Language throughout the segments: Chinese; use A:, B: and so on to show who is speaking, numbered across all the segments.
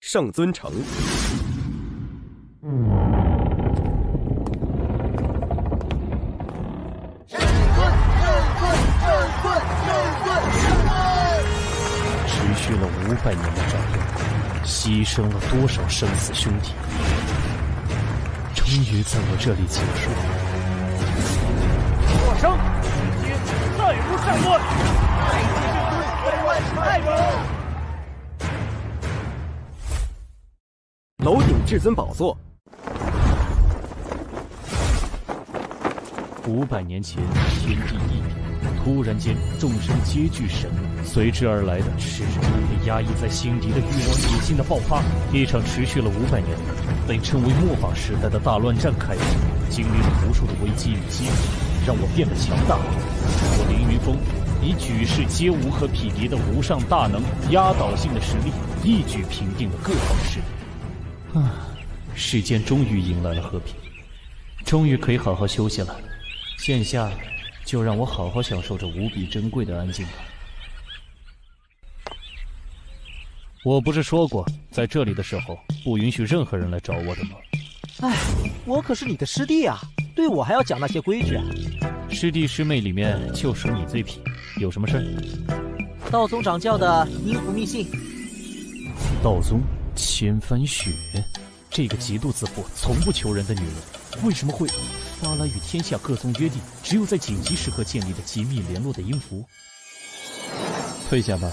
A: 圣尊城。
B: 持续了500年的战斗，牺牲了多少生死兄弟，终于在我这里结束了。
C: 我生，今再无善乱，太极至尊为万世太勇。
A: 楼顶至尊宝座。
B: 500年前，天地一体，突然间，众生皆具神力，随之而来的是人们被压抑在心底的欲望野心的爆发。一场持续了500年的被称为末法时代的大乱战开始，经历了无数的危机与机遇，让我变得强大。我凌云峰以举世皆无可匹敌的无上大能、压倒性的实力，一举平定了各方势力。世间终于迎来了和平，终于可以好好休息了。现下就让我好好享受这无比珍贵的安静吧。我不是说过，在这里的时候不允许任何人来找我的吗？
D: 哎，我可是你的师弟啊，对我还要讲那些规矩啊。
B: 师弟师妹里面就属你最痞，有什么事？
D: 道宗掌教的阴符密信。
B: 道宗千帆雪，这个极度自负、从不求人的女人，为什么会发来与天下各宗约定，只有在紧急时刻建立的紧密联络的音符？退下吧。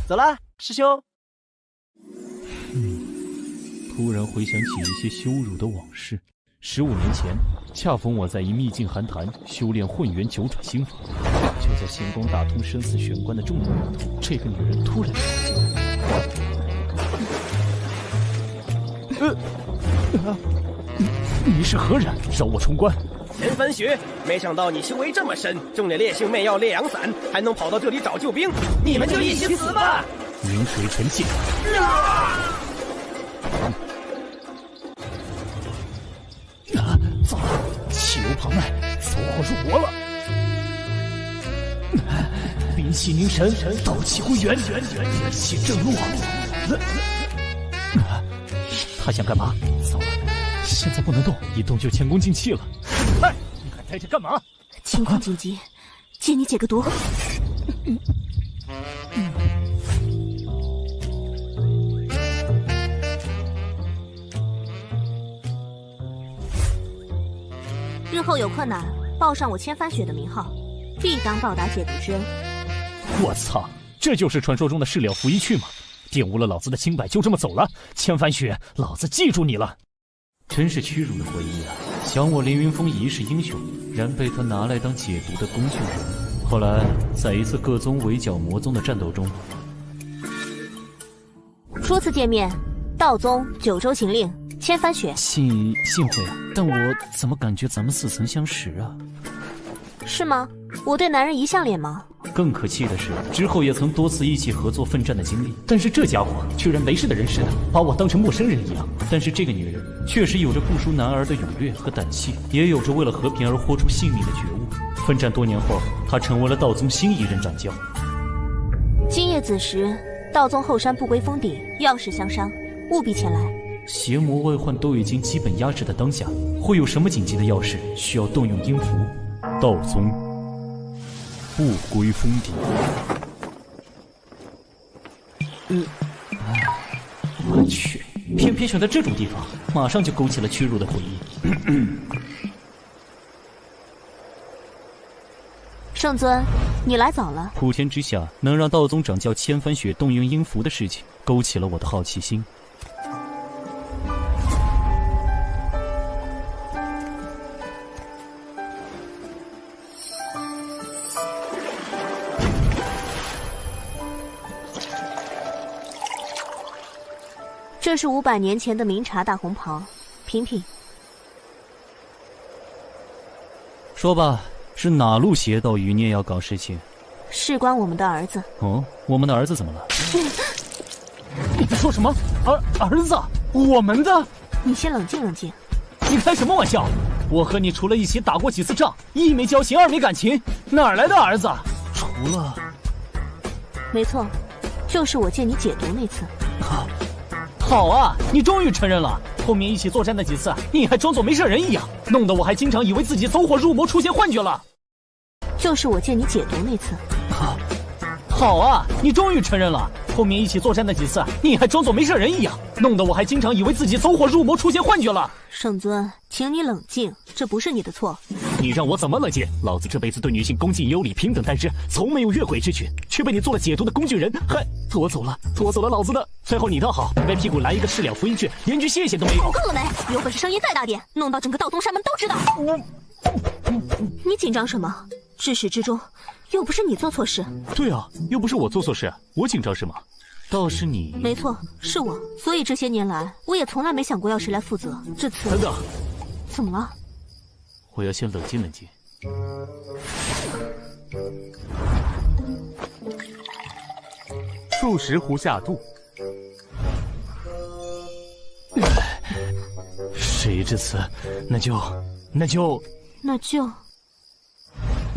D: 走了，师兄。
B: 突然回想起一些羞辱的往事。15年前，恰逢我在一秘境寒潭修炼混元九转心法，就在仙宫打通生死玄关的重要关头，这个女人突然闯进来。你是何人？让我冲关！
A: 千帆雪，没想到你修为这么深，中了烈性媚药烈阳散，还能跑到这里找救兵，你们就一起死吧！
B: 明水沉剑。糟了，气流旁脉，走火入魔了。灵气凝神，道气归元，元气正落。他想干嘛？糟了，现在不能动，一动就前功尽弃了。哎，你还待着干嘛？
E: 情况紧急，借你解个毒。日后有困难，报上我千帆雪的名号，必当报答解毒之恩。
B: 我操，这就是传说中的事了拂衣去吗？玷污了老子的清白，就这么走了？千帆雪，老子记住你了！真是屈辱的回忆啊！想我凌云峰一世英雄，然被他拿来当解毒的工具人。后来，在一次各宗围剿魔宗的战斗中，
E: 初次见面，道宗九州行令千帆雪。
B: 幸会啊，但我怎么感觉咱们似曾相识啊？
E: 是吗？我对男人一向脸盲。
B: 更可气的是，之后也曾多次一起合作奋战的经历，但是这家伙居然没事的人似的，把我当成陌生人一样。但是这个女人确实有着不输男儿的勇略和胆气，也有着为了和平而豁出性命的觉悟。奋战多年后，她成为了道宗新一任掌教。
E: 今夜子时，道宗后山不归封地，要事相商，务必前来。
B: 邪魔外患都已经基本压制的当下，会有什么紧急的要事需要动用阴符？道宗不归封地。我去，偏偏选在这种地方，马上就勾起了屈辱的回忆。
E: 圣尊，你来早了。
B: 普天之下，能让道宗掌教千帆雪动用阴符的事情，勾起了我的好奇心。
E: 这是500年前的明茶大红袍，品品。
B: 说吧，是哪路邪道余孽要搞事情？
E: 事关我们的儿子。
B: 哦，我们的儿子怎么了？
C: 你在说什么？儿子，我们的？
E: 你先冷静冷静。
C: 你开什么玩笑？我和你除了一起打过几次仗，一没交情，二没感情，哪来的儿子？
B: 除了……
E: 没错，就是我借你解毒那次。
C: 好啊，你终于承认了。后面一起作战的几次，你还装作没事人一样，弄得我还经常以为自己走火入魔，出现幻觉了。
E: 就是我见你解毒那次。
C: 好啊，你终于承认了。后面一起作战的几次，你还装作没事人一样，弄得我还经常以为自己走火入魔，出现幻觉了。
E: 圣尊，请你冷静，这不是你的错。
B: 你让我怎么冷静？老子这辈子对女性恭敬有礼、平等待之，从没有越轨之举，却被你做了解毒的工具人，还拖走了老子的。最后你倒好，歪屁股来一个赤了福音句，连句谢谢都没有。
E: 够了没？有本事声音再大点，弄到整个道宗山门都知道。你紧张什么？至始至终，又不是你做错事。
B: 对啊，又不是我做错事，我紧张什么？倒是你。
E: 没错，是我。所以这些年来，我也从来没想过要谁来负责。这次……
B: 等等，
E: 怎么了？
B: 我要先冷静冷静。
F: 数十壶下肚。
B: 事已至此，那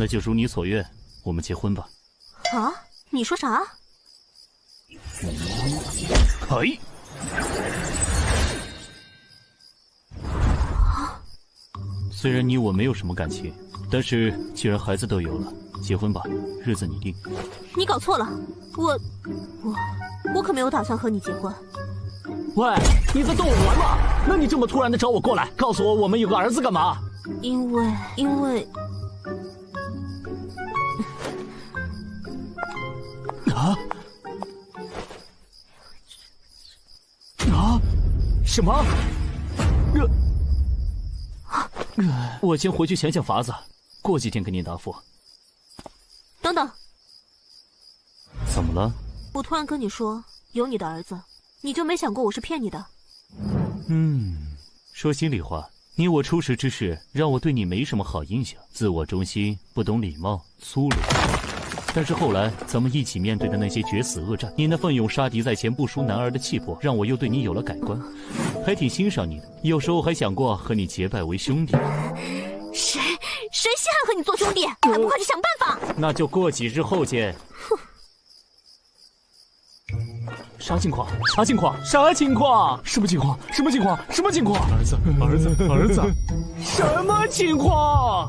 B: 就如你所愿，我们结婚吧。
E: 啊？你说啥？
B: 哎！虽然你我没有什么感情，但是既然孩子都有了，结婚吧，日子你定。
E: 你搞错了，我可没有打算和你结婚。
C: 喂，你在逗我玩吗？那你这么突然的找我过来，告诉我们有个儿子干嘛？
E: 因为
C: 什么？
B: 我先回去想想法子，过几天给你答复。
E: 等等，
B: 怎么了？
E: 我突然跟你说有你的儿子，你就没想过我是骗你的？
B: 说心里话，你我初识之事，让我对你没什么好印象，自我中心，不懂礼貌，粗鲁。但是后来咱们一起面对的那些决死恶战，你那奋勇杀敌在前不输男儿的气魄，让我又对你有了改观，还挺欣赏你的。有时候还想过和你结拜为兄弟。
E: 谁稀罕和你做兄弟？还不快去想办法！
B: 那就过几日后见。
C: 啥情况？啥情况？啥情况？什么情况？什么情况？什么情况？
F: 儿子，
C: 什么情况？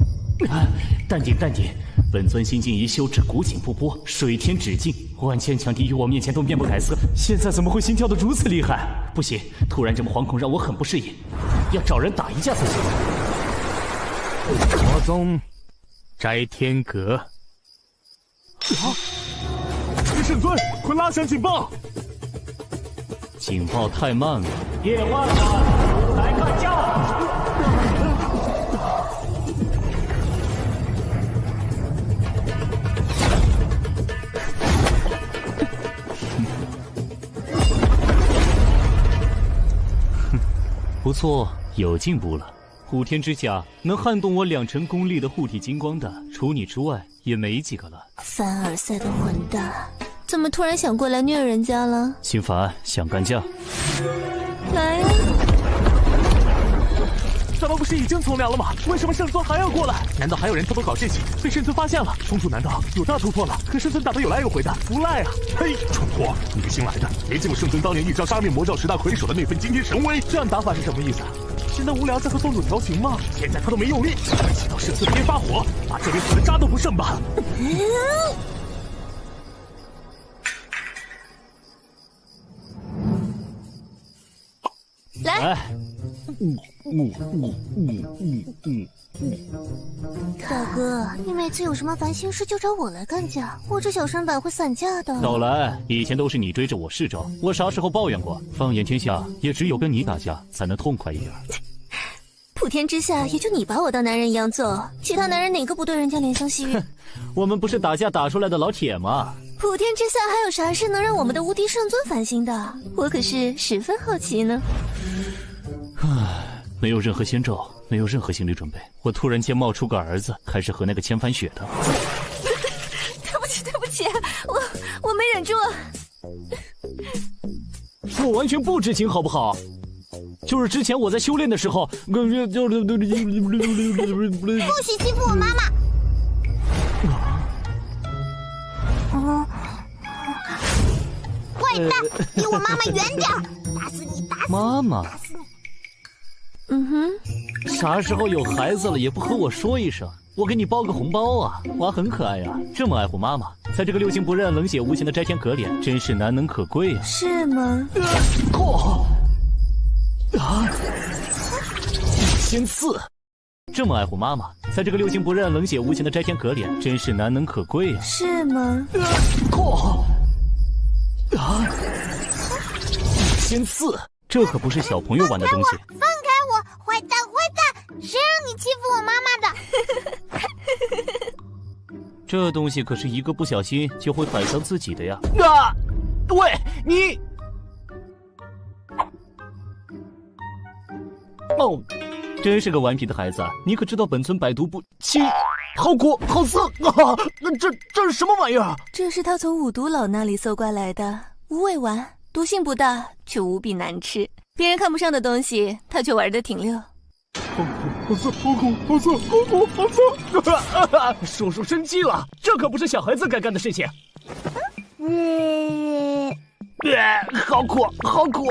B: 淡定淡定，本尊心境已修至古井不波，水天止境，万千强敌于我面前都面不改色，现在怎么会心跳得如此厉害？不行，突然这么惶恐让我很不适应，要找人打一架才行。
F: 魔宗摘天阁。圣尊，快拉响警报！
B: 警报太慢了。
C: 叶万法，来看架！
B: 不错，有进步了。虎天之下，能撼动我2成功力的护体金光的，除你之外也没几个了。
E: 凡尔赛的混蛋，怎么突然想过来虐人家了？
B: 心烦，想干架？
E: 来呀！
F: 咱们不是已经从良了吗？为什么圣尊还要过来？难道还有人偷偷搞事情，被圣尊发现了？冲突难道有大突破了？可圣尊打得有来有回的，不赖啊！
G: 嘿，蠢货，你个新来的，没见过圣尊当年一招杀灭魔教10大魁首的那份惊天神威？
F: 这样打法是什么意思？是那无聊在和宗主调情吗？
G: 现在他都没用力，气到圣尊别发火，把这里死的渣都不剩吧！
E: 来，大哥，你每次有什么烦心事就找我来干架，我这小身板会散架的。
B: 老来，以前都是你追着我是招，我啥时候抱怨过？放眼天下，也只有跟你打架才能痛快一点。
E: 普天之下，也就你把我当男人一样揍，其他男人哪个不对人家怜香惜玉？
B: 我们不是打架打出来的老铁吗？
E: 普天之下还有啥事能让我们的无敌圣尊烦心的？我可是十分好奇呢。
B: 没有任何先兆，没有任何心理准备，我突然间冒出个儿子，还是和那个千帆雪的。
E: 对不起，我没忍住。
C: 我完全不知情，好不好？就是之前我在修炼的时候，不许
E: 欺负我妈妈。我
H: 坏蛋，离我妈妈远点！打死你！打死你！
C: 妈妈，
E: 嗯哼，
C: 啥时候有孩子了也不和我说一声，我给你包个红包啊！娃很可爱呀，这么爱护妈妈，在这个六亲不认、冷血无情的斋天阁里，真是难能可贵啊！
E: 是吗？
C: 先刺！这么爱护妈妈，在这个六亲不认、冷血无情的斋天阁里，真是难能可贵啊！
E: 是吗？
C: 先刺！这可不是小朋友玩的东西。
H: 放开我，坏蛋！坏蛋！谁让你欺负我妈妈的？
C: 这东西可是一个不小心就会反伤自己的呀！
D: 喂，你！
C: 哦，真是个顽皮的孩子啊！你可知道本村百毒不侵？好苦，好涩啊！这是什么玩意儿？
E: 这是他从五毒老那里搜刮来的无味丸，毒性不大，却无比难吃。别人看不上的东西，他却玩得挺溜。
C: 好涩！叔叔生气了，这可不是小孩子该干的事情。好苦，好苦！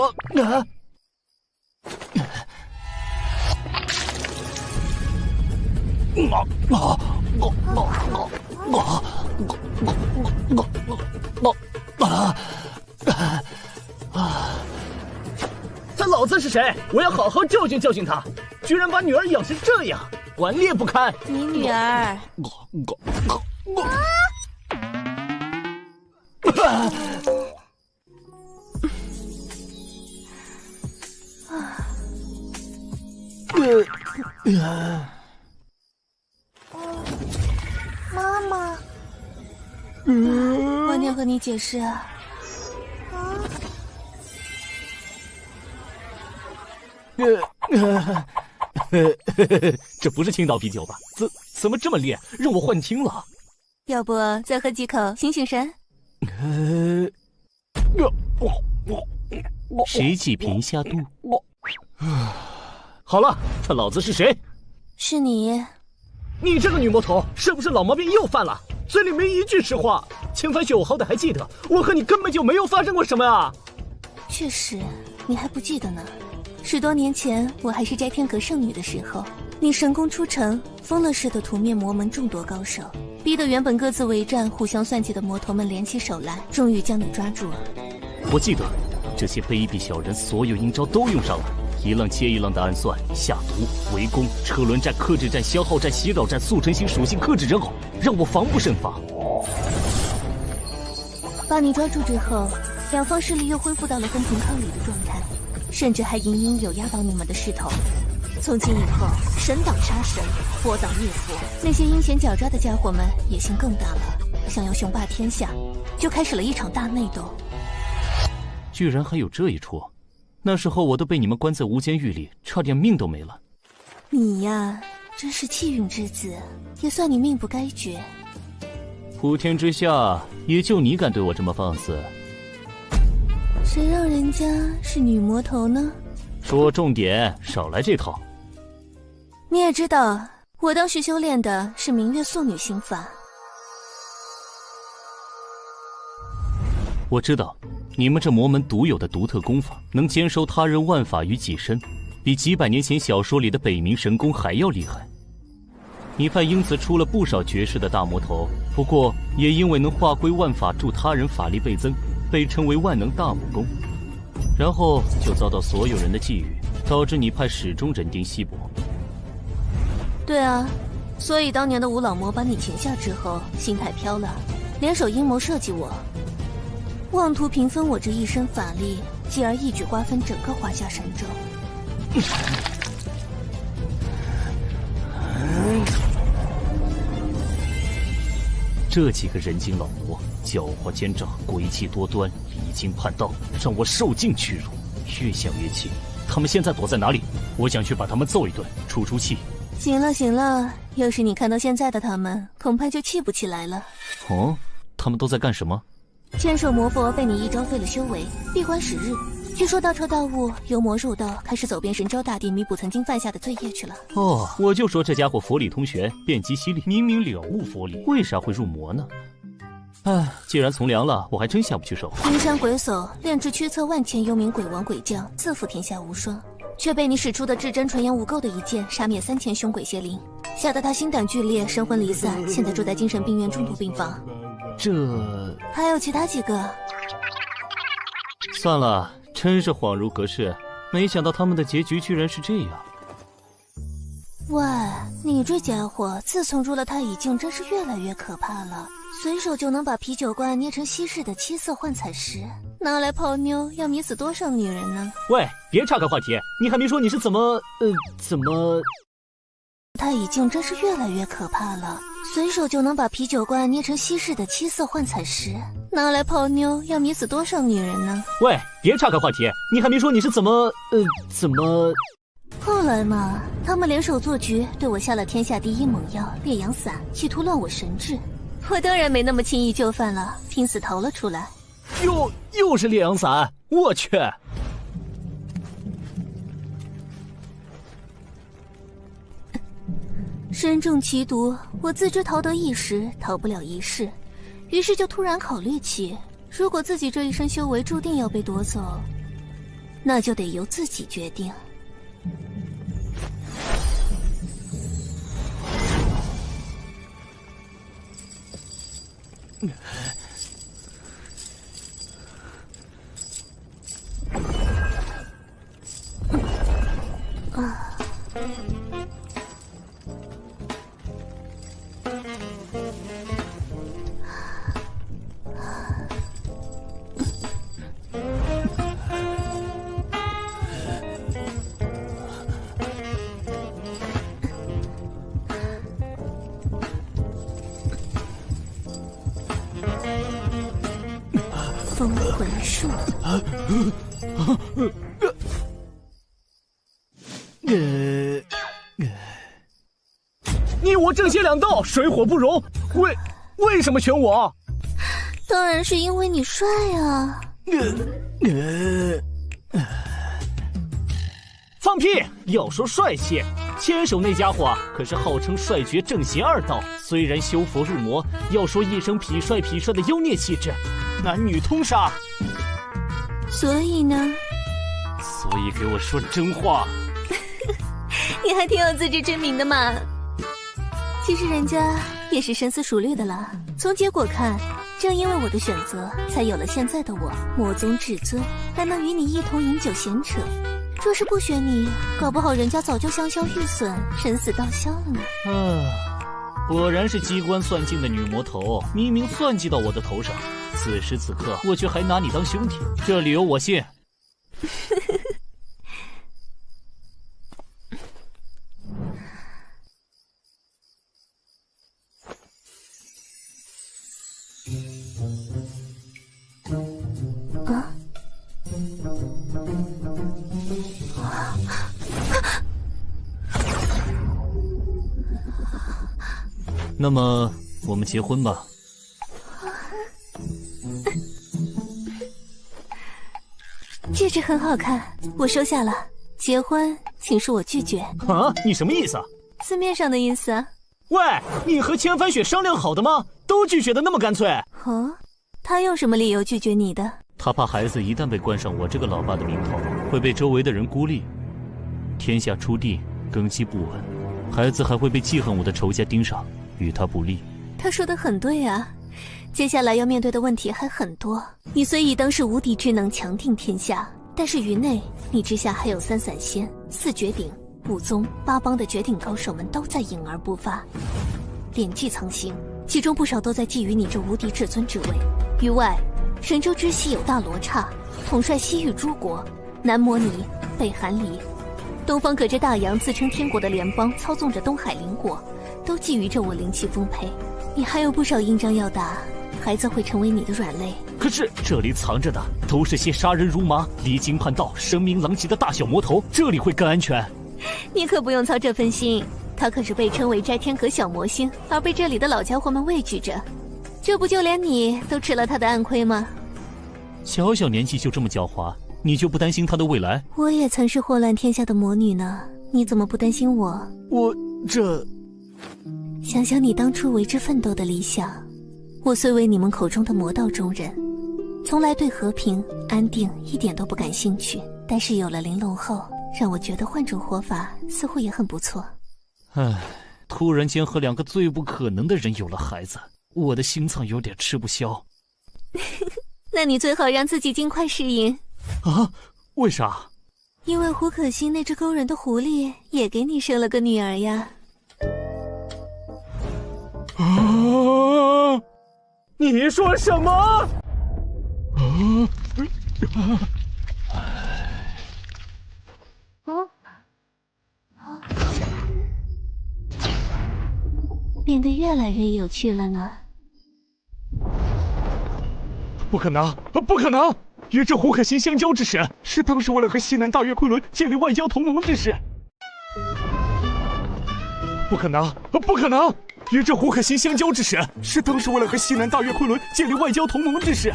C: 他老子是谁？我要好好教训教训他！居然把女儿养成这样，顽劣不堪！
E: 你女儿？
H: 妈妈，
E: 晚点和你解释啊。
C: 这不是青岛啤酒吧？怎么这么烈，让我幻听了？
E: 要不再喝几口醒醒神？
C: 谁济贫下肚？好了，他老子是谁？
E: 是你。
C: 你这个女魔头，是不是老毛病又犯了？嘴里没一句实话。千帆雪，我好歹还记得，我和你根本就没有发生过什么啊！
E: 确实，你还不记得呢。10多年前，我还是斋天阁圣女的时候，你神功出尘，疯了似的屠灭魔门众多高手，逼得原本各自为战、互相算计的魔头们联起手来，终于将你抓住了。
C: 我记得，这些卑鄙小人所有阴招都用上了，一浪接一浪的暗算、下毒、围攻、车轮战、克制战、消耗战、袭扰战、速成型属性克制人偶，让我防不胜防。
E: 把你抓住之后，两方势力又恢复到了分庭抗礼的状态，甚至还隐隐有压倒你们的势头。从今以后，神挡杀神，佛挡灭佛，那些阴险狡诈的家伙们野心更大了，想要雄霸天下，就开始了一场大内斗。
C: 居然还有这一出！那时候我都被你们关在无间狱里，差点命都没了。
E: 你呀，真是气运之子，也算你命不该绝。
C: 普天之下，也就你敢对我这么放肆。
E: 谁让人家是女魔头呢？
C: 说重点，少来这套。
E: 你也知道，我当时修炼的是明月素女心法。
C: 我知道，你们这魔门独有的独特功法，能兼收他人万法于己身，比几百年前小说里的北冥神功还要厉害。你派因此出了不少绝世的大魔头，不过也因为能化归万法，助他人法力倍增，被称为万能大武功。然后就遭到所有人的觊觎，导致你派始终人丁稀薄。
E: 对啊，所以当年的五老魔把你擒下之后，心态飘了，联手阴谋设计我，妄图平分我这一身法力，继而一举瓜分整个华夏神州。
C: 这几个人精老魔，狡猾奸诈，诡计多端，离经叛道，让我受尽屈辱，越想越气。他们现在躲在哪里？我想去把他们揍一顿，出出气。
E: 行了行了，要是你看到现在的他们，恐怕就气不起来了。
C: 哦，他们都在干什么？
E: 千手魔佛被你一招废了修为，闭关10日。据说大彻大悟，由魔入道，开始走遍神州大地，弥补曾经犯下的罪业去了。
C: 哦，我就说这家伙佛理通玄，遍及犀利，明明了悟佛理，为啥会入魔呢？唉，既然从良了，我还真下不去手。
E: 灵山鬼叟炼制驱策万千幽冥鬼王鬼将，自负天下无双，却被你使出的至真纯阳无垢的一剑杀灭3000凶鬼邪灵，吓得他心胆俱裂，神魂离散，现在住在精神病院重度病房。
C: 这
E: 还有其他几个？
C: 算了，真是恍如隔世，没想到他们的结局居然是这样。
E: 喂，你这家伙自从入了太乙境，真是越来越可怕了。随手就能把啤酒罐捏成稀释的七色幻彩石，拿来泡妞，要迷死多少女人呢？
F: 喂，别岔开话题，你还没说你是怎么……
E: 太乙境真是越来越可怕了，随手就能把啤酒罐捏成稀释的七色幻彩石，拿来泡妞，要迷死多少女人呢？
F: 喂，别岔开话题，你还没说你是怎么……
E: 后来嘛，他们联手做局，对我下了天下第一猛药烈阳散，企图乱我神智。我当然没那么轻易就范了，拼死逃了出来。
F: 又是烈阳伞，我去！
E: 身中奇毒，我自知逃得一时，逃不了一世，于是就突然考虑起，如果自己这一生修为注定要被夺走，那就得由自己决定。封魂术。
F: 你我正邪两道，水火不容，为什么选我？
E: 当然是因为你帅啊！
F: 放屁！要说帅气，牵手那家伙可是号称帅绝正邪二道，虽然修佛入魔，要说一身痞帅的妖孽气质，男女通杀。
E: 所以呢？
C: 所以给我说真话。
E: 你还挺有自知之明的嘛。其实人家也是深思熟虑的啦。从结果看，正因为我的选择，才有了现在的我，魔宗至尊，还能与你一同饮酒闲扯。若是不选你，搞不好人家早就香消玉损，神死道消了呢。
C: 果然是机关算尽的女魔头，明明算计到我的头上，此时此刻我却还拿你当兄弟，这理由我信。那么我们结婚吧。
E: 戒指很好看，我收下了。结婚，请恕我拒绝。
F: 啊，你什么意思？
E: 字面上的意思啊。
F: 喂，你和千帆雪商量好的吗？都拒绝的那么干脆。
E: 哦，他用什么理由拒绝你的？
C: 他怕孩子一旦被冠上我这个老爸的名头，会被周围的人孤立，天下初定，根基不稳，孩子还会被记恨我的仇家盯上，与他不利。
E: 他说的很对啊，接下来要面对的问题还很多。你虽以当世无敌之能强定天下，但是于内你之下还有3散仙、4绝顶、5宗、8帮的绝顶高手们都在隐而不发，敛迹藏形，其中不少都在觊觎你这无敌至尊之位。于外，神州之西有大罗刹，统帅西域诸国，南摩尼、北韩离，东方隔着大洋自称天国的联邦操纵着东海邻国，都觊觎着我灵气丰沛。你还有不少硬仗要打，孩子会成为你的软肋。
F: 可是这里藏着的都是些杀人如麻、离经叛道、声名狼藉的大小魔头，这里会更安全？
E: 你可不用操这份心，他可是被称为摘天阁小魔星，而被这里的老家伙们畏惧着。这不就连你都吃了他的暗亏吗？
C: 小小年纪就这么狡猾，你就不担心他的未来？
E: 我也曾是祸乱天下的魔女呢，你怎么不担心我？
F: 我这……
E: 想想你当初为之奋斗的理想，我虽为你们口中的魔道中人，从来对和平安定一点都不感兴趣，但是有了玲珑后，让我觉得换种活法似乎也很不错。
B: 唉，突然间和2个最不可能的人有了孩子，我的心脏有点吃不消。
E: 那你最好让自己尽快适应。
B: 啊？为啥？
E: 因为胡可欣那只勾人的狐狸也给你生了个女儿呀。
F: 啊！你说什么？
E: 变得越来越有趣了呢。
F: 不可能，不可能！与这胡可欣相交之时，是当时为了和西南大月昆仑建立外交同盟之事。不可能，不可能！与这胡可欣相交之时，是当时为了和西南大月昆仑建立外交同盟之事。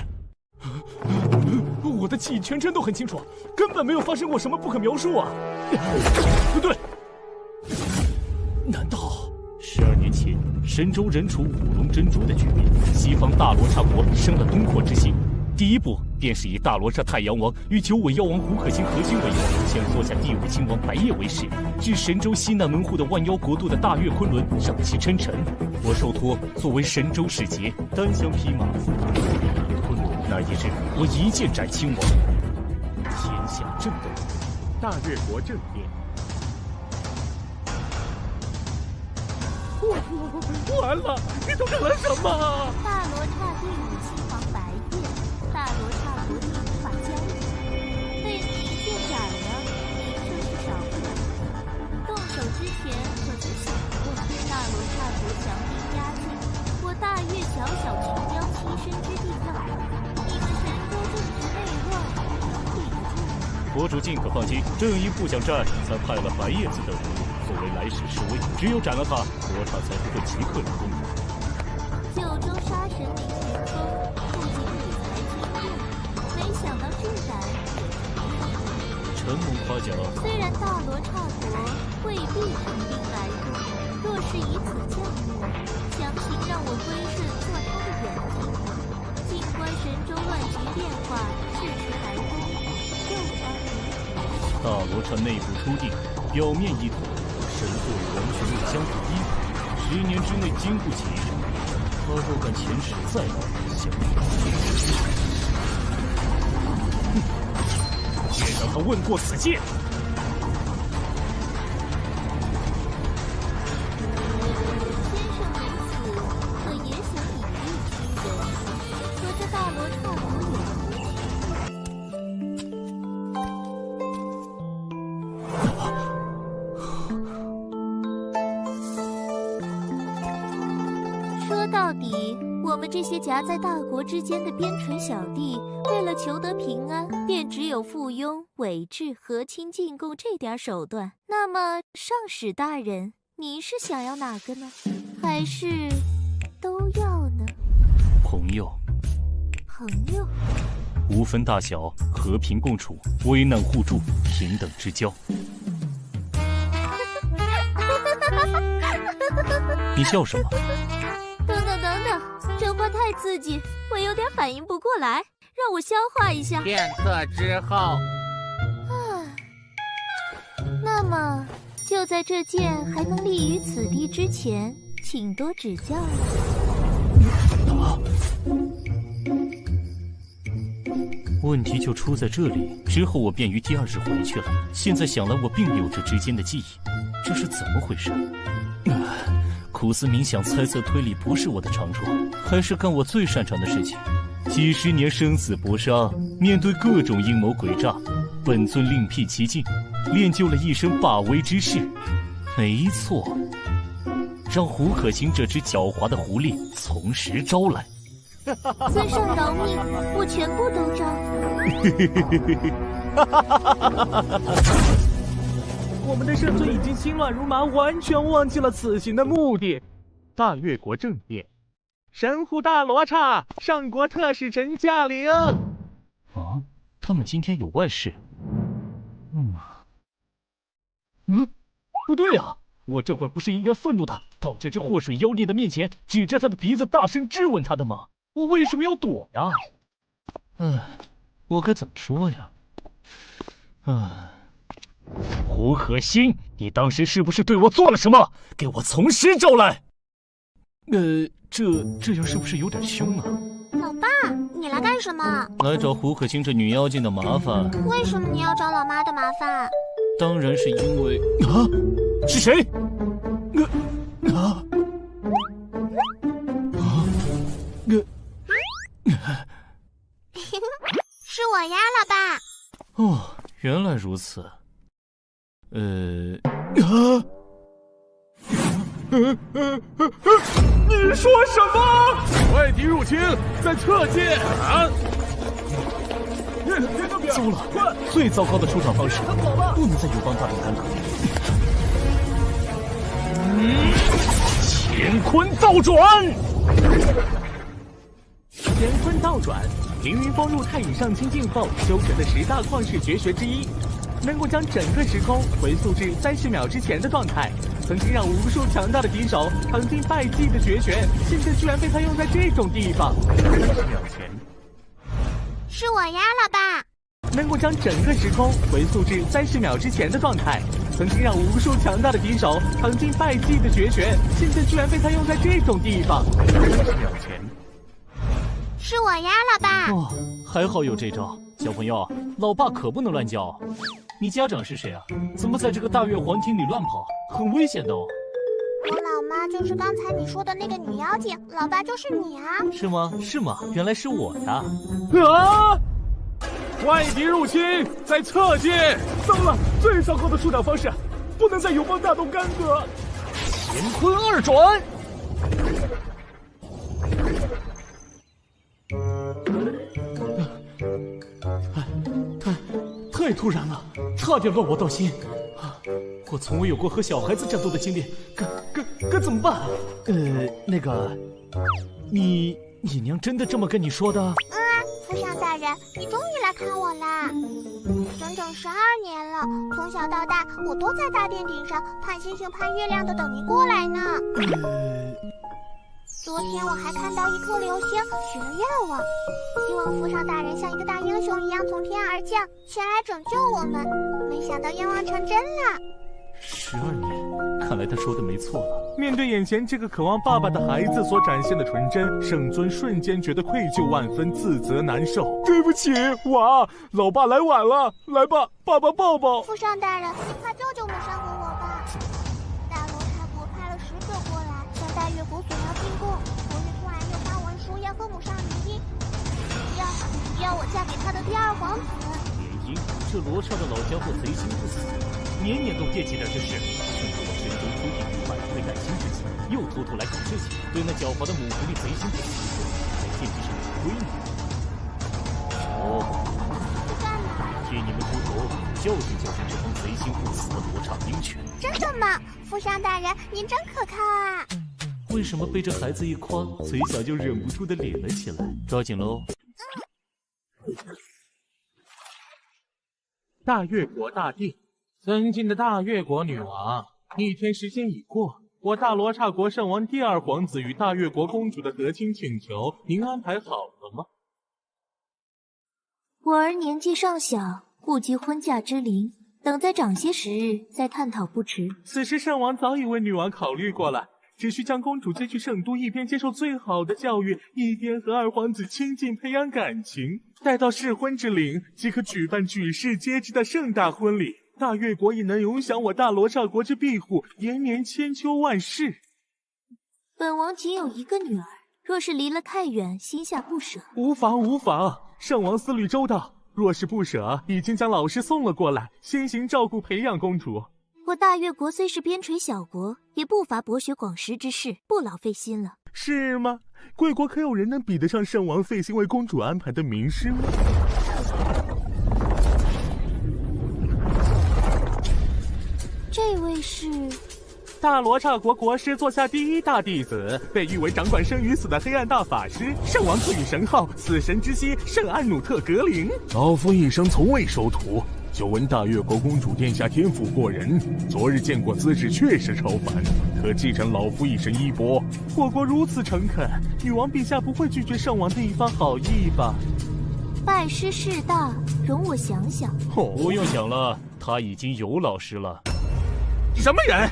F: 我的记忆全真都很清楚，根本没有发生过什么不可描述啊！不对，
B: 难道12年前神州人除五龙珍珠的局面，西方大罗刹国生了东扩之心？第一步便是以大罗刹太阳王与9尾妖王胡可欣合军为由，先缩下第5亲王白夜为师，至神州西南门户的万妖国度的大月昆仑，让其称臣。我受托作为神州使节，单枪匹马赴昆仑。那一日，我一剑斩亲王，天下震动，
F: 大月国政变。完了！你都干了什么？
H: 大罗刹第5亲王白夜，大罗刹国第5把交椅，被你一剑斩了，名声是少不了的。动手之前可曾想过，大罗刹国强兵压境，我大月小小群雕栖身之地在哪？你们神州政治内乱，抵得住？
B: 国主尽可放心，正因不想战，才派了白夜子等人。作为来世侍卫，只有斩了他，罗刹才不会即刻入宫。
H: 九州杀神凌云峰，不仅理财经验，没想到这胆也是
B: 承蒙夸奖。
H: 虽然大罗刹国未必成兵来攻，若是以此降落，强行让我归顺做他的远近。静观神州乱局变化，适时来攻，又当如
B: 大罗刹内部初定，表面一统。神作为王权为疆土依附，10年之内经不起一战。他若敢前世再来，想
F: 别让他问过此剑。
H: 先生如此，可也想以力屈人，和这大罗刹国有何异？说到底，我们这些夹在大国之间的边陲小弟，为了求得平安，便只有附庸、伪制、和亲进贡这点手段。那么，上使大人，您是想要哪个呢？还是都要呢？
B: 朋友，
H: 朋友，
B: 无分大小，和平共处，危难互助，平等之交。你笑什么？
H: 等等，这话太刺激，我有点反应不过来，让我消化一下。
I: 片刻之后，
H: 那么就在这剑还能立于此地之前，请多指教了。
B: 问题就出在这里。之后我便于第2日回去了。现在想来，我并没有这之间的记忆，这是怎么回事？苦思冥想，猜测推理不是我的长处，还是干我最擅长的事情。几十年生死搏杀，面对各种阴谋诡诈，本尊另辟蹊径，练就了一身霸威之势。没错，让胡可欣这只狡猾的狐狸从实招来。
H: 尊上饶命，我全部都招。
F: 我们的圣尊已经心乱如麻，完全忘记了此行的目的。大越国正殿，神户大罗刹上国特使臣驾临。
B: 啊，他们今天有外事。不对啊，我这会儿不是应该愤怒的，到这只祸水妖孽的面前，指着他的鼻子大声质问他的吗？我为什么要躲呀？我该怎么说呀？胡可欣，你当时是不是对我做了什么？给我从实招来！这样是不是有点凶啊？
H: 老爸，你来干什么？
C: 来找胡可欣这女妖精的麻烦。
H: 为什么你要找老妈的麻烦？
C: 当然是因为
B: 是谁？
H: 是我呀，老爸。
C: 哦，原来如此。
F: 你说什么？外敌入侵，在侧进！
B: 糟了！最糟糕的出场方式，不能再友邦大动干戈。乾坤倒转！
F: 乾坤倒转，凌云峰入太乙上清境后修成的10大旷世绝学之一，能够将整个时空回溯至30秒之前的状态。曾经让无数强大的敌手尝尽败绩的绝学，现在居然被他用在这种地方。30秒前，
H: 是我呀，老爸。
F: 能够将整个时空回溯至30秒之前的状态，曾经让无数强大的敌手尝尽败绩的绝学，现在居然被他用在这种地方。30秒前，
H: 是我呀，老爸。
C: 哦，还好有这招。小朋友，老爸可不能乱叫。你家长是谁啊？怎么在这个大月皇庭里乱跑？很危险的哦。
H: 我老妈就是刚才你说的那个女妖精，老爸就是你啊。
C: 是吗？是吗？原来是我呀！
F: 外敌入侵，在侧进！糟了，最糟糕的出场方式，不能再友邦大动干戈。
B: 乾坤二转！太突然了，差点乱我道心。我从未有过和小孩子战斗的经历，该怎么办？那个，你娘真的这么跟你说的？
H: 府上大人，你终于来看我啦！整整12年了，从小到大，我都在大殿顶上盼星星盼月亮的等你过来呢。昨天我还看到一颗流星，许了愿望，希望府上大人像一个大英雄一样从天而降，前来拯救我们。没想到愿望成真了。
B: 12年，看来他说的没错了。
F: 面对眼前这个渴望爸爸的孩子所展现的纯真，圣尊瞬间觉得愧疚万分，自责难受。对不起，娃，老爸来晚了，来吧，爸爸抱抱。
H: 府上大人，你快救救母上和我吧！大罗刹国派了使者过来，向大越国索要进贡。昨日突然又发文书要和母上联姻，要我嫁给他的第2皇子。
B: 联姻？这罗刹的老家伙贼心不死，年年都惦记着这事，趁着我神中出地，百废待兴之际，又偷偷来搞这些，对那狡猾的母狐狸贼心不死，还惦记上我的闺女。
H: 干嘛？
B: 替你们出头，教训教训这帮贼心不死的罗刹兵权。
H: 真的吗？府上大人，您真可靠啊！
B: 为什么被这孩子一夸，嘴角就忍不住的咧了起来？抓紧喽！
F: 大越国大帝，尊敬的大越国女王，一天时间已过，我大罗刹国圣王第2皇子与大越国公主的和亲请求，您安排好了吗？
E: 我儿年纪尚小，不及婚嫁之龄，等再长些时日再探讨不迟。
F: 此时圣王早已为女王考虑过了，只需将公主接去圣都，一边接受最好的教育，一边和2皇子亲近培养感情，待到适婚之龄，即可举办举世皆知的盛大婚礼。大越国亦能永享我大罗刹国之庇护，延年千秋万世。
E: 本王仅有一个女儿，若是离了太远，心下不舍。
F: 无妨无妨，圣王思虑周到，若是不舍，已经将老师送了过来，先行照顾培养公主。
E: 我大越国虽是边陲小国，也不乏博学广识之士，不劳费心了。
F: 是吗？贵国可有人能比得上圣王费心为公主安排的名师吗？
E: 这位是
F: 大罗刹国国师座下第1大弟子，被誉为掌管生与死的黑暗大法师，圣王赐予神号死神之息圣安努特格林。老夫一生从未收徒，
G: 久闻大越国公主殿下天赋过人，昨日见过姿势确实超凡，可继承老夫一身衣钵。
F: 我国如此诚恳，女王陛下不会拒绝圣王的一番好意吧？
E: 拜师事大，容我想想。
B: 不用想了，他已经有老师了。
F: 什么人？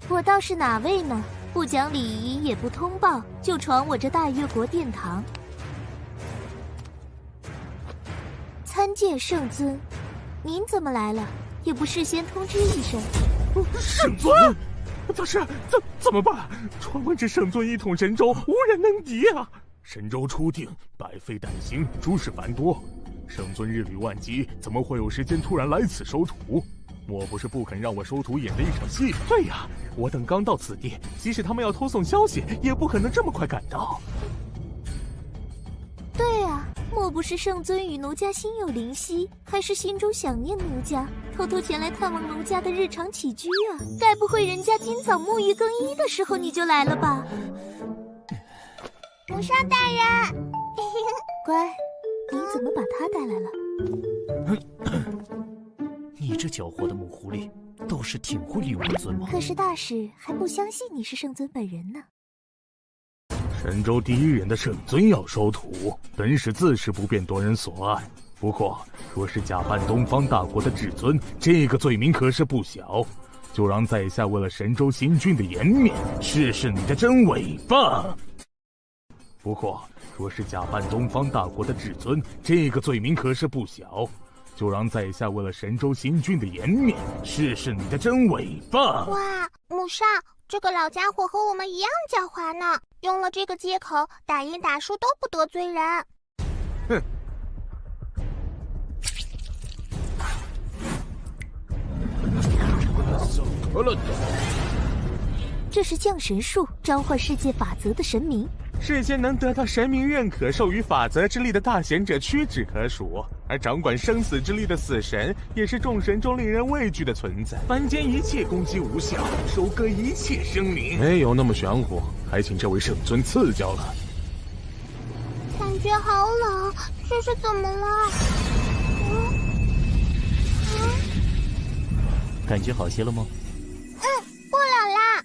E: 我倒是哪位呢？不讲礼仪，也不通报，就闯我这大越国殿堂，参见圣尊。您怎么来了？也不事先通知一声。
F: 圣尊，大师，怎么办？传闻这圣尊一统神州，无人能敌啊！
G: 神州初定，百废待兴，诸事繁多，圣尊日理万机，怎么会有时间突然来此收徒？莫不是不肯让我收徒演的一场戏？
F: 对呀，我等刚到此地，即使他们要偷送消息，也不可能这么快赶到。
E: 对啊，莫不是圣尊与奴家心有灵犀，还是心中想念奴家，偷偷前来探望奴家的日常起居啊？该不会人家今早沐浴更衣的时候你就来了吧？
H: 母上大人，
E: 乖，你怎么把他带来了？
B: 你这狡猾的母狐狸，倒是挺会利用我尊吗？
E: 可是大使还不相信你是圣尊本人呢。
G: 神州第一人的圣尊要收徒，本使自是不便夺人所爱。不过，若是假扮东方大国的至尊，这个罪名可是不小。就让在下为了神州新君的颜面，试试你的真伪吧。不过，若是假扮东方大国的至尊，这个罪名可是不小。就让在下为了神州新君的颜面，试试你的真伪吧。
H: 哇，母上，这个老家伙和我们一样狡猾呢，用了这个借口，打赢打输都不得罪人。
F: 哼。
E: 这是降神术，召唤世界法则的神明。
F: 世间能得到神明认可、授予法则之力的大贤者屈指可数，而掌管生死之力的死神也是众神中令人畏惧的存在。凡间一切攻击无效，收割一切生灵。
G: 没有那么玄乎，还请这位圣尊赐教了。
H: 感觉好冷，这是怎么了？
B: 感觉好些了吗？
H: 不冷啦。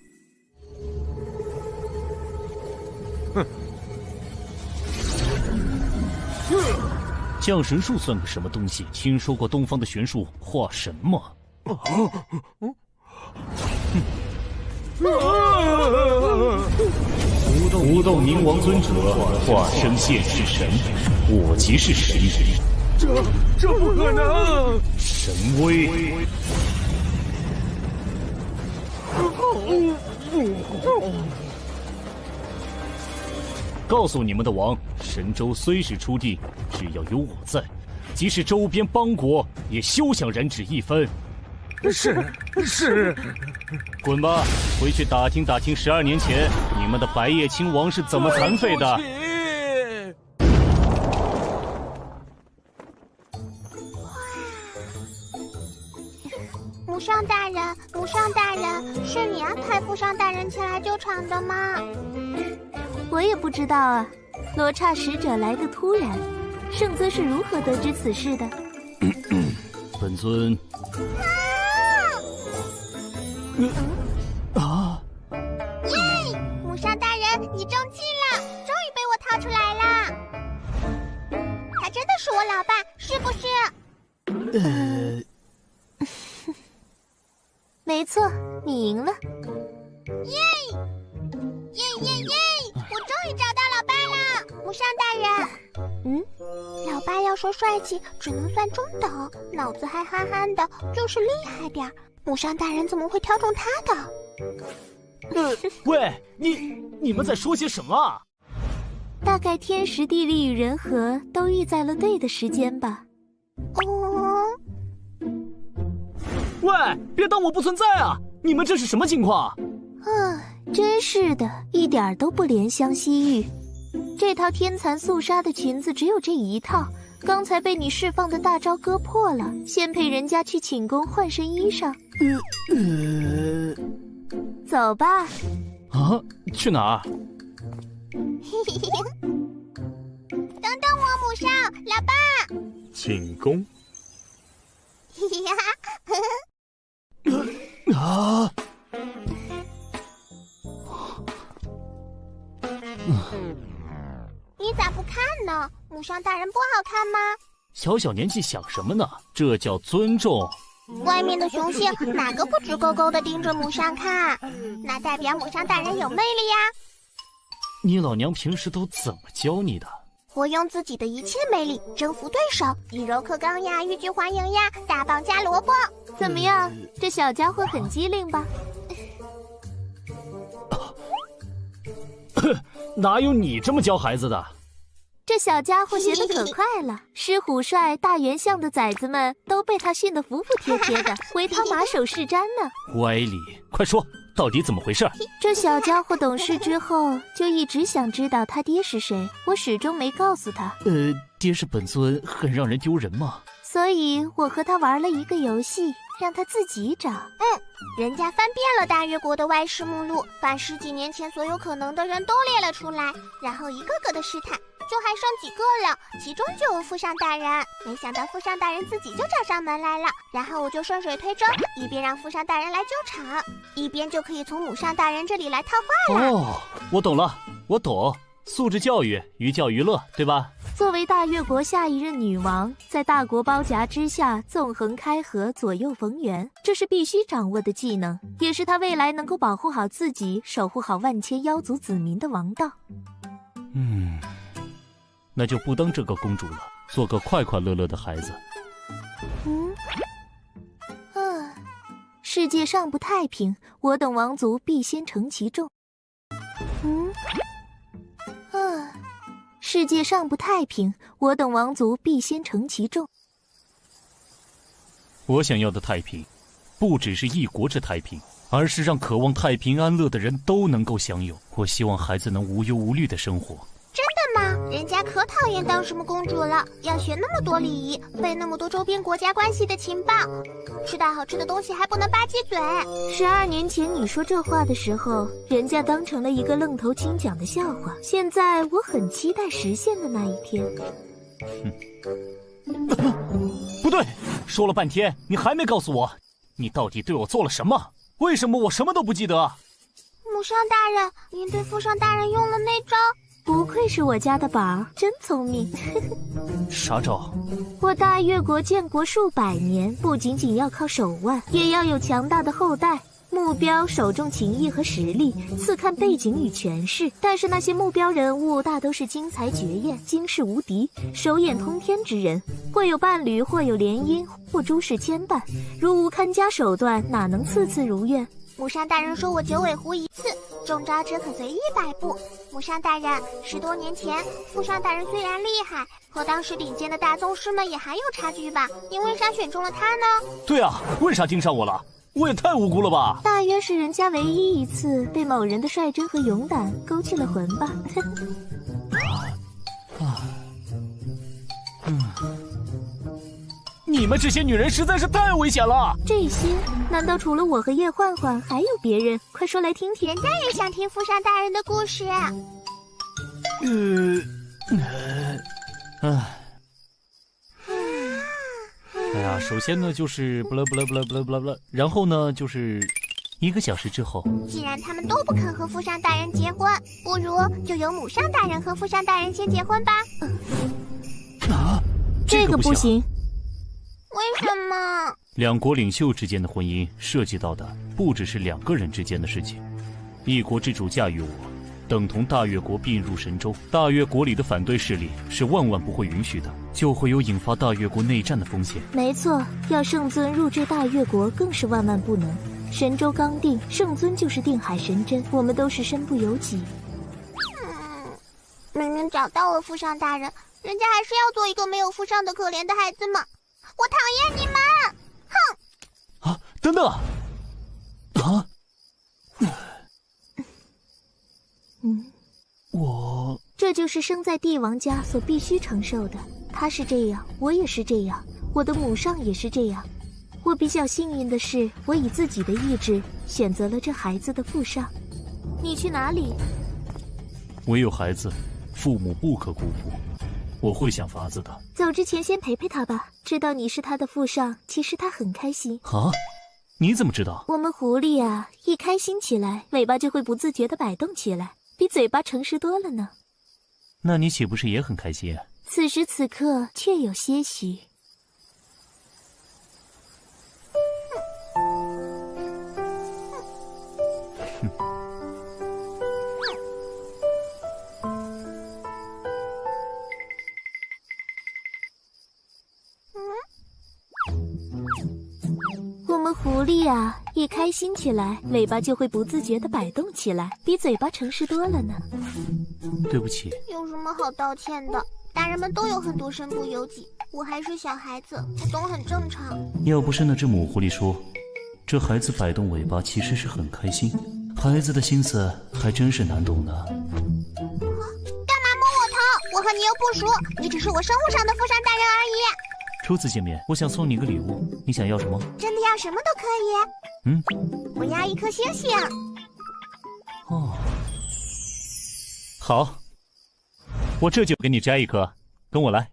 B: 降神术算个什么东西？听说过东方的玄术化神吗？无斗冥王尊者化身现世神，我即是神人。
F: 这不可能！
B: 神威！告诉你们的王，神州虽是初定，只要有我在，即使周边邦国也休想染指一分。
F: 是，
B: 滚吧，回去打听打听12年前你们的白夜亲王是怎么残废的。
H: 母上大人，母上大人，是你安排父上大人前来救场的吗？
E: 我也不知道啊，罗刹使者来得突然，圣尊是如何得知此事的？
B: 本尊
H: 耶！母上大人，你中计了，终于被我套出来了。他真的是我老爸，是不是？
E: 没错，你赢了。
H: 耶！我终于找到老爸了，母上大人。老爸要说帅气，只能算中等，脑子还憨憨的，就是厉害点儿。母上大人怎么会挑中他的？
D: 喂，你们在说些什么啊？
E: 大概天时地利与人和都遇在了对的时间吧。
D: 喂，别当我不存在啊！你们这是什么情况？
E: 真是的，一点都不怜香惜玉。这套天蚕素纱的裙子只有这一套，刚才被你释放的大招割破了，先陪人家去寝宫换身衣裳。走吧。
C: 啊，去哪儿？
H: 等等我，母上，老爸。
G: 进宫。
C: 啊！
H: 你咋不看呢？母上大人不好看吗？
C: 小小年纪想什么呢？这叫尊重。
H: 外面的雄性哪个不直勾勾地盯着母上看？那代表母上大人有魅力呀。
C: 你老娘平时都怎么教你的？
H: 我用自己的一切魅力征服对手，以柔克刚呀，欲拒还迎呀，大棒加萝卜。
E: 怎么样，这小家伙很机灵吧？
C: 哪有你这么教孩子的？
E: 这小家伙学得可快了，狮虎帅、大元相的崽子们都被他训得服服帖帖的，为他马首是瞻呢。
C: 歪理，快说，到底怎么回事？
E: 这小家伙懂事之后，就一直想知道他爹是谁，我始终没告诉他。
C: 爹是本尊，很让人丢人吗？
E: 所以我和他玩了一个游戏，让他自己找。
H: 人家翻遍了大越国的外事目录，把10几年前所有可能的人都列了出来，然后一个个的试探，就还剩几个了，其中就有父上大人。没想到父上大人自己就找上门来了，然后我就顺水推舟，一边让父上大人来救场，一边就可以从母上大人这里来套话了。
C: 哦，我懂了，我懂，素质教育，寓教于乐，对吧？
E: 作为大越国下一任女王，在大国包夹之下纵横开合，左右逢源，这是必须掌握的技能，也是她未来能够保护好自己、守护好万千妖族子民的王道。
C: 那就不当这个公主了，做个快快乐乐的孩子。
E: 世界上不太平，我等王族必先承其重。世界上不太平，我等王族必先承其重。
C: 我想要的太平，不只是一国之太平，而是让渴望太平安乐的人都能够享有。我希望孩子能无忧无虑的生活。
H: 真的吗？人家可讨厌当什么公主了，要学那么多礼仪，背那么多周边国家关系的情报，吃到好吃的东西还不能吧唧嘴。
E: 12年前你说这话的时候，人家当成了一个愣头青讲的笑话。现在我很期待实现的那一天。
C: 不对，说了半天，你还没告诉我，你到底对我做了什么？为什么我什么都不记得？
H: 母上大人，您对父上大人用了那招。
E: 不愧是我家的宝，真聪明。
C: 啥招？
E: 我大越国建国数百年，不仅仅要靠手腕，也要有强大的后代。目标首重情义和实力，次看背景与权势。但是那些目标人物大都是惊才绝艳、惊世无敌、手眼通天之人，或有伴侣，或有联姻，或诸事牵绊。如无看家手段，哪能次次如愿？
H: 母上大人说我九尾狐一次，中招者可随意摆布。母上大人，10多年前，父上大人虽然厉害，和当时顶尖的大宗师们也还有差距吧？您为啥选中了他呢？
C: 对啊，为啥盯上我了？我也太无辜了吧！
E: 大约是人家唯一一次被某人的率真和勇敢勾起了魂吧。
C: 你们这些女人实在是太危险了！
E: 这些难道除了我和叶焕焕还有别人？快说来听听。
H: 人家也想听父上大人的故事。
C: 哎呀，首先呢就是不啦，然后呢就是1个小时之后。
H: 既然他们都不肯和父上大人结婚，不如就由母上大人和父上大人先结婚吧。
E: 这个不行。
H: 为什么
C: ？2国领袖之间的婚姻涉及到的不只是2个人之间的事情，一国之主驾驭我，等同大越国并入神州。大越国里的反对势力是万万不会允许的，就会有引发大越国内战的风险。
E: 没错，要圣尊入赘大越国更是万万不能。神州刚定，圣尊就是定海神针，我们都是身不由己。
H: 明明找到了父上大人，人家还是要做一个没有父上的可怜的孩子嘛。我讨厌你们！哼！
C: 啊，等等！我
E: 这就是生在帝王家所必须承受的。他是这样，我也是这样，我的母上也是这样。我比较幸运的是，我以自己的意志选择了这孩子的父上。你去哪里？
B: 唯有孩子，父母不可辜负。我会想法子的。
E: 走之前先陪陪他吧。知道你是他的父上，其实他很开心。
B: 啊？你怎么知道？
E: 我们狐狸啊，一开心起来，尾巴就会不自觉地摆动起来，比嘴巴诚实多了呢。
B: 那你岂不是也很开心啊？
E: 此时此刻确有些许。我们狐狸啊，一开心起来，尾巴就会不自觉地摆动起来，比嘴巴诚实多了呢。
B: 对不起。
H: 有什么好道歉的？大人们都有很多身不由己，我还是小孩子，不懂很正常。
B: 要不是那只母狐狸说，这孩子摆动尾巴其实是很开心，孩子的心思还真是难懂呢。
H: 干嘛摸我头？我和你又不熟，你只是我生物上的父上大人而已。
B: 初次见面，我想送你个礼物，你想要什么？
H: 真的要什么都可以。我要一颗星星。
B: 哦，好，我这就给你摘一颗，跟我来。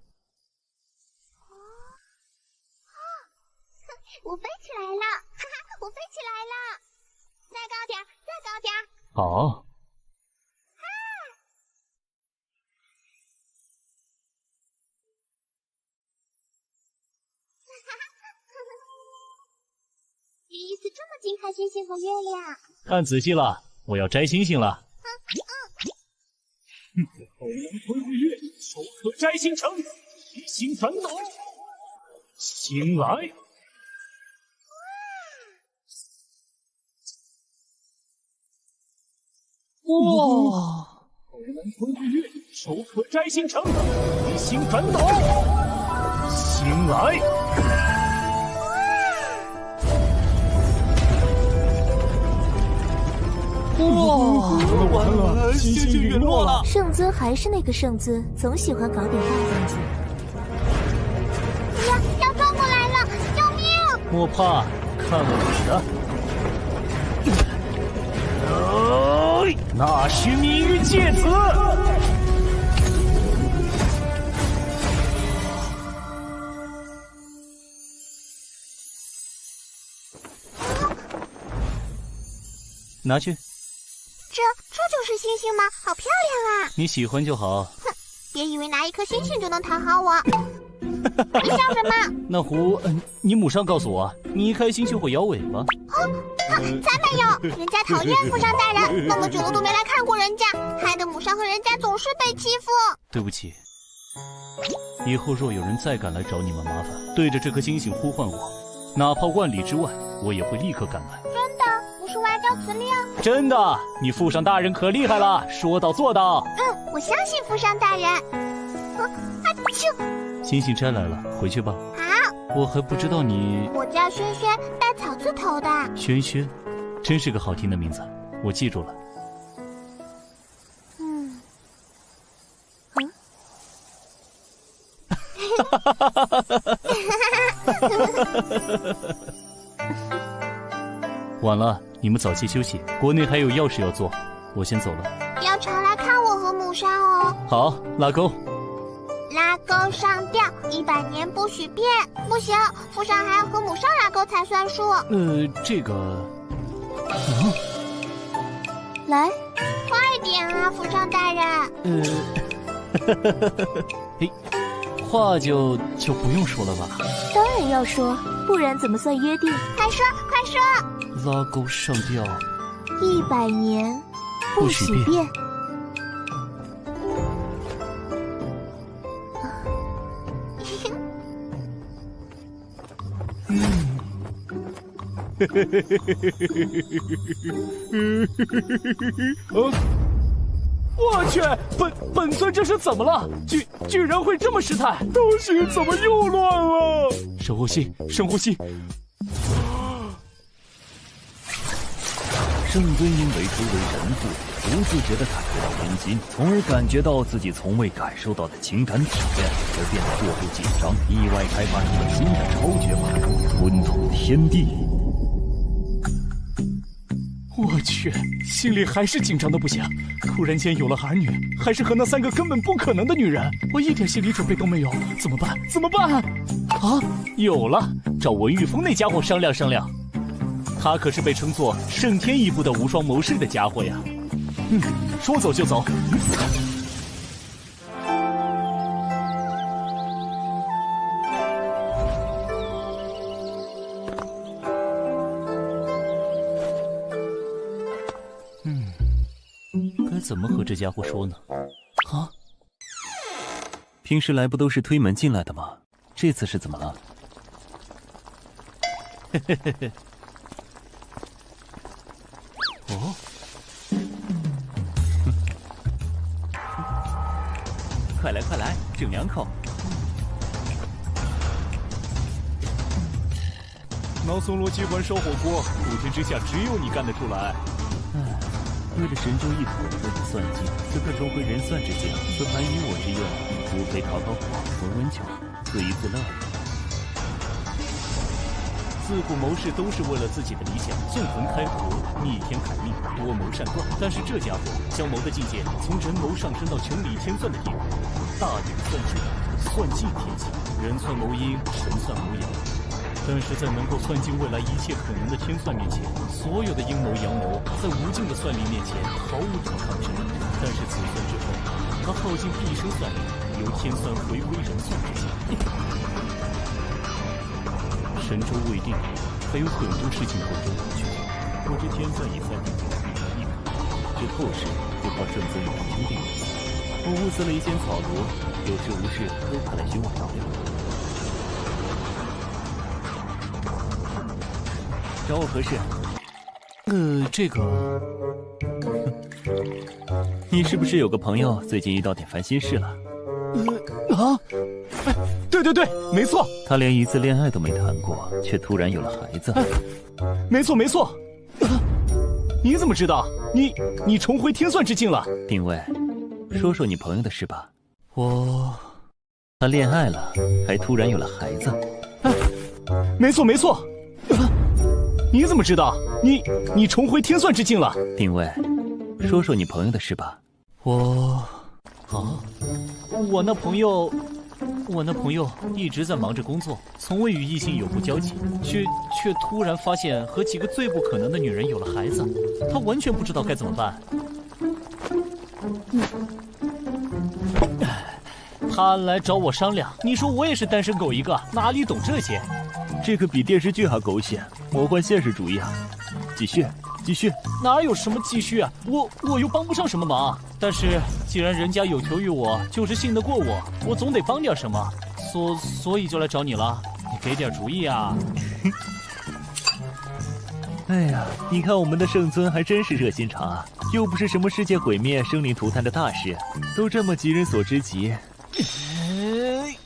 H: 我飞起来了，哈哈，我飞起来了！再高点，再高点。
B: 好。
H: 第一次这么近看星星和月亮。
B: 看仔细了，我要摘星星了。
F: 口能吞日月，手可摘星辰，一心传导。星来。哇！口能吞日月，手可摘星辰，一心传导。星来。哇！完了，星星陨落了。
E: 圣尊还是那个圣尊，总喜欢搞点大动静。
H: 要撞过来了，救命！
B: 莫怕，看我的！那须命运芥子！拿去。
H: 这就是星星吗？好漂亮啊！
B: 你喜欢就好。
H: 哼，别以为拿一颗星星就能讨好我。你笑什么？
B: 那狐，你母上告诉我，你一开心就会摇尾巴。
H: 才没有！人家讨厌父上大人，那么久了都没来看过人家，害得母上和人家总是被欺负。
B: 对不起，以后若有人再敢来找你们麻烦，对着这颗星星呼唤我，哪怕万里之外，我也会立刻赶来。
H: 真的？不是外交辞令？
B: 真的，你父上大人可厉害了，说到做到。
H: 我相信父上大人。
B: 星星摘来了，回去吧。
H: 好。
B: 我还不知道你。
H: 我叫轩轩，带草字头的。
B: 轩轩，真是个好听的名字，我记住了。晚了，你们早些休息。国内还有要事要做，我先走了。
H: 要常来看我和母上哦。
B: 好，拉钩。
H: 拉钩上吊，100年不许变。不行，父上还要和母上拉钩才算数。
B: 这个，
E: 来，
H: 快点啊，父上大人。
B: 嘿，话就不用说了吧？
E: 当然要说，不然怎么算约定？
H: 快说，快说！
B: 拉钩上吊
E: ，100年不许变。
F: 我去，本尊这是怎么了？居然会这么失态？东西怎么又乱了？
B: 深呼吸，深呼吸。
I: 圣尊因为初为人父，不自觉地感觉到温馨，从而感觉到自己从未感受到的情感体验，而变得过度紧张，意外开发出了新的超绝法——吞吐天地。
F: 我去，心里还是紧张的不行。突然间有了儿女，还是和那3个根本不可能的女人，我一点心理准备都没有，怎么办？怎么办？啊，有了，找文玉峰那家伙商量商量。他可是被称作胜天一步的无双谋士的家伙呀。说走就走。
C: 该怎么和这家伙说呢？
I: 啊！平时来不都是推门进来的吗？这次是怎么了？
C: 嘿嘿嘿嘿。哦。
I: 快来快来，整2口。
F: 脑松罗机关烧火锅，普天之下只有你干得出来。
I: 为了神州一统，为了算计，此刻重回人算之境，此盘以我之愿，无非烤烤火，闻闻酒，自娱自乐。
B: 自古谋士都是为了自己的理想，纵横开河，逆天改命，多谋善断。但是这家伙将谋的境界从人谋上升到穷理天算的地步，大眼算智，算尽天机，人算谋阴，神算谋阳。但是在能够算尽未来一切可能的天算面前，所有的阴谋阳谋在无尽的算力面前毫无抵抗之力。但是此算之后，他耗尽毕生算力，由天算回归人算之境。神州未定，还有很多事情等着我们去做。我这天算已算定进了一步，这后事就靠圣尊与堂兄弟。
I: 我物色了一间草庐，有事无事都派来寻我聊聊。找我何事？
F: 这个，
I: 你是不是有个朋友最近遇到点烦心事了？
F: 对对对，没错。
I: 他连一次恋爱都没谈过，却突然有了孩子。
F: 没错没错。你怎么知道？你重回天算之境了？
I: 定位，说说你朋友的事吧。
C: 他恋爱了，还突然有了孩子。
F: 没错没错。你怎么知道？你重回天算之境了？
C: 定位，说说你朋友的事吧。
B: 我那朋友一直在忙着工作，从未与异性有过交集，却突然发现和几个最不可能的女人有了孩子，他完全不知道该怎么办。他来找我商量，你说我也是单身狗一个，哪里懂这些？
I: 这可比电视剧还狗血，魔幻现实主义啊！继续。
B: 哪有什么继续啊？我又帮不上什么忙。但是既然人家有求于我，就是信得过我，我总得帮点什么，所以就来找你了。你给点主意啊！
I: 哎呀，你看我们的圣尊还真是热心肠啊，又不是什么世界毁灭、生灵涂炭的大事，都这么急人所之急。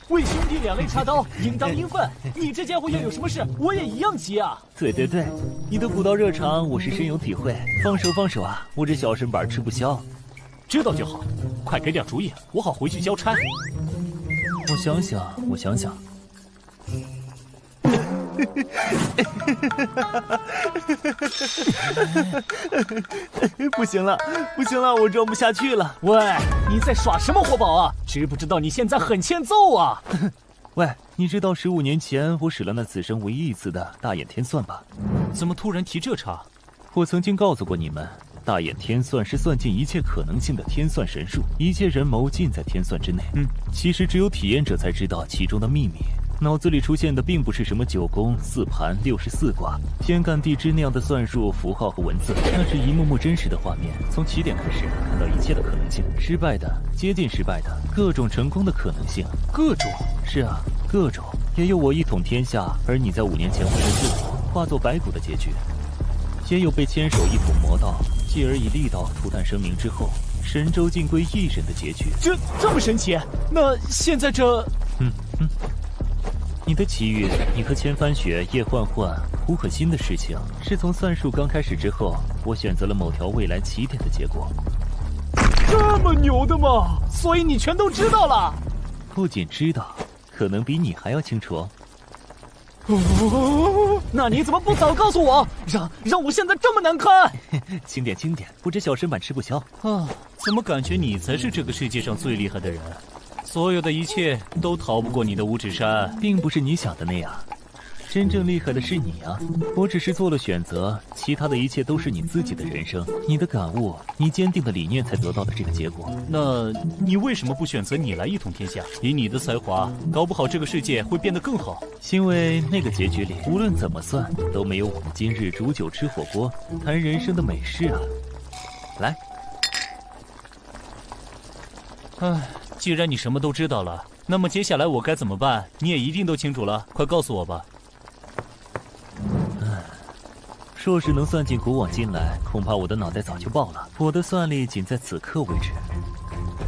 B: 为兄弟两肋插刀，应当应分。你这家伙要有什么事，我也一样急啊！
I: 对，你的古道热肠，我是深有体会。放手啊！我这小身板吃不消。
B: 知道就好，快给点主意，我好回去交差。
I: 我想想。不行了，我装不下去了。
B: 喂，你在耍什么活宝啊？知不知道你现在很欠揍啊？
I: 喂，你知道15年前我使了那此生唯一一次的大眼天算吧？
B: 怎么突然提这茬？
I: 我曾经告诉过你们，大眼天算是算尽一切可能性的天算神术，一切人谋尽在天算之内。其实只有体验者才知道其中的秘密。脑子里出现的并不是什么9宫、4盘、64卦、天干地支那样的算术、符号和文字，那是一幕幕真实的画面，从起点开始看到一切的可能性，失败的、接近失败的，各种成功的可能性。
B: 各种？
I: 是啊，各种。也有我一统天下，而你在5年前为了自我化作白骨的结局，也有被牵手一统魔道，继而以力道涂炭生灵之后，神州尽归一人的结局。
B: 这么神奇？那现在这……
I: 你的奇遇，你和千帆雪、叶焕焕、胡可欣的事情，是从算术刚开始之后，我选择了某条未来起点的结果。
B: 这么牛的吗？所以你全都知道了？
I: 不仅知道，可能比你还要清楚哦。
F: 那你怎么不早告诉我，让我现在这么难堪？
I: 轻点轻点，不知小身板吃不消
B: 啊！怎么感觉你才是这个世界上最厉害的人？所有的一切都逃不过你的五指山，
I: 并不是你想的那样。真正厉害的是你啊！我只是做了选择，其他的一切都是你自己的人生，你的感悟，你坚定的理念才得到的这个结果。
B: 那你为什么不选择你来一统天下？以你的才华，搞不好这个世界会变得更好。
I: 因为那个结局里，无论怎么算，都没有我们今日煮酒吃火锅，谈人生的美事啊！来，
B: 唉，既然你什么都知道了，那么接下来我该怎么办？你也一定都清楚了，快告诉我吧。
I: 若是能算进古往今来，恐怕我的脑袋早就爆了。我的算力仅在此刻为止。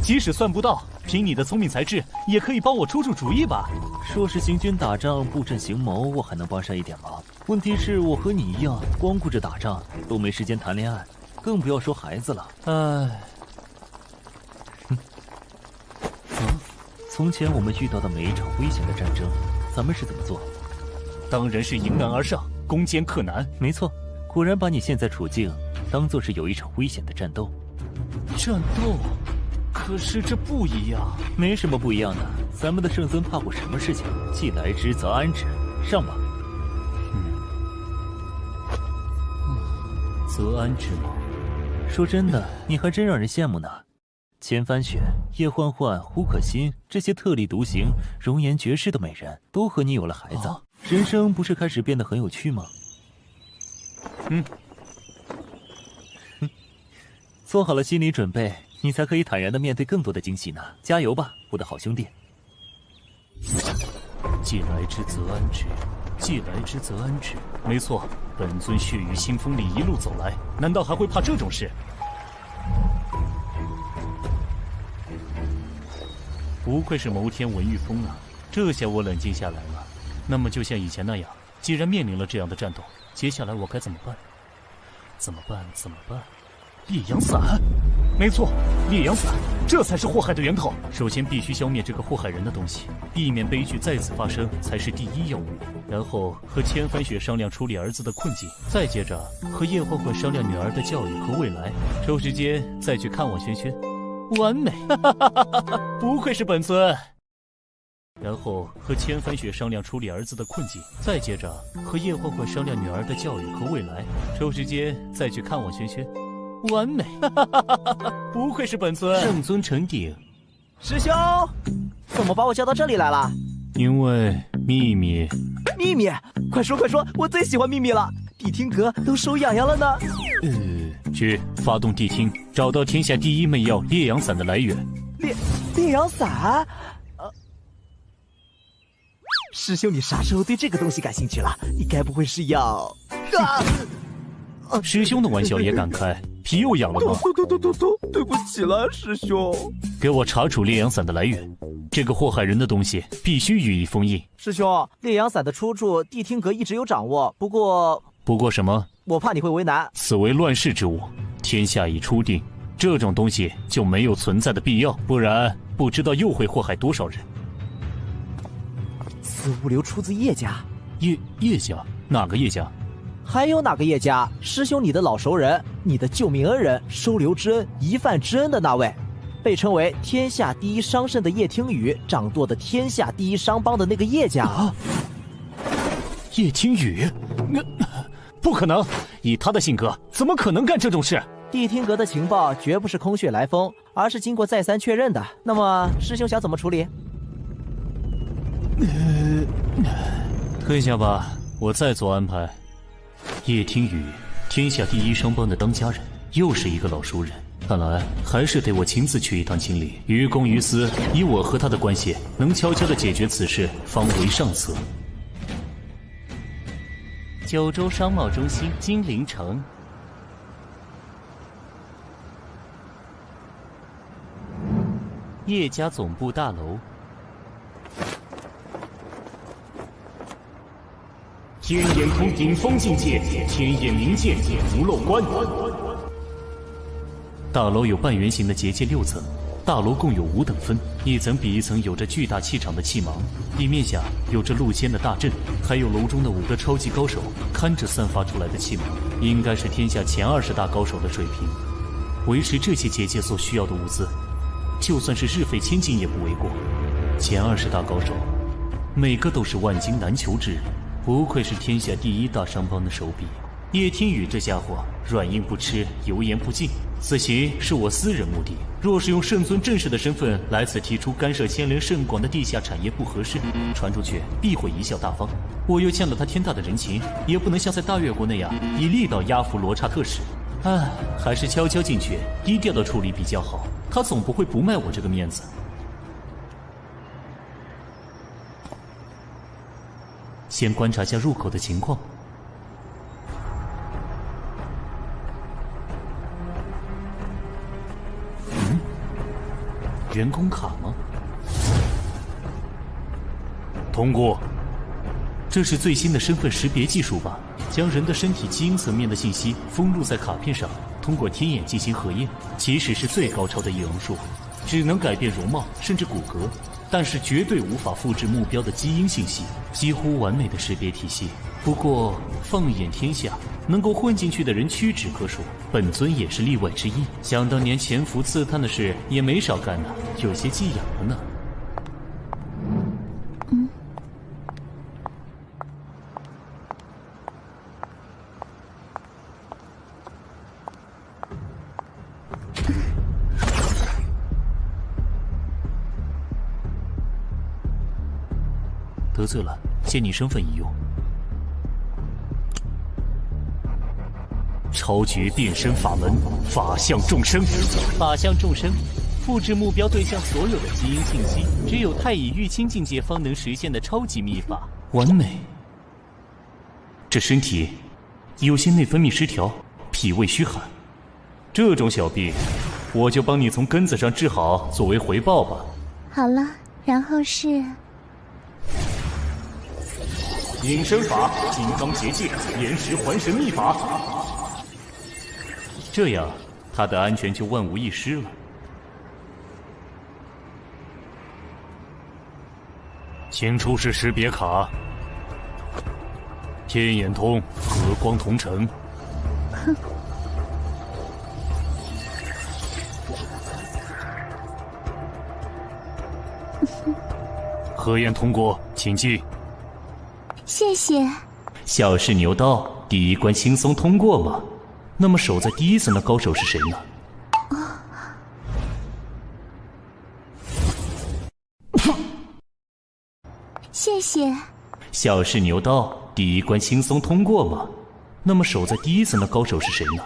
B: 即使算不到，凭你的聪明才智，也可以帮我出主意吧。
I: 若是行军打仗、布阵行谋，我还能帮上一点忙。问题是我和你一样，光顾着打仗，都没时间谈恋爱，更不要说孩子了。
B: 唉。
I: 从前我们遇到的每一场危险的战争，咱们是怎么做？
B: 当然是迎难而上，攻坚克难。
I: 没错。果然把你现在处境当作是有一场危险的战斗。
B: 战斗？可是这不一样。
I: 没什么不一样的，咱们的圣尊怕过什么事情？既来之则安之，上吧。
B: 则安之吗？
I: 说真的，你还真让人羡慕呢。千帆雪、叶欢欢、胡可欣这些特立独行、容颜绝世的美人，都和你有了孩子，人生不是开始变得很有趣吗？做好了心理准备，你才可以坦然地面对更多的惊喜呢。加油吧，我的好兄弟！
B: 既来之则安之，既来之则安之。没错，本尊血雨腥风里一路走来，难道还会怕这种事？不愧是谋天文御风啊！这下我冷静下来了。那么就像以前那样，既然面临了这样的战斗，接下来我该怎么办？怎么办？烈阳伞，没错，烈阳伞，这才是祸害的源头。首先必须消灭这个祸害人的东西，避免悲剧再次发生才是第一要务。然后和千帆雪商量处理儿子的困境，再接着和叶欢欢商量女儿的教育和未来，抽时间再去看望轩轩。完美，不愧是本尊。然后和千帆雪商量处理儿子的困境，再接着和叶欢欢商量女儿的教育和未来，抽时间再去看望轩轩。完美，不愧是本尊。
C: 圣尊成鼎。
D: 师兄，怎么把我叫到这里来了？
B: 因为秘密。
D: 秘密？快说快说，我最喜欢秘密了。谛听阁都手痒痒了呢。
B: 去发动谛听，找到天下第一媚药烈阳伞的来源。
D: 烈阳伞？师兄，你啥时候对这个东西感兴趣了？你该不会是要……
B: 师兄的玩笑也敢开，皮又痒了吗？
D: 对不起了，师兄。
B: 给我查处烈阳伞的来源，这个祸害人的东西必须予以封印。
D: 师兄，烈阳伞的出处，谛听阁一直有掌握，不过
B: 什么？
D: 我怕你会为难。
B: 此为乱世之物，天下已初定，这种东西就没有存在的必要，不然不知道又会祸害多少人。
D: 此物流出自叶家。
B: 叶家？哪个叶家？
D: 还有哪个叶家？师兄，你的老熟人，你的救命恩人，收留之恩，一饭之恩的那位，被称为天下第一商圣的叶听雨，掌舵的天下第一商帮的那个叶家。
B: 叶听雨？不可能！以他的性格，怎么可能干这种事？
D: 谛听阁的情报绝不是空穴来风，而是经过再三确认的。那么，师兄想怎么处理？
B: 退下吧，我再做安排。叶听雨，天下第一商帮的当家人，又是一个老熟人，看来还是得我亲自去一趟清理。于公于私，以我和他的关系，能悄悄地解决此事，方为上策。九州商贸中心金陵城，叶家总部大楼。天眼通顶峰境界，天眼明剑不漏关。大楼有半圆形的结界6层，
C: 大楼共有5等分，一层比一层有着巨大气场的气芒，地面下有着露天的大阵，还有楼中的5个超级高手看着散发出来的气芒，应该是天下前20大高手的水平。维持这些结界所需要的物资，就算是日费千金也不为过。前20大高手，每个都是万金难求之人，不愧是天下第1大商帮的手笔。叶听雨这家伙软硬不吃，油盐不进。此行是我私人目的，若是用圣尊正式的身份来此提出干涉牵连甚广的地下产业不合适，传出去必会贻笑大方。我又欠了他天大的人情，也不能像在大越国那样以力道压服罗刹特使。还是悄悄进去，低调的处理比较好。他总不会不卖我这个面子。先观察下入口的情况。员工卡吗？
G: 通过。
C: 这是最新的身份识别技术吧？将人的身体基因层面的信息封录在卡片上，通过天眼进行核验。即使是最高超的易容术，只能改变容貌甚至骨骼，但是绝对无法复制目标的基因信息，几乎完美的识别体系。不过放眼天下，能够混进去的人屈指可数，本尊也是例外之一。想当年潜伏刺探的事也没少干呢，有些寄养了呢。得罪了，借你身份一用。超绝变身法门，法相众生。法相众生，复制目标对象所有的基因信息，只有太乙玉清境界方能实现的超级秘法，完美。这身体有些内分泌失调，脾胃虚寒，这种小病，我就帮你从根子上治好，作为回报吧。
H: 好了，然后是
C: 隐身法、金刚结界、延时还神秘法，这样他的安全就万无一失了。
G: 请出示识别卡。天眼通，和光同尘。核验通过，请进。
H: 谢谢。
C: 小试牛刀，第一关轻松通过吗？那么守在第一层的高手是谁呢？
H: 谢谢。
C: 小试牛刀，第一关轻松通过吗？那么守在第一层的高手是谁呢？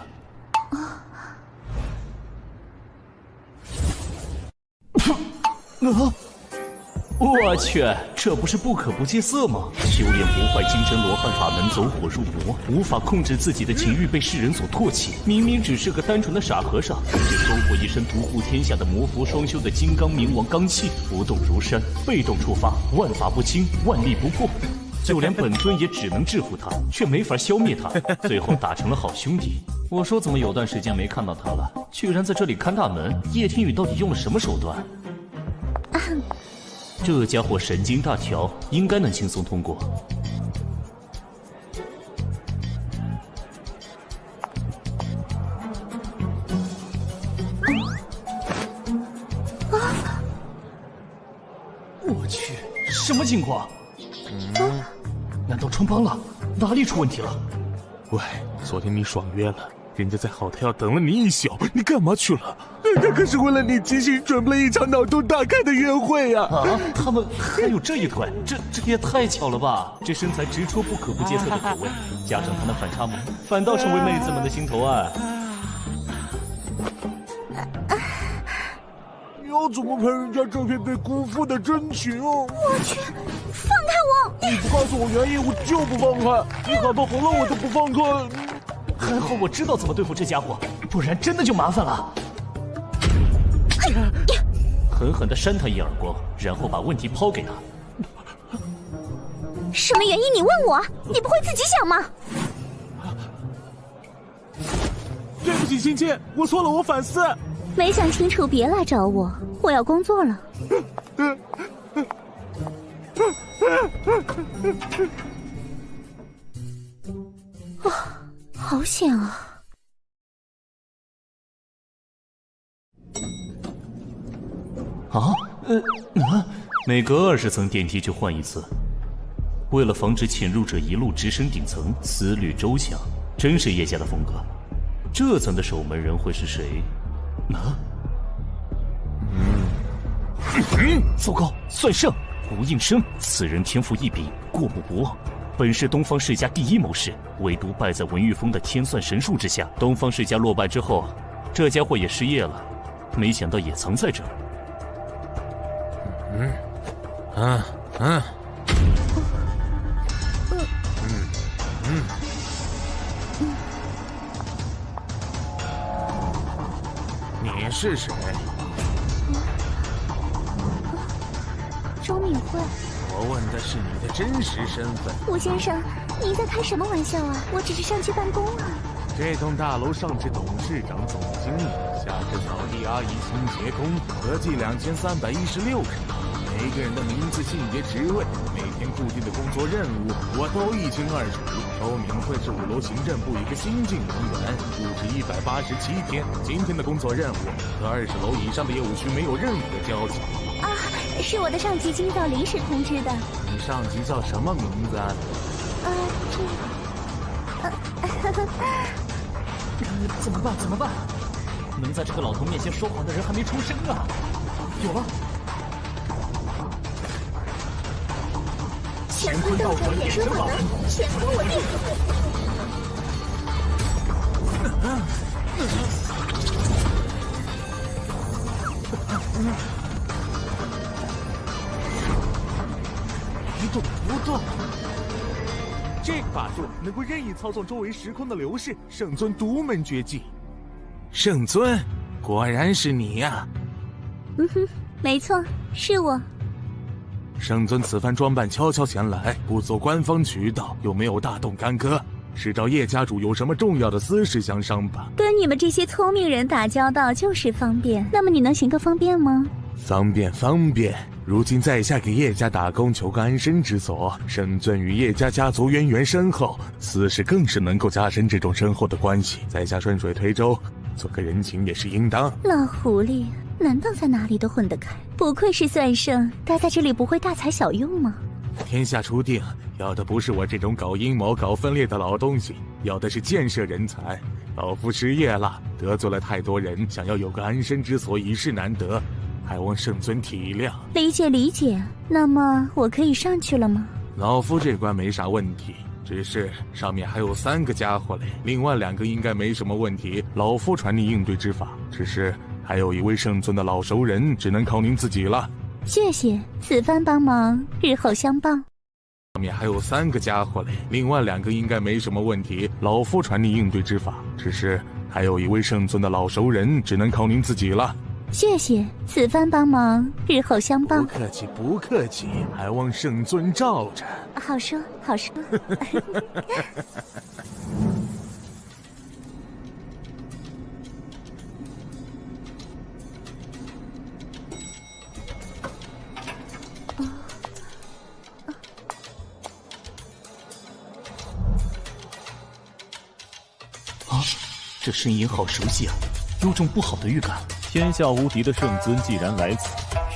C: 我去，这不是不可不戒色吗？修炼不坏金针罗汉法门，走火入魔，无法控制自己的情欲，被世人所唾弃。明明只是个单纯的傻和尚，却收获一身独步天下的魔佛双修的金刚冥王罡气，不动如山，被动触发，万法不侵，万力不破。就连本尊也只能制服他，却没法消灭他，最后打成了好兄弟。我说怎么有段时间没看到他了，居然在这里看大门。叶天宇到底用了什么手段？这家伙神经大条，应该能轻松通过。我去，什么情况？难道穿帮了？哪里出问题了？
G: 喂，昨天你爽约了，人家在好太要等了你一宿，你干嘛去了？人家可是为了你精心准备了一场脑洞大开的约会呀！
C: 他们还有这一段，这也太巧了吧！这身材直戳不可不戒色的口味，加上他那反差萌，反倒成为妹子们的心头爱。
G: 你要怎么赔人家这片被辜负的真情啊？
H: 我去，放开我！
G: 你不告诉我原因，我就不放开。你喊到红了，我都不放开。
C: 还好我知道怎么对付这家伙，不然真的就麻烦了。狠狠地扇他一耳光，然后把问题抛给他。
H: 什么原因？你问我，你不会自己想吗？
G: 对不起，亲亲，我错了，我反思。
E: 没想清楚别来找我，我要工作了。哇，好险啊！
C: 每隔20层电梯就换一次，为了防止潜入者一路直升顶层，思虑周详，真是叶家的风格。这层的守门人会是谁？糟糕，算胜！吴应生，此人天赋异禀，过目不忘。本是东方世家第一谋士，唯独败在文玉峰的天算神术之下。东方世家落败之后，这家伙也失业了，没想到也藏在这儿。
G: 你是谁？
E: 周敏慧。
G: 我问的是你的真实身份。
E: 吴先生，您在开什么玩笑啊？我只是上去办公啊。
G: 这栋大楼上至董事长、总经理，下至扫地阿姨、清洁工，合计2316人。每个人的名字、性别、职位，每天固定的工作任务，我都一清二楚。周敏慧是5楼行政部一个新进人员，入职187天。今天的工作任务和20楼以上的业务区没有任何交集。
E: 啊，是我的上级今早临时通知的。
G: 你上级叫什么名字啊？
B: 怎么办？怎么办？能在这个老头面前说谎的人还没出生啊！有了！
E: 乾坤道转眼生法门，乾坤我定。
G: 一动不动。这个法术能够任意操纵周围时空的流逝，圣尊独门绝技。圣尊，果然是你呀！
E: 没错，是我。
G: 圣尊此番装扮悄悄前来，不走官方渠道，又没有大动干戈，是找叶家主有什么重要的私事相商吧？
E: 跟你们这些聪明人打交道就是方便，那么你能行个方便吗？
G: 方便。如今在下给叶家打工，求个安身之所。圣尊与叶家家族渊源深厚，私事更是能够加深这种深厚的关系。在下顺水推舟，做个人情也是应当。
E: 老狐狸，难道在哪里都混得开？不愧是算圣，待在这里不会大材小用吗？
G: 天下初定，要的不是我这种搞阴谋、搞分裂的老东西，要的是建设人才。老夫失业了，得罪了太多人，想要有个安身之所，已是难得，还望圣尊体谅。
E: 理解。那么我可以上去了吗？
G: 老夫这关没啥问题，只是上面还有3个家伙嘞，另外2个应该没什么问题。老夫传你应对之法，只是还有一位圣尊的老熟人，只能靠您自己了。
E: 谢谢，此番帮忙，日后相报。
G: 上面还有3个家伙嘞，另外2个应该没什么问题。老夫传你应对之法，只是还有一位圣尊的老熟人，只能靠您自己了。
E: 谢谢，此番帮忙，日后相报。
G: 不客气，还望圣尊罩着。
E: 好说。
C: 这声音好熟悉啊，有种不好的预感。
I: 天下无敌的圣尊既然来此，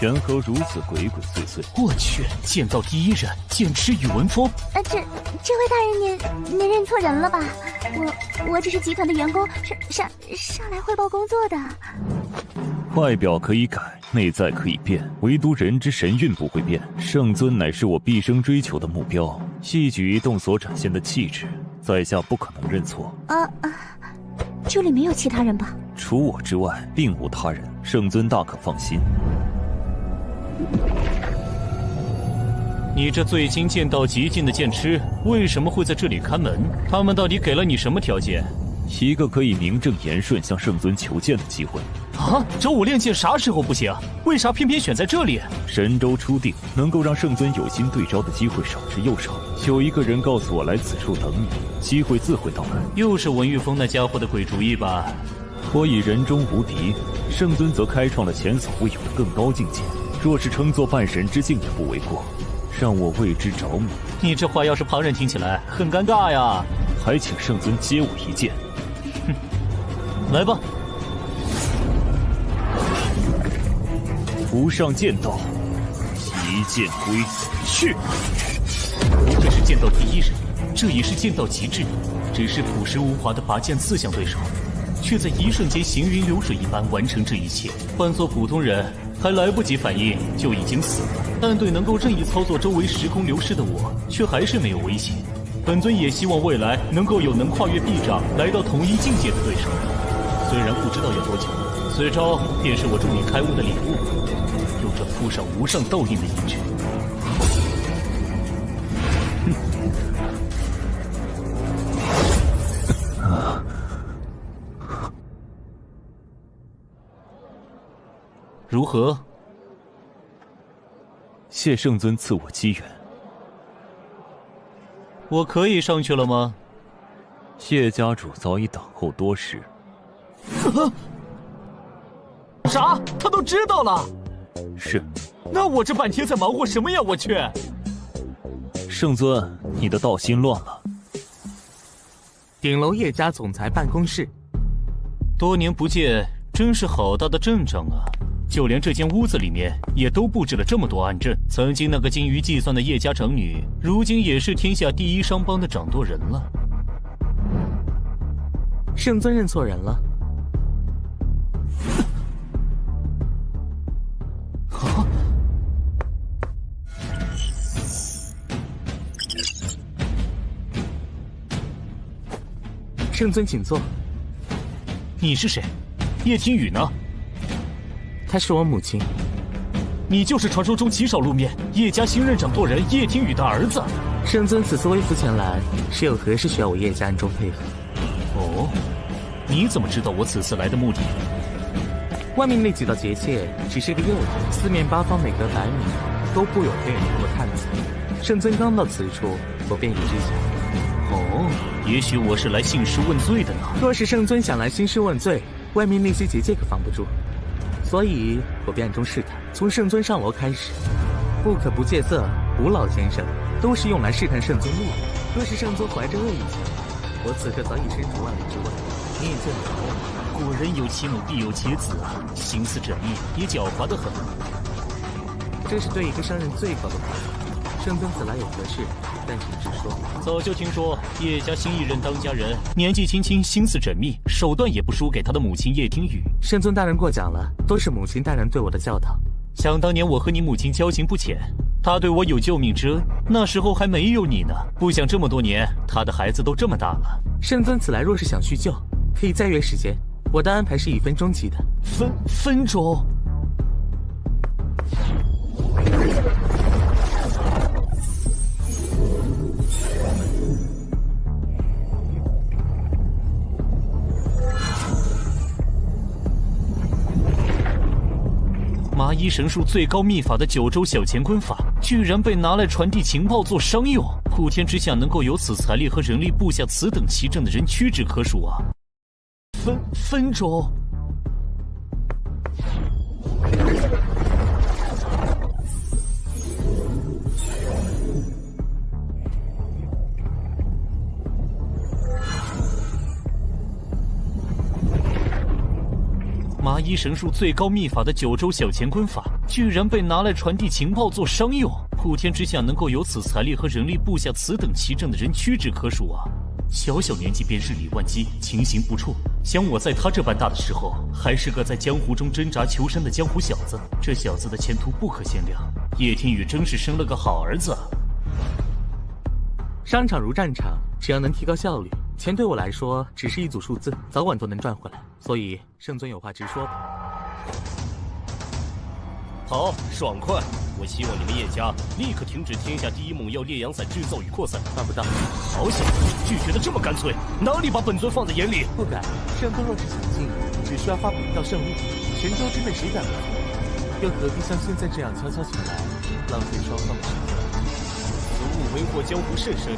I: 缘何如此鬼鬼祟祟？
C: 我去，剑道第一人，剑痴宇文峰。
E: 这位大人，您认错人了吧？我只是集团的员工，上来汇报工作的。
I: 外表可以改，内在可以变，唯独人之神韵不会变。圣尊乃是我毕生追求的目标，一举一动所展现的气质，在下不可能认错。
E: 这里没有其他人吧？
I: 除我之外，并无他人，圣尊大可放心。
C: 你这最精剑道极境的剑痴，为什么会在这里看门？他们到底给了你什么条件？
I: 一个可以名正言顺向圣尊求见的机会。
C: 找我练剑啥时候不行？为啥偏偏选在这里？
I: 神州初定，能够让圣尊有心对招的机会少之又少。有一个人告诉我来此处等你，机会自会到来。
C: 又是文玉峰那家伙的鬼主意吧？
I: 我以人中无敌，圣尊则开创了前所未有的更高境界。若是称作半神之境也不为过，让我为之着迷。
C: 你这话要是旁人听起来很尴尬呀。
I: 还请圣尊接我一剑。
C: 哼，来吧。无上剑道，一剑归去。不愧是剑道第一人，这也是剑道极致。只是朴实无华的拔剑4项对手，却在一瞬间行云流水一般完成这一切。换做普通人，还来不及反应就已经死了。但对能够任意操作周围时空流失的我，却还是没有威胁。本尊也希望未来能够有能跨越臂障来到同一境界的对手。虽然不知道要多久，此招便是我助你开悟的礼物，有着附上无上道印的印证。如何？
I: 谢圣尊赐我机缘。
C: 我可以上去了吗？
I: 谢家主早已等候多时。
F: 啥？他都知道了？
I: 是。
F: 那我这半天在忙活什么呀？我去！
I: 圣尊，你的道心乱了。
J: 顶楼叶家总裁办公室。
C: 多年不见，真是好大的阵仗啊！就连这间屋子里面也都布置了这么多暗阵。曾经那个精于计算的叶家长女，如今也是天下第一商帮的掌舵人了。
J: 圣尊认错人了。
C: 啊！
J: 圣尊请坐。
C: 你是谁？叶听雨呢？
J: 她是我母亲。
C: 你就是传说中极少露面叶家新任掌舵人叶听雨的儿子。
J: 圣尊此次微服前来，是有何事需要我叶家暗中配合？
C: 哦，你怎么知道我此次来的目的？
J: 外面那几道结界只是个诱引，四面八方每隔100米都布有黑影和探子。圣尊刚到此处，我便已知晓。
C: 哦，也许我是来兴师问罪的呢。
J: 若是圣尊想来兴师问罪，外面那些结界可防不住。所以我便暗中试探，从圣尊上楼开始，不可不戒色，吴老先生都是用来试探圣尊目的。若是圣尊怀着恶意前来，我此刻早已身处万里之外。你也见得到，
C: 果然有其母必有其子啊，心思缜密，也狡猾得很。
J: 这是对一个商人最高的夸奖。圣尊此来有何事？但请直说。
C: 早就听说叶家新一任当家人年纪轻轻，心思缜密，手段也不输给他的母亲叶听雨。
J: 圣尊大人过奖了，都是母亲大人对我的教导。
C: 想当年我和你母亲交情不浅，她对我有救命之恩，那时候还没有你呢。不想这么多年，她的孩子都这么大了。
J: 圣尊此来若是想叙旧，可以再约时间，我的安排是以分钟计的。
C: 分钟？麻衣神术最高秘法的9州小乾坤法，居然被拿来传递情报做商用。普天之下能够有此财力和人力布下此等奇阵的人屈指可数啊！分钟。麻衣神术最高秘法的9州小乾坤法，居然被拿来传递情报做商用。普天之下能够有此财力和人力布下此等奇阵的人屈指可数啊！小小年纪便日理万机，情形不辍。想我在他这般大的时候，还是个在江湖中挣扎求生的江湖小子，这小子的前途不可限量。叶天宇真是生了个好儿子。
J: 商场如战场，只要能提高效率，钱对我来说只是一组数字，早晚都能赚回来。所以圣尊有话直说吧。
A: 好，爽快！我希望你们叶家立刻停止天下第一猛药烈阳散制造与扩散。
J: 办不到。
A: 好小子，拒绝的这么干脆，哪里把本尊放在眼里？
J: 不敢。圣尊若是想进，只需要发布一道圣谕，神州之内谁敢不服？又何必像现在这样悄悄前来，浪费双方的时间？
A: 此物为祸江湖甚深，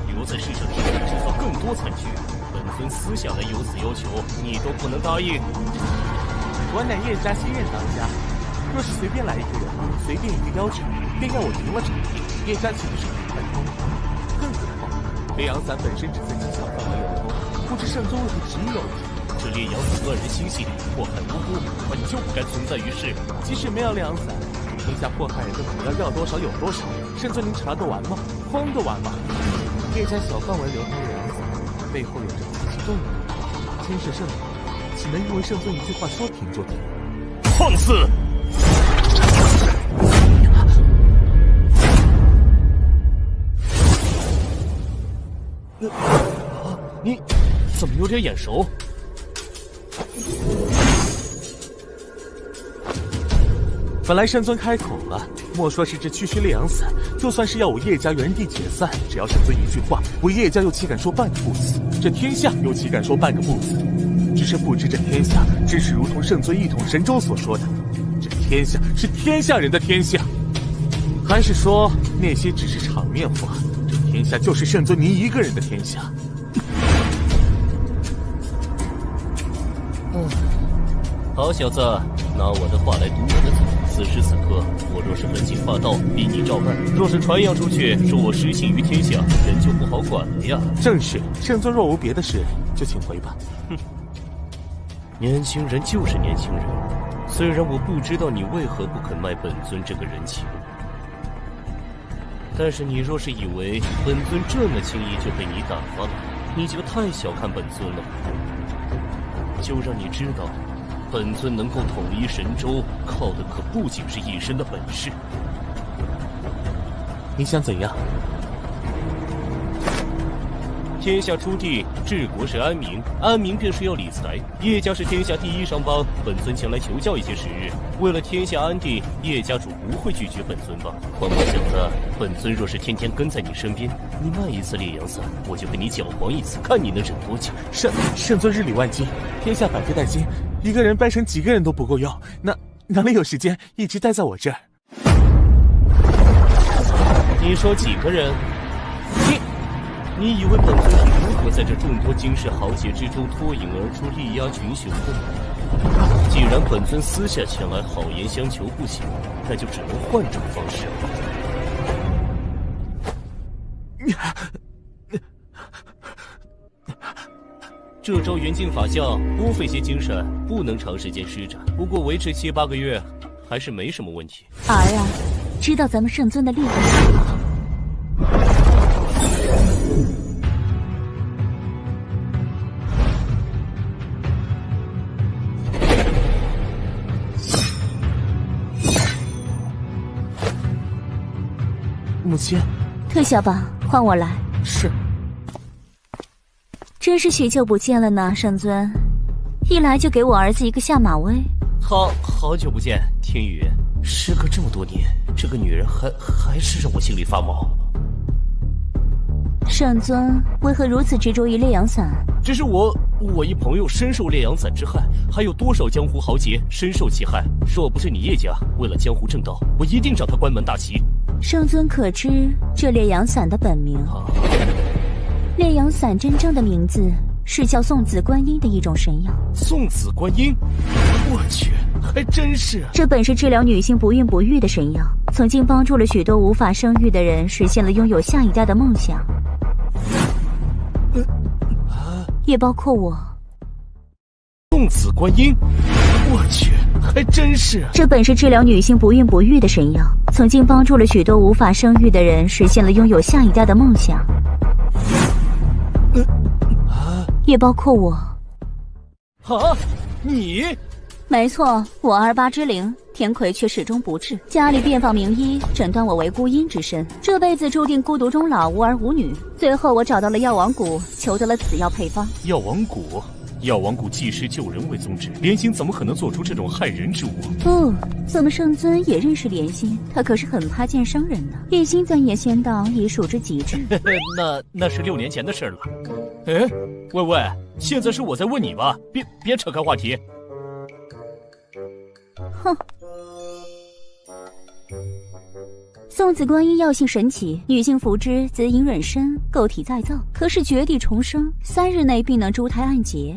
A: 留在世上只会制造更多惨剧。本尊
B: 尊私下来有此要求，你都不能答应。
F: 我乃叶家新任当家，若是随便来一个人，随便一个要求，便要我停了场地，叶家岂不是很快疯了？更何况烈阳伞本身只在机场范围流通，不知圣宗为何执意要停。
B: 这烈阳伞乱人心性，祸害无辜，本就不该存在于世。
F: 即使没有烈阳伞，天下祸害人的苦要多少有多少，圣尊您查得完吗？慌得完吗？叶家小范围流通烈阳伞，背后有着极其重要的牵涉圣母，岂能因为圣尊一句话说停就停？
B: 放肆！你怎么有点眼熟？
F: 本来圣尊开口了，莫说是这区区烈阳伞，就算是要我叶家原地解散，只要圣尊一句话，我叶家又岂敢说半个不字？这天下又岂敢说半个不字？只是不知这天下，真是如同圣尊一统神州所说的，这天下是天下人的天下，还是说那些只是场面话？这天下就是圣尊您一个人的天下。
B: 好小子，拿我的话来堵我的嘴。此时此刻，我若是横行霸道，逼你照办；若是传扬出去，说我失信于天下，人就不好管了呀。
F: 正是，圣尊若无别的事，就请回吧。
B: 哼，年轻人就是年轻人。虽然我不知道你为何不肯卖本尊这个人情，但是你若是以为本尊这么轻易就被你打发了，你就太小看本尊了。就让你知道，本尊能够统一神州，靠的可不仅是一身的本事。
F: 你想怎样？
B: 天下初地，治国是安民，安民便是要理财。叶家是天下第一商帮，本尊前来求教一些时日。为了天下安定，叶家主不会拒绝本尊吧？黄毛小子，本尊若是天天跟在你身边，你卖一次烈阳伞，我就跟你搅黄一次，看你能忍多久。
F: 圣尊日理万机，天下百废待兴，一个人掰成几个人都不够用，哪里有时间一直待在我这儿？
B: 你说几个人？你以为本尊是如何在这众多惊世豪杰之中脱颖而出，力压群雄的？既然本尊私下前来好言相求不行，那就只能换种方式了。这招元镜法相多费些精神，不能长时间施展，不过维持7、8个月还是没什么问题。
E: 儿啊，知道咱们圣尊的厉害吗？
F: 母亲，
E: 退下吧，换我来。
F: 是。
E: 真是许久不见了呢，圣尊，一来就给我儿子一个下马威。
B: 好久不见，天宇，时隔这么多年，这个女人还是让我心里发毛。
E: 圣尊为何如此执着于烈阳伞？
B: 只是我一朋友深受烈阳伞之害，还有多少江湖豪杰深受其害。若不是你叶家为了江湖正道，我一定找他关门大吉。
E: 圣尊可知这烈阳伞的本名？烈阳伞真正的名字是叫送子观音的一种神药。
B: 送子观音？我去，还真是。
E: 这本是治疗女性不孕不育的神药，曾经帮助了许多无法生育的人实现了拥有下一代的梦想，也包括我。
B: 送子观音？我去，还真是。
E: 这本是治疗女性不孕不育的神药，曾经帮助了许多无法生育的人实现了拥有下一代的梦想，也包括我。
B: 啊，你？
E: 没错，我28之灵，天魁却始终不治。家里遍访名医，诊断我为孤阴之身，这辈子注定孤独终老，无儿无女。最后我找到了药王谷，求得了此药配方。
B: 药王谷？药王谷济世救人为宗旨，莲心怎么可能做出这种害人之物？
E: 不，咱们圣尊也认识莲心，他可是很怕见生人的，一心钻研仙道已属之极致。
B: 那是6年前的事了。哎，喂，现在是我在问你吧，别扯开话题。
E: 哼，送子观音药性神奇，女性服之则隐忍身，构体再造，可使绝地重生，3日内必能珠胎暗结。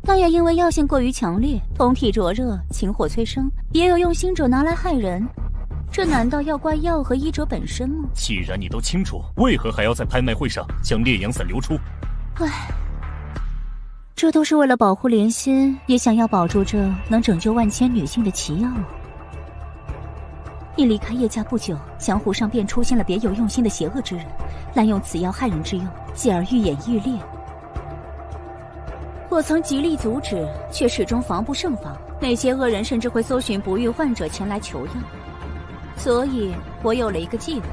E: 但也因为药性过于强烈，通体灼热，情火催生，也有用心者拿来害人。这难道要怪药和医者本身吗？
B: 既然你都清楚，为何还要在拍卖会上将烈阳伞流出？
E: 唉，这都是为了保护莲心，也想要保住这能拯救万千女性的奇药。你离开叶家不久，江湖上便出现了别有用心的邪恶之人，滥用此药害人之用，继而愈演愈烈。我曾极力阻止，却始终防不胜防。那些恶人甚至会搜寻不育患者前来求药。所以我有了一个计划，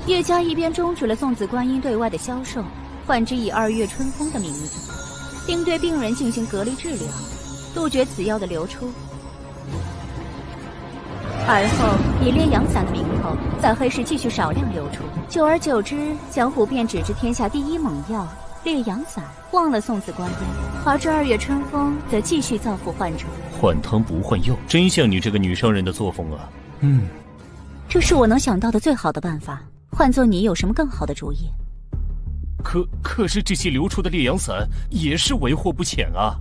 E: 叶家一边终止了送子观音对外的销售，换之以2月春风的名字，并对病人进行隔离治疗，杜绝此药的流出。而后以烈阳伞的名头，在黑市继续少量流出，久而久之，江湖便只知天下第一猛药烈阳伞，忘了送子观音，而这2月春风则继续造福患者。
B: 换汤不换药，真像你这个女商人的作风啊！
E: 这是我能想到的最好的办法。换做你有什么更好的主意？
B: 可是这些流出的烈阳伞也是为祸不浅啊！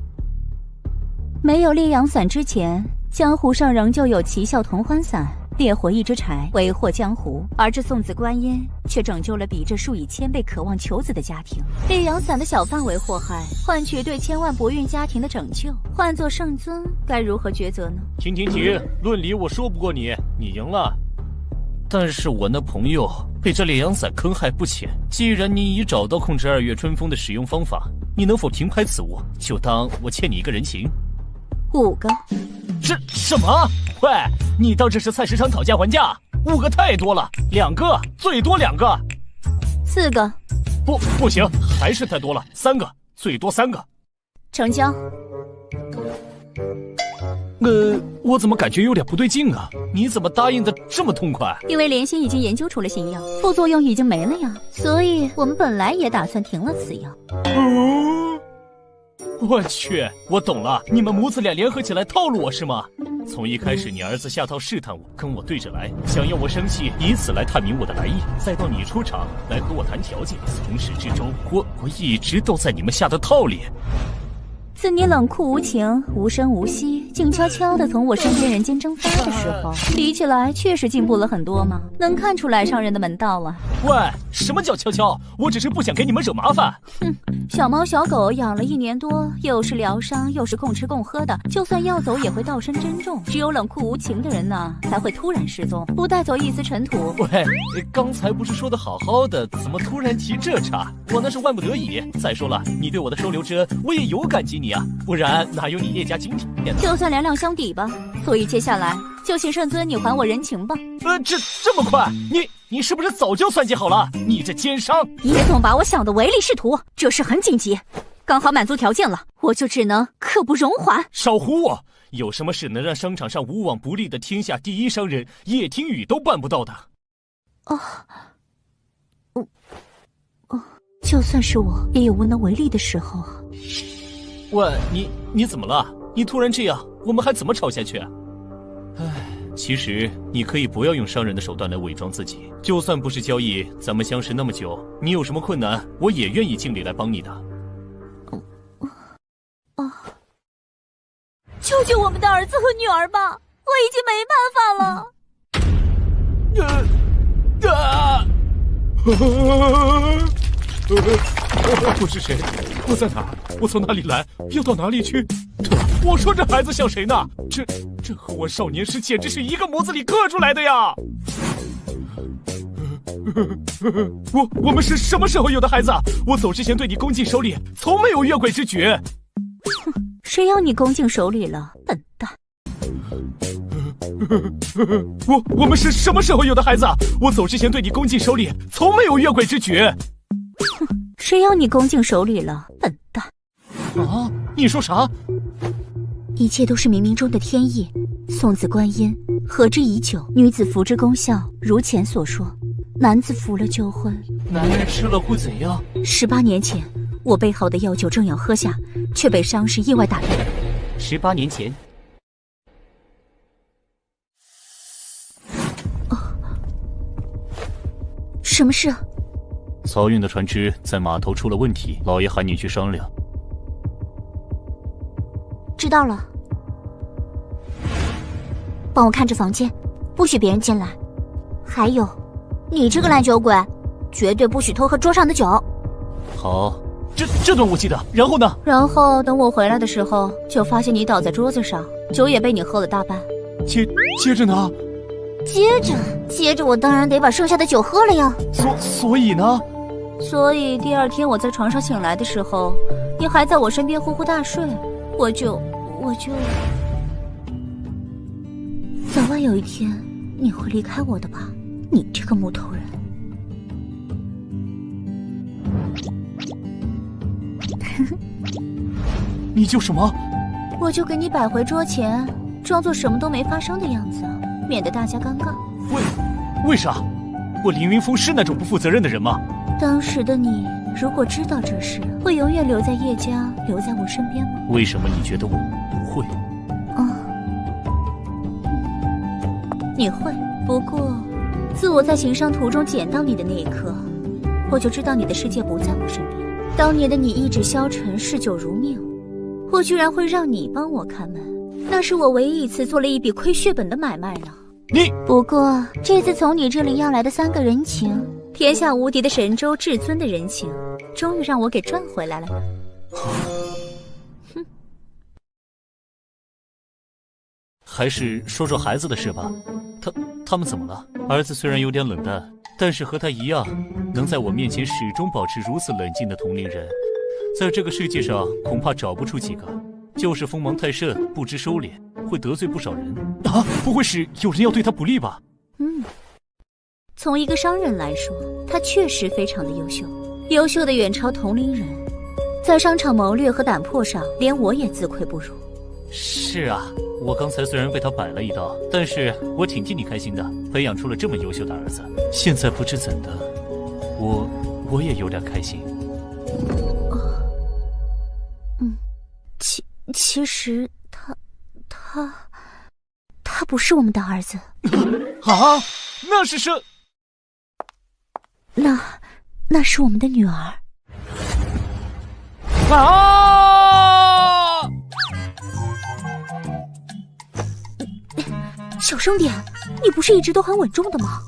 E: 没有烈阳伞之前，江湖上仍旧有奇效同欢伞、烈火一支柴为祸江湖，而这送子观音却拯救了比这数以千倍渴望求子的家庭。烈阳伞的小范围祸害，换取对千万不孕家庭的拯救，换作圣尊该如何抉择呢？
B: 停！论理我说不过你，你赢了。但是我那朋友被这烈阳伞坑害不浅，既然你已找到控制2月春风的使用方法，你能否停拍此物？就当我欠你一个人情。
E: 5个。
B: 这什么？喂，你当这是菜市场讨价还价？5个太多了，2个，最多2个。
E: 4个。
B: 不行，还是太多了，3个，最多3个。
E: 成交。
B: 我怎么感觉有点不对劲啊？你怎么答应的这么痛快？
E: 因为莲心已经研究出了新药，副作用已经没了呀，所以我们本来也打算停了此药。
B: 我去，我懂了，你们母子俩联合起来套路我是吗？从一开始你儿子下套试探我，跟我对着来，想要我生气，以此来探明我的来意，再到你出场来和我谈条件，从始至终，我一直都在你们下的套里。
E: 自你冷酷无情、无声无息，静悄悄地从我身边人间蒸发的时候，比起来确实进步了很多嘛，能看出来上人的门道了。
B: 喂，什么叫悄悄？我只是不想给你们惹麻烦。
E: 小猫小狗养了1年多，又是疗伤，又是共吃共喝的，就算要走也会道声珍重。只有冷酷无情的人呢，才会突然失踪，不带走一丝尘土。
B: 喂，刚才不是说的好好的，怎么突然提这茬？我那是万不得已。再说了，你对我的收留之恩，我也有感激你啊，不然哪有你叶家今天？
E: 就算两两相抵吧。所以接下来就请圣尊你还我人情吧。
B: 这么快？你是不是早就算计好了？你这奸商！
E: 你别总把我想的唯利是图，这事很紧急，刚好满足条件了，我就只能刻不容缓。
B: 少唬我！有什么事能让商场上无往不利的天下第一商人叶听雨都办不到的？
E: 就算是我，也有无能为力的时候啊。
B: 喂，你怎么了？你突然这样，我们还怎么吵下去？其实你可以不要用商人的手段来伪装自己，就算不是交易，咱们相识那么久，你有什么困难，我也愿意尽力来帮你的。
E: 救救我们的儿子和女儿吧，我已经没办法了。
F: 我是谁？我在哪？我从哪里来？要到哪里去？我说这孩子像谁呢？这和我少年时简直是一个模子里刻出来的呀！我们是什么时候有的孩子？我走之前对你恭敬守礼，从没有越轨之举。
E: 谁要你恭敬守礼了，笨蛋！
F: 我们是什么时候有的孩子？我走之前对你恭敬守礼，从没有越轨之举。
E: 谁要你恭敬守礼了，笨蛋！
F: 啊！你说啥？
E: 一切都是冥冥中的天意。送子观音，合之已久，女子服之功效如前所说，男子服了就会……
B: 男人吃了会怎样
E: ？18年前，我备好的药酒正要喝下，却被伤势意外打断。
C: 18年前。
E: 什么事？
C: 漕运的船只在码头出了问题，老爷喊你去商量。
E: 知道了。帮我看着房间，不许别人进来。还有，你这个烂酒鬼，绝对不许偷喝桌上的酒。
C: 好，
B: 这段我记得。然后呢？
E: 然后等我回来的时候，就发现你倒在桌子上，酒也被你喝了大半。
B: 接着呢？
E: 接着我当然得把剩下的酒喝了呀。
B: 所以呢？
E: 所以第二天我在床上醒来的时候，你还在我身边呼呼大睡，我就早晚有一天你会离开我的吧，你这个木头人。
B: 你就什么？
E: 我就给你摆回桌前，装作什么都没发生的样子，免得大家尴尬。
B: 为啥？我凌云峰是那种不负责任的人吗？
E: 当时的你如果知道这事，会永远留在叶家，留在我身边吗？
C: 为什么你觉得我不会？
E: 你会。不过自我在行商途中捡到你的那一刻，我就知道你的世界不在我身边。当年的你意志消沉，嗜酒如命，我居然会让你帮我看门，那是我唯一一次做了一笔亏血本的买卖呢。不过这次从你这里要来的3个人情，天下无敌的神州至尊的人情，终于让我给赚回来了呢。哼，
C: 还是说说孩子的事吧。他们怎么了？儿子虽然有点冷淡，但是和他一样，能在我面前始终保持如此冷静的同龄人，在这个世界上恐怕找不出几个。就是锋芒太甚，不知收敛，会得罪不少人。
B: 啊，不会是有人要对他不利吧？
E: 从一个商人来说，他确实非常的优秀，优秀的远超同龄人，在商场谋略和胆魄上，连我也自愧不如。
C: 是啊，我刚才虽然被他摆了一道，但是我挺替你开心的，培养出了这么优秀的儿子。现在不知怎的，我也有点开心。
E: 其实他不是我们的儿子。
B: 啊，那是谁？
E: 那是我们的女儿。
B: 啊！
E: 小声点，你不是一直都很稳重的吗？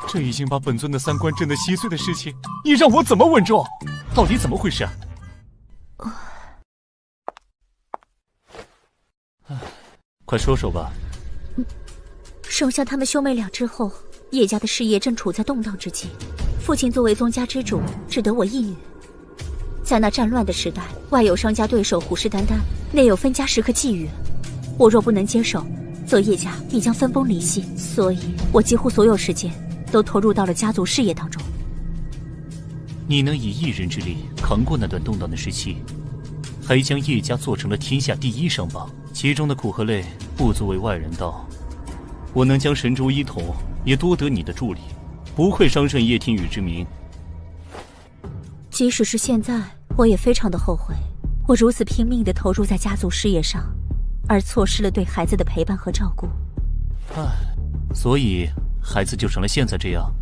B: 这已经把本尊的3观震得稀碎的事情，你让我怎么稳重？到底怎么回事啊？
C: 快说说吧。
E: 生下他们兄妹俩之后，叶家的事业正处在动荡之际，父亲作为宗家之主，只得我一女。在那战乱的时代，外有商家对手虎视眈眈，内有分家时刻觊觎，我若不能接手，则叶家必将分崩离析。所以我几乎所有时间都投入到了家族事业当中。
C: 你能以一人之力扛过那段动荡的时期，还将叶家做成了天下第1商帮，其中的苦和累不足为外人道。我能将神州一统，也多得你的助力，不愧商圣叶天宇之名。
E: 即使是现在，我也非常的后悔，我如此拼命地投入在家族事业上，而错失了对孩子的陪伴和照顾。
C: 所以孩子就成了现在这样。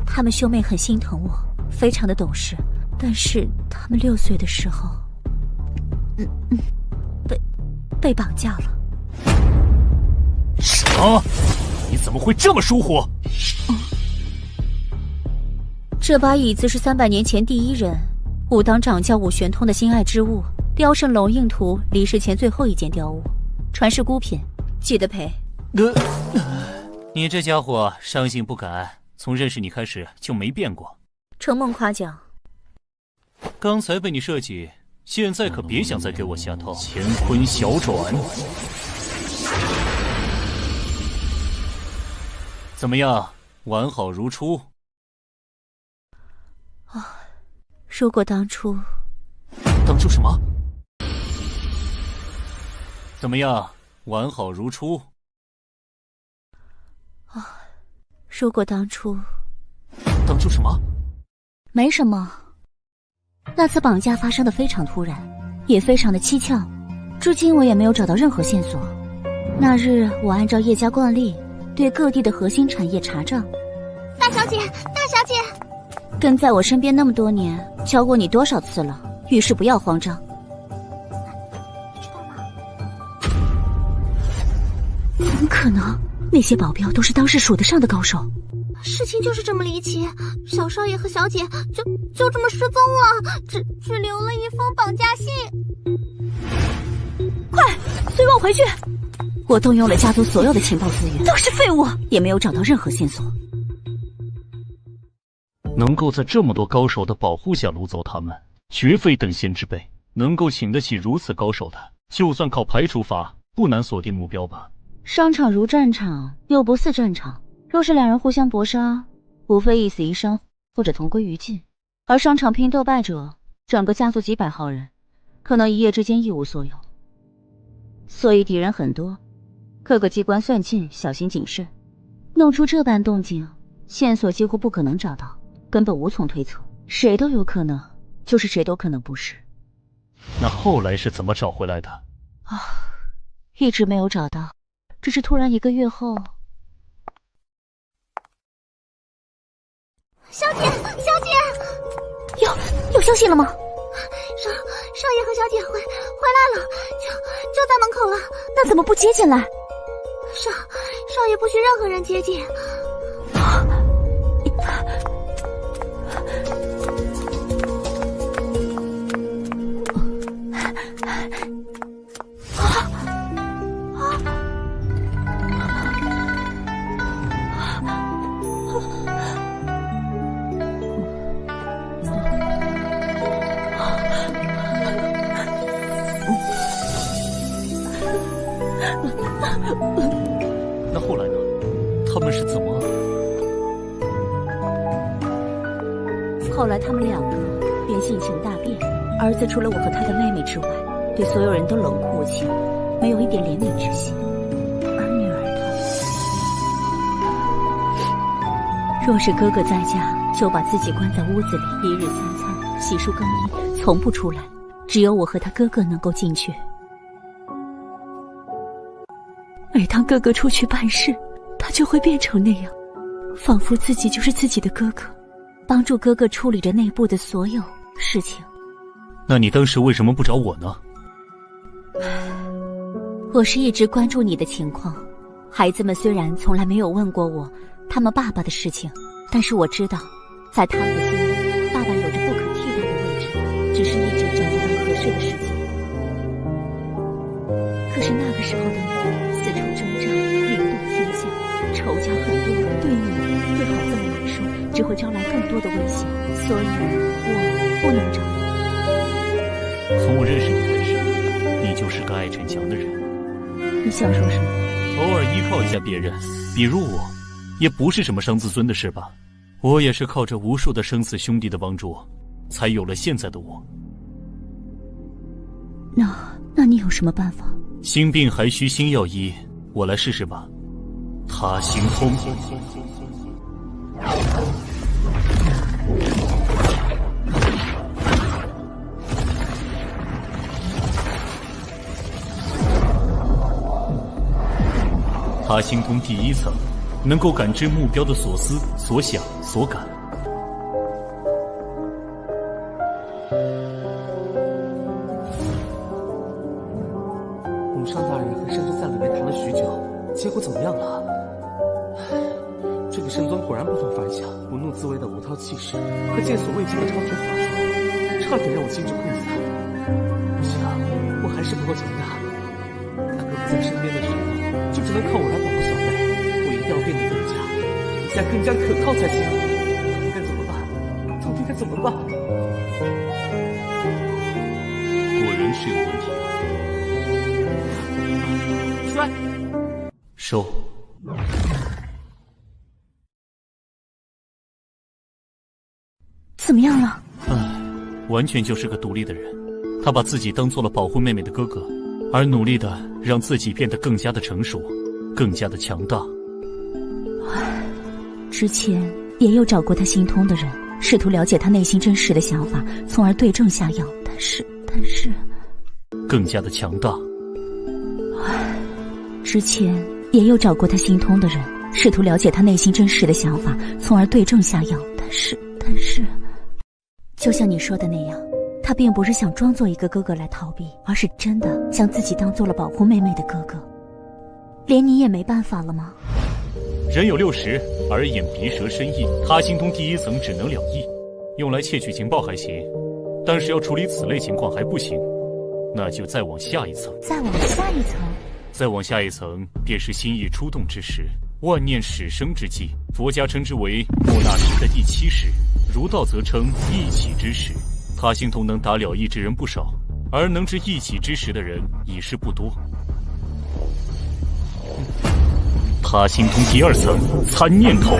E: 他们兄妹很心疼我，非常的懂事，但是他们6岁的时候，被绑架了。
B: 什么？你怎么会这么疏忽？
E: 这把椅子是300年前第1人武当掌教武玄通的心爱之物，雕圣龙印图离世前最后一件雕物，传世孤品，记得赔。
C: 你这家伙伤性不改，从认识你开始就没变过。
E: 承蒙夸奖。
C: 刚才被你设计，现在可别想再给我下套。乾坤小转，怎么样？完好如初。
E: 如果当初
C: 什么？怎么样？完好如初。
E: 如果当初
B: 什么？
E: 没什么。那次绑架发生的非常突然，也非常的蹊跷，至今我也没有找到任何线索。那日我按照叶家惯例，对各地的核心产业查账，
H: 大小姐，大小姐，
E: 跟在我身边那么多年，教过你多少次了？遇事不要慌张。
H: 你知道吗？
E: 怎么可能？那些保镖都是当时数得上的高手。
H: 事情就是这么离奇，小少爷和小姐就这么失踪了，只留了一封绑架信。
E: 快，随我回去！我动用了家族所有的情报资源，都是废物，也没有找到任何线索。
B: 能够在这么多高手的保护下掳走他们，绝非等闲之辈。能够请得起如此高手的，就算靠排除法，不难锁定目标吧。
E: 商场如战场，又不似战场。若是两人互相搏杀，无非一死一伤，或者同归于尽。而商场拼斗败者，整个家族几百号人，可能一夜之间一无所有。所以敌人很多，各个机关算尽，小心谨慎。弄出这般动静，线索几乎不可能找到，根本无从推测，谁都有可能，就是谁都可能不是。
B: 那后来是怎么找回来的？
E: 一直没有找到，只是突然1个月后。
H: 小姐，小姐，
E: 有消息了吗？
H: 少爷和小姐回来了，就在门口了。
E: 那怎么不接进来？
H: 少爷不许任何人接近。
B: 那后来呢？他们是怎么？
E: 后来他们两个便性情大变，儿子除了我和他的妹妹之外，对所有人都冷酷无情，没有一点怜悯之心。而女儿她，若是哥哥在家，就把自己关在屋子里，1日3餐，洗漱更衣，从不出来。只有我和他哥哥能够进去。每当哥哥出去办事，他就会变成那样，仿佛自己就是自己的哥哥，帮助哥哥处理着内部的所有事情。
B: 那你当时为什么不找我呢？
E: 我是一直关注你的情况。孩子们虽然从来没有问过我他们爸爸的事情，但是我知道，在他们的心里，爸爸有着不可替代的位置，只是一直找不到合适的时机。可是那个时候的你四处征战，名动天下，仇家很多，对你对孩子们来说只会招来更多的危险，所以我不能找你。
B: 从我认识你开始，你就是个爱逞强的人。
E: 你想说什么？
B: 偶尔依靠一下别人，比如我，也不是什么伤自尊的事吧。我也是靠着无数的生死兄弟的帮助，才有了现在的我。
E: 那你有什么办法？
B: 心病还需心药医，我来试试吧。他行通。他行通第1层，能够感知目标的所思、所想、所感。
F: 鲁上大人和圣尊在里面谈了许久，结果怎么样了？这个圣尊果然不同凡响，不怒自威的无韬气势和见所未见的超群法术，差点让我心智溃散。不行，我还是不够强大。他哥不在身边的时候，就只能靠我来保护小妹。我一定要变得更加可靠才行。到底该怎么办？到底该怎么办？
B: 果然是有问题。
F: 摔！
B: 收。
E: 怎么样了？
B: 完全就是个独立的人。他把自己当做了保护妹妹的哥哥，而努力的让自己变得更加的成熟，更加的强大。
E: 之前也有找过他心通的人，试图了解他内心真实的想法，从而对症下药，但是
B: 更加的强大。
E: 之前也有找过他心通的人，试图了解他内心真实的想法，从而对症下药。但是，就像你说的那样，他并不是想装作一个哥哥来逃避，而是真的将自己当做了保护妹妹的哥哥。连你也没办法了吗？
C: 人有60，耳眼鼻舌身意，他心通第一层只能了意，用来窃取情报还行，但是要处理此类情况还不行，那就再往下一层。
E: 再往下一层？
C: 再往下一层，便是心意出动之时，万念始生之际。佛家称之为莫那时的第7时，儒道则称一起之时。他心通能达了意之人不少，而能知一起之时的人已是不多。他心通第2层，参念头。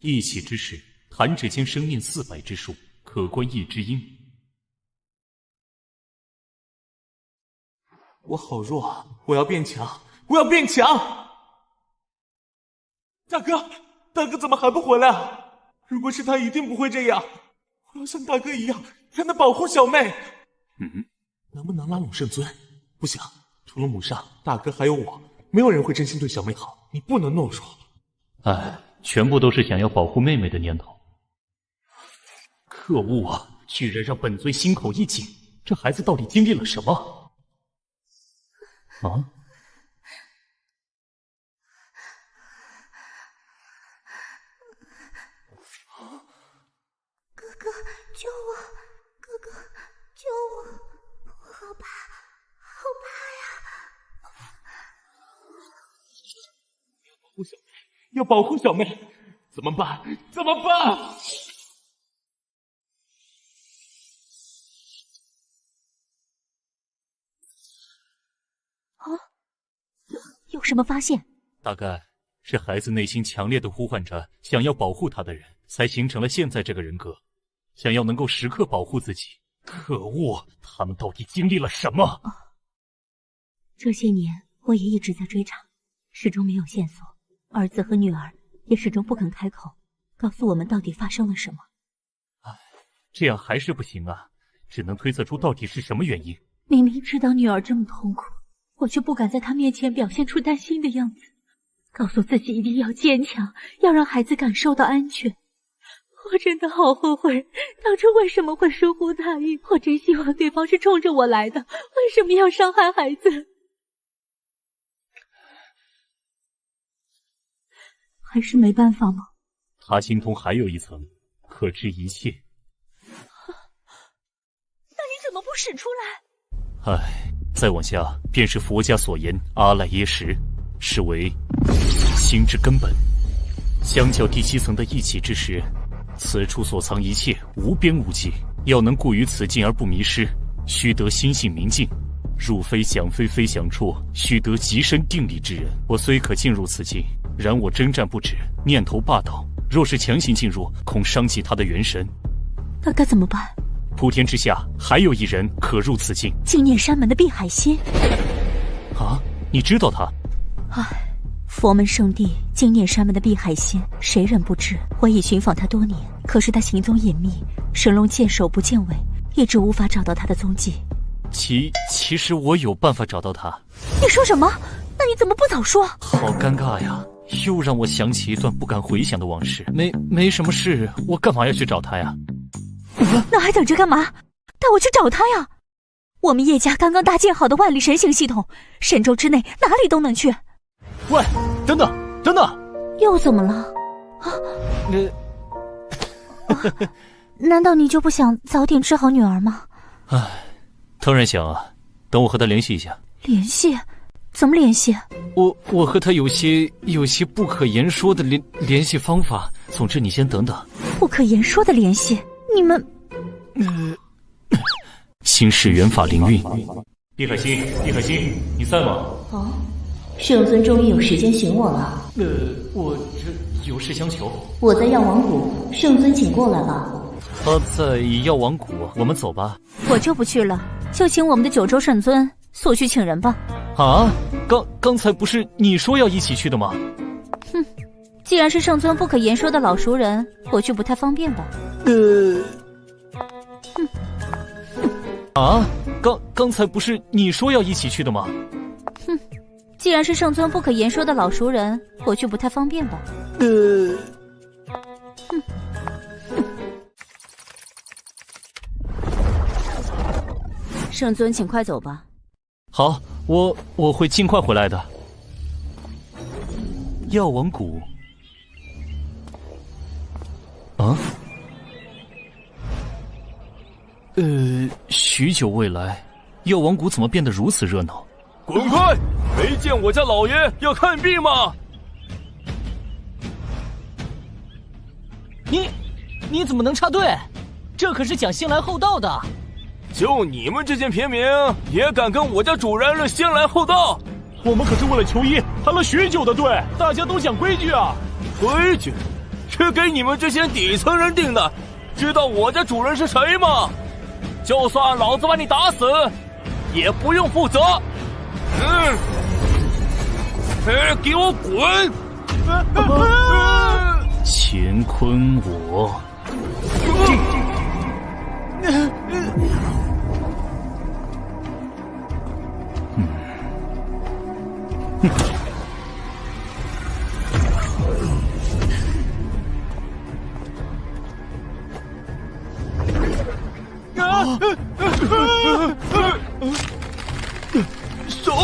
C: 一起之时，弹指间生念400之数，可观一之音。
F: 我好弱，我要变强，我要变强！大哥怎么还不回来啊？如果是他，一定不会这样。我要像大哥一样，才能保护小妹。能不能拉拢圣尊？不行，除了母上，大哥还有我，没有人会真心对小妹好。你不能懦弱。
C: 哎，全部都是想要保护妹妹的念头。可恶啊！居然让本尊心口一紧，这孩子到底经历了什么？啊！
H: 哥哥，救我！哥哥，救我！我好怕，好怕呀！
F: 要保护小妹，怎么办？怎么办？
E: 有什么发现？
C: 大概是孩子内心强烈的呼唤着想要保护他的人，才形成了现在这个人格，想要能够时刻保护自己。可恶，他们到底经历了什么？
E: 这些年我也一直在追查，始终没有线索。儿子和女儿也始终不肯开口，告诉我们到底发生了什么。
C: 这样还是不行啊，只能推测出到底是什么原因。
E: 明明知道女儿这么痛苦，我却不敢在她面前表现出担心的样子，告诉自己一定要坚强，要让孩子感受到安全。我真的好后悔，当初为什么会疏忽大意？我真希望对方是冲着我来的，为什么要伤害孩子？还是没办法吗？
C: 他心通还有一层，可知一切。
E: 那你怎么不使出来？
C: 唉，再往下便是佛家所言阿赖耶识，是为心之根本。相较第7层的一起之时，此处所藏一切无边无际，要能固于此境而不迷失，须得心性明净。入非想非，非想处，须得极深定力之人。我虽可进入此境，然我征战不止，念头霸道，若是强行进入，恐伤及他的元神。
E: 那该怎么办？
C: 普天之下还有一人可入此境，
E: 净念山门的碧海仙。
C: 啊，你知道他？
E: 唉，佛门圣地净念山门的碧海仙，谁人不知？我已寻访他多年，可是他行踪隐秘，神龙见首不见尾，一直无法找到他的踪迹。
C: 其实我有办法找到他。
E: 你说什么？那你怎么不早说？
C: 好尴尬呀，又让我想起一段不敢回想的往事。没什么事，我干嘛要去找他呀？
E: 那还等着干嘛？带我去找他呀！我们叶家刚刚搭建好的万里神行系统，神州之内哪里都能去。
C: 喂，等等！
E: 又怎么了？难道你就不想早点治好女儿吗？
C: 唉，当然想啊，等我和他联系一下。
E: 联系？怎么联系？
C: 我和他有些不可言说的联系方法。总之你先等等。
E: 不可言说的联系？你们
C: 心事元法灵韵。碧海心，你在吗？
E: 哦，圣尊终于有时间寻我了。
C: 我这有事相求。
E: 我在药王谷，圣尊请过来吧。
C: 他在药王谷，我们走吧。
E: 我就不去了，就请我们的九州圣尊速去请人吧。
C: 啊，刚才不是你说要一起去的吗？
E: 哼，
H: 既然是圣尊不可言说的老熟人，我就不太方便吧。
B: 啊，刚才不是你说要一起去的吗？
H: 哼，既然是圣尊不可言说的老熟人，我就不太方便吧。圣尊，请快走吧。
B: 好，我会尽快回来的。药王谷。啊？许久未来，药王谷怎么变得如此热闹？
F: 滚开！没见我家老爷要看病吗？
D: 你怎么能插队？这可是讲先来后到的。
F: 就你们这间平民也敢跟我家主人论先来后到？
B: 我们可是为了求医排了许久的队，大家都讲规矩啊。
F: 规矩是给你们这些底层人定的，知道我家主人是谁吗？就算老子把你打死，也不用负责。给我滚！
B: 乾坤我。
F: 手，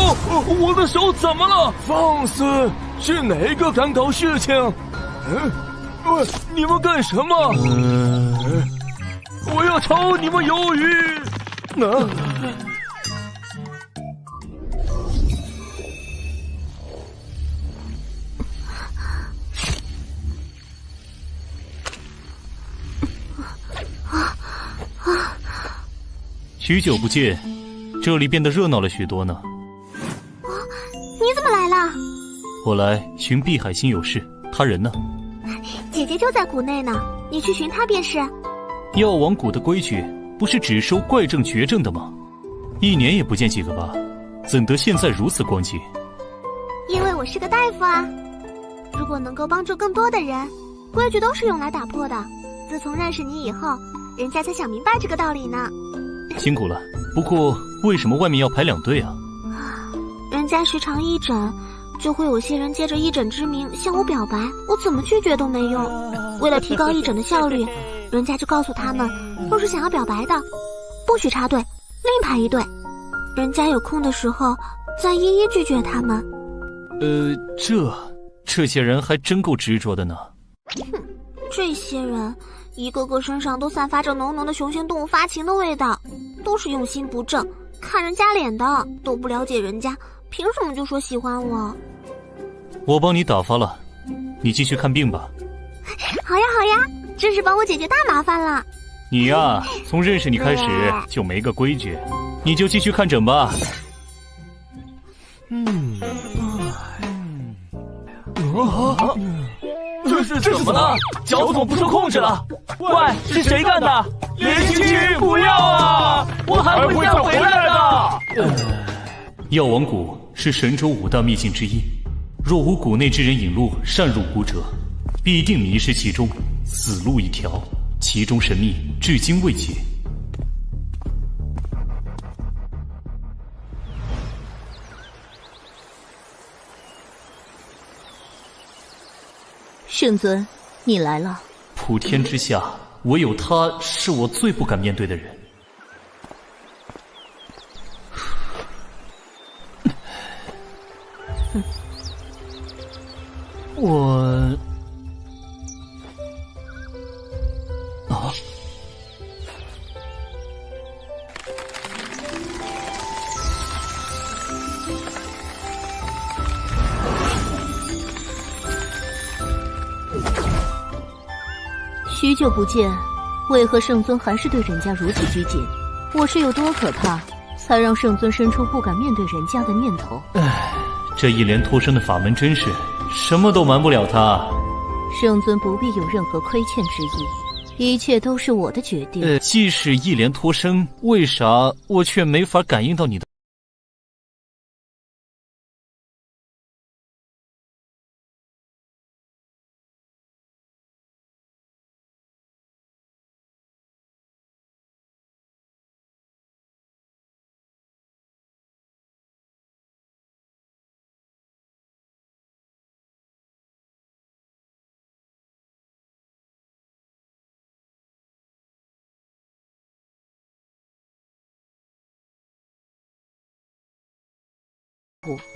F: 我的手怎么了？放肆！是哪个敢搞事情？你们干什么？我要炒你们鱿鱼！
B: 许久不见，这里变得热闹了许多呢。
H: 你怎么来了？
B: 我来寻碧海心有事，他人呢？
H: 姐姐就在谷内呢，你去寻她便是。
B: 药王谷的规矩不是只收怪症绝症的吗？1年也不见几个吧，怎得现在如此光景？
H: 因为我是个大夫啊。如果能够帮助更多的人，规矩都是用来打破的。自从认识你以后，人家才想明白这个道理呢。
B: 辛苦了，不过为什么外面要排2队啊？
H: 人家时常义诊，就会有些人借着义诊之名向我表白，我怎么拒绝都没用。为了提高义诊的效率，人家就告诉他们，若是想要表白的，不许插队，另排一队。人家有空的时候再一一拒绝他们。
B: 这些人还真够执着的呢。
H: 哼，这些人一个个身上都散发着浓浓的雄性动物发情的味道，都是用心不正，看人家脸的，都不了解人家，凭什么就说喜欢我？
B: 我帮你打发了，你继续看病吧。
H: 好呀好呀，真是帮我解决大麻烦了。
B: 你呀，从认识你开始就没个规矩，你就继续看诊吧。
F: 这是怎么了？脚怎么不受控制了？喂，是谁干的？连青青，不要啊！我还会再回来的。
B: 药王谷是神州5大秘境之一，若无谷内之人引路擅入谷者，必定迷失其中，死路一条。其中神秘至今未解。
E: 圣尊，你来了。
B: 普天之下，唯有他是我最不敢面对的人。我
E: 许久不见，为何圣尊还是对人家如此拘谨？我是有多可怕，才让圣尊生出不敢面对人家的念头？
B: 这一连脱身的法门真是什么都瞒不了他。
E: 圣尊不必有任何亏欠之意，一切都是我的决定。
B: 即使一连脱身，为啥我却没法感应到你的？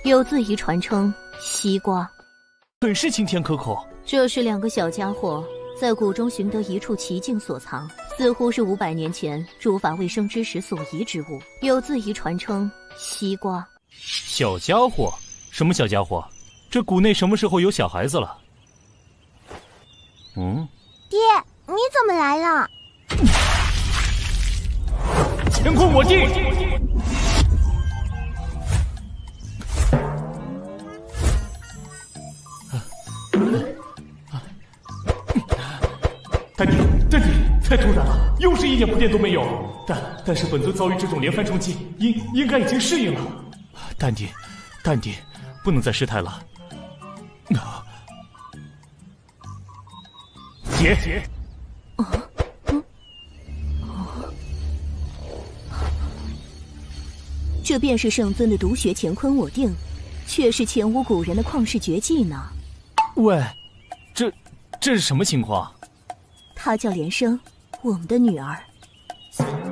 E: 有字仪传称西瓜，
B: 很是清甜可口。
E: 这是2个小家伙在谷中寻得一处奇境所藏，似乎是500年前诸法未生之时所遗之物，有字仪传称西瓜。
B: 小家伙？什么小家伙？这谷内什么时候有小孩子了？
H: 爹，你怎么来了？
B: 乾坤我定！
F: 丹帝，太突然了，又是一点铺垫都没有。但是本尊遭遇这种连番冲击，应该已经适应了。
B: 丹帝，不能再失态了。
F: 姐。
E: 这便是圣尊的毒血乾坤我定，却是前无古人的旷世绝技呢。
B: 喂，这是什么情况？
E: 她叫莲生，我们的女儿。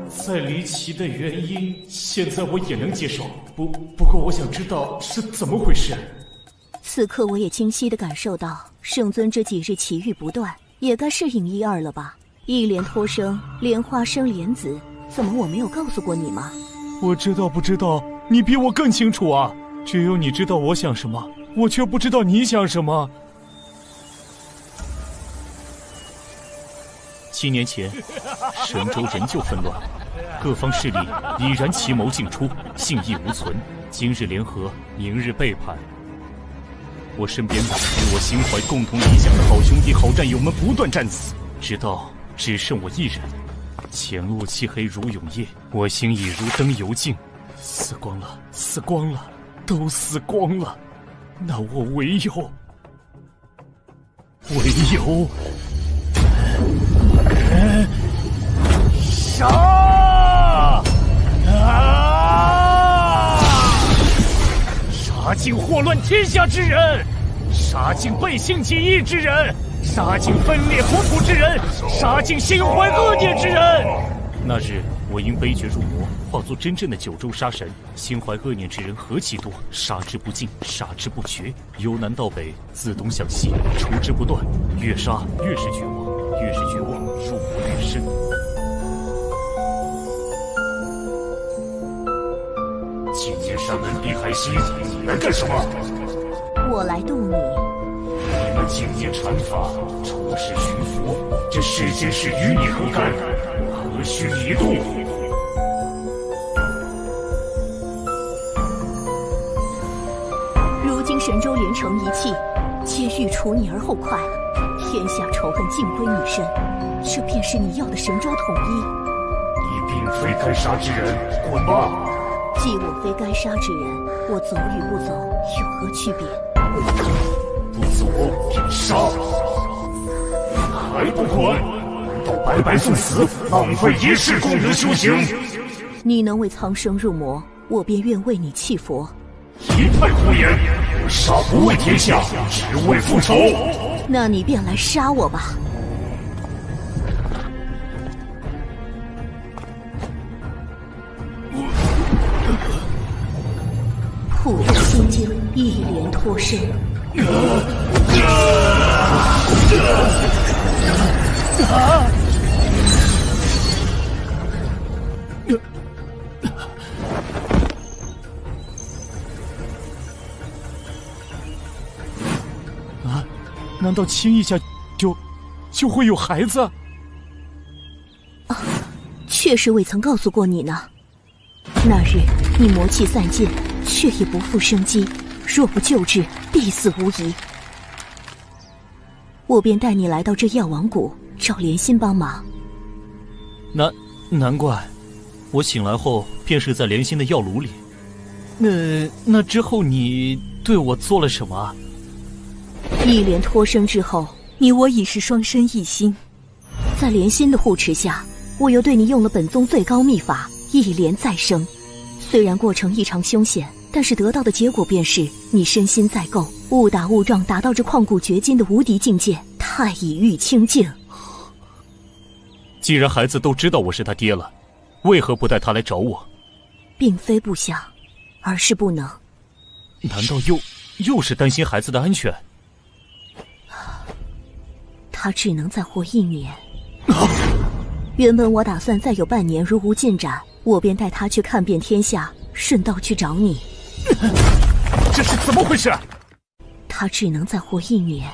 F: 再离奇的原因，现在我也能接受。不过我想知道是怎么回事。
E: 此刻我也清晰地感受到，圣尊这几日奇遇不断，也该适应1、2了吧？一莲托生，莲花生莲子，怎么我没有告诉过你吗？
F: 我知道不知道，你比我更清楚啊！只有你知道我想什么，我却不知道你想什么。
B: 7年前，神州仍旧纷乱，各方势力已然奇谋尽出，信义无存。今日联合，明日背叛。我身边的与我心怀共同理想的好兄弟、好战友们不断战死，直到只剩我一人。前路漆黑如永夜，我心已如灯油尽，
F: 死光了，都死光了。那我唯有杀！杀尽祸乱天下之人，杀尽背信弃义之人，杀尽分裂国土之人，杀尽心怀恶念之人。
B: 那日我因悲觉入魔，化作真正的九州杀神。心怀恶念之人何其多，杀之不尽，杀之不绝。由南到北，自东向西，除之不断。越杀越是绝望，越是绝望，入魔越深。
F: 今夜山门碧海西，你来干什么？
E: 我来渡你。
F: 你们今夜禅法，出世寻佛，这世间事与你何干？何须你渡？
E: 如今神州连成一气，皆欲除你而后快，天下仇恨尽归你身，这便是你要的神州统一。
F: 你并非该杀之人，滚吧！
E: 既我非该杀之人，我走与不走有何区别？
F: 不走便杀！还不滚！难道白白送死，浪费一世功德修行？
E: 你能为苍生入魔，我便愿为你弃佛。
F: 一派胡言！我杀不为天下，只为复仇。
E: 那你便来杀我吧。普渡心经，一莲托生。
F: 难道亲一下就会有孩子？
E: 啊，确实未曾告诉过你呢。那日你魔气散尽，却也不复生机，若不救治，必死无疑。我便带你来到这药王谷，找莲心帮忙。
B: 难怪，我醒来后便是在莲心的药炉里。那之后你对我做了什么？
E: 一莲托生之后，你我已是双身一心。在莲心的护持下，我又对你用了本宗最高秘法一莲再生。虽然过程异常凶险，但是得到的结果便是你身心再构，误打误撞达到这旷古绝今的无敌境界，太乙玉清净。
B: 既然孩子都知道我是他爹了，为何不带他来找我？
E: 并非不想，而是不能。
B: 难道又是担心孩子的安全？
E: 他只能再活1年。原本我打算再有半年如无进展，我便带他去看遍天下，顺道去找你。
B: 这是怎么回事？
E: 他只能再活1年。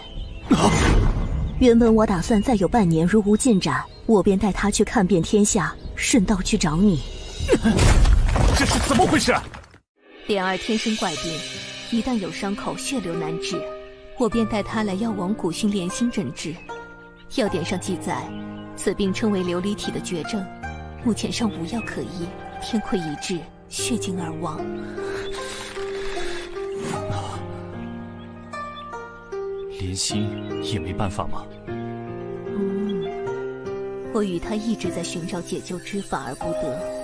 E: 原本我打算再有半年如无进展，我便带他去看遍天下，顺道去找你。
B: 这是怎么回事？
E: 莲儿天生怪病，一旦有伤口，血流难止，我便带他来药王谷寻莲心诊治。药典上记载，此病称为琉璃体的绝症，目前尚无药可医，天亏一掷，血尽而亡。
B: 莲心也没办法吗？
E: 我与他一直在寻找解救之法而不得。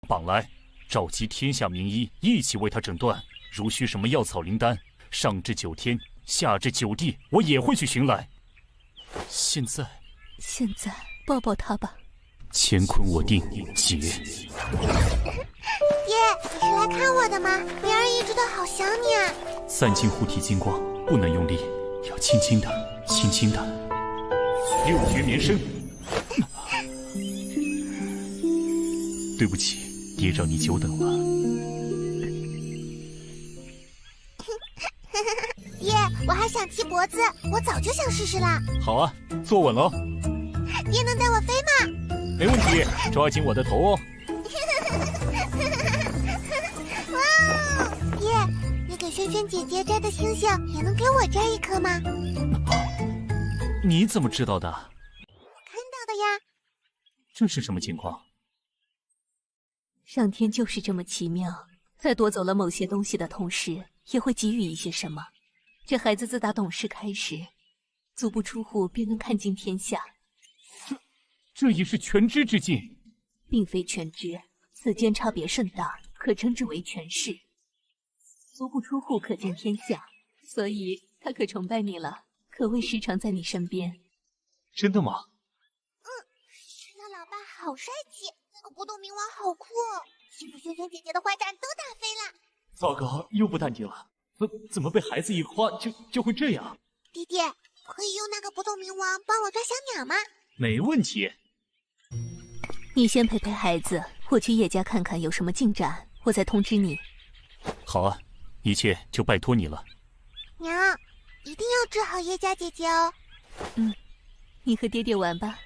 B: 绑来，召集天下名医一起为他诊断。如需什么药草灵丹，上至9天，下至9地，我也会去寻来。现在
E: 抱抱他吧。
B: 乾坤我定，结。
H: 爹，你是来看我的吗？莲儿一直都好想你啊。
B: 散尽护体金光，不能用力，要轻轻的，轻轻的。6诀绵生。对不起，爹让你久等了。
H: 爹，我还想骑脖子，我早就想试试啦。
B: 好啊，坐稳喽。
H: 爹能带我飞吗？
B: 没问题，抓紧我的头哦。
H: 哇哦！爹，你给萱萱姐姐摘的星星，也能给我摘一颗吗？
B: 你怎么知道的？
H: 我看到的呀。
B: 这是什么情况？
E: 上天就是这么奇妙，在夺走了某些东西的同时，也会给予一些什么。这孩子自打懂事开始，足不出户便能看尽天下。
B: 这已是全知之境。
E: 并非全知，此间差别甚大，可称之为权势。足不出户可见天下，所以他可崇拜你了，可谓时常在你身边。
B: 真的吗？
H: 那老爸好帅气，那个不动明王好酷哦，欺负萱萱姐姐的坏蛋都打飞了。
B: 糟糕，又不淡定了。怎么被孩子一夸就会这样？
H: 爹爹，可以用那个不动明王帮我抓小鸟吗？
B: 没问题。
E: 你先陪陪孩子，我去叶家看看有什么进展，我再通知你。
B: 好啊，一切就拜托你了。
H: 娘，一定要治好叶家姐姐哦。
E: 你和爹爹玩吧。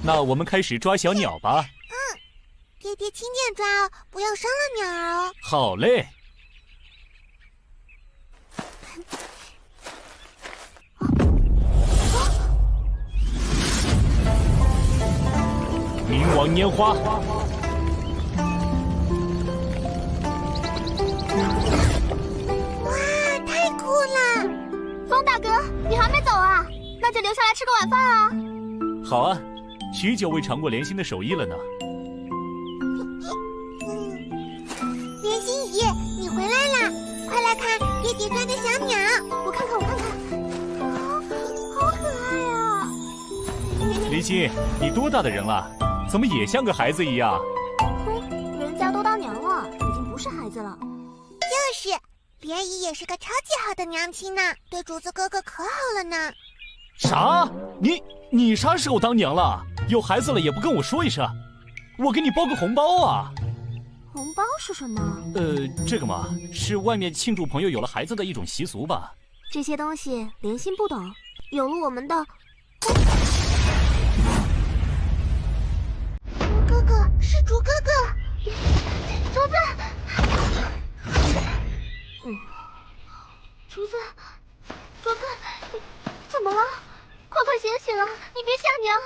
B: 那我们开始抓小鸟吧。
H: 爹爹轻点抓哦，不要伤了鸟儿哦。
B: 好嘞。冥王拈花。
H: 哇，太酷了！风大哥，你还没走啊？那就留下来吃个晚饭啊。
B: 好啊，许久未尝过莲心的手艺了呢。
H: 莲心姨，你回来啦！快来看爹爹抓的小鸟，我看看。好可爱啊！
B: 莲心，你多大的人了？怎么也像个孩子一样？
H: 人家都当娘了，已经不是孩子了。就是，莲姨也是个超级好的娘亲呢，对主子哥哥可好了呢。
B: 啥？你啥时候当娘了？有孩子了也不跟我说一声，我给你包个红包啊！
H: 红包是什么？
B: 这个嘛，是外面庆祝朋友有了孩子的一种习俗吧。
H: 这些东西莲心不懂，有了我们的哥哥是竹哥哥，竹子，竹子，怎么了？快醒醒啊！你别吓娘！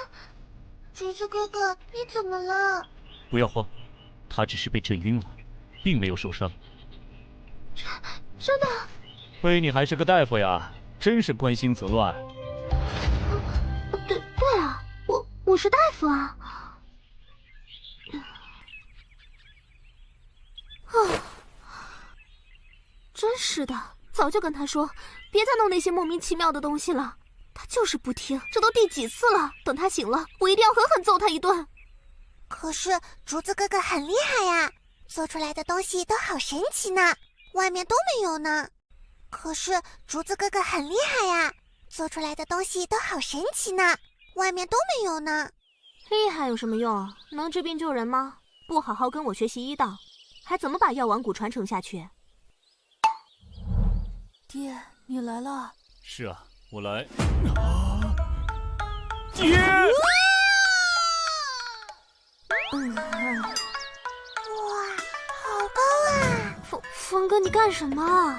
H: 竹子哥哥，你怎么了？
B: 不要慌，他只是被震晕了，并没有受伤。
H: 真的？
B: 亏你还是个大夫呀，真是关心则乱。
H: 对啊，我是大夫啊。真是的，早就跟他说，别再弄那些莫名其妙的东西了。他就是不听，这都第几次了？等他醒了，我一定要狠狠揍他一顿。
K: 可是竹子哥哥很厉害呀，做出来的东西都好神奇呢，外面都没有呢。可是竹子哥哥很厉害呀，做出来的东西都好神奇呢，外面都没有呢。
E: 厉害有什么用？能治病救人吗？不好好跟我学习医道，还怎么把药王谷传承下去？
H: 爹，你来了。
B: 是啊，我来。爹！
K: 哇，好高啊！
E: 峰哥，你干什么？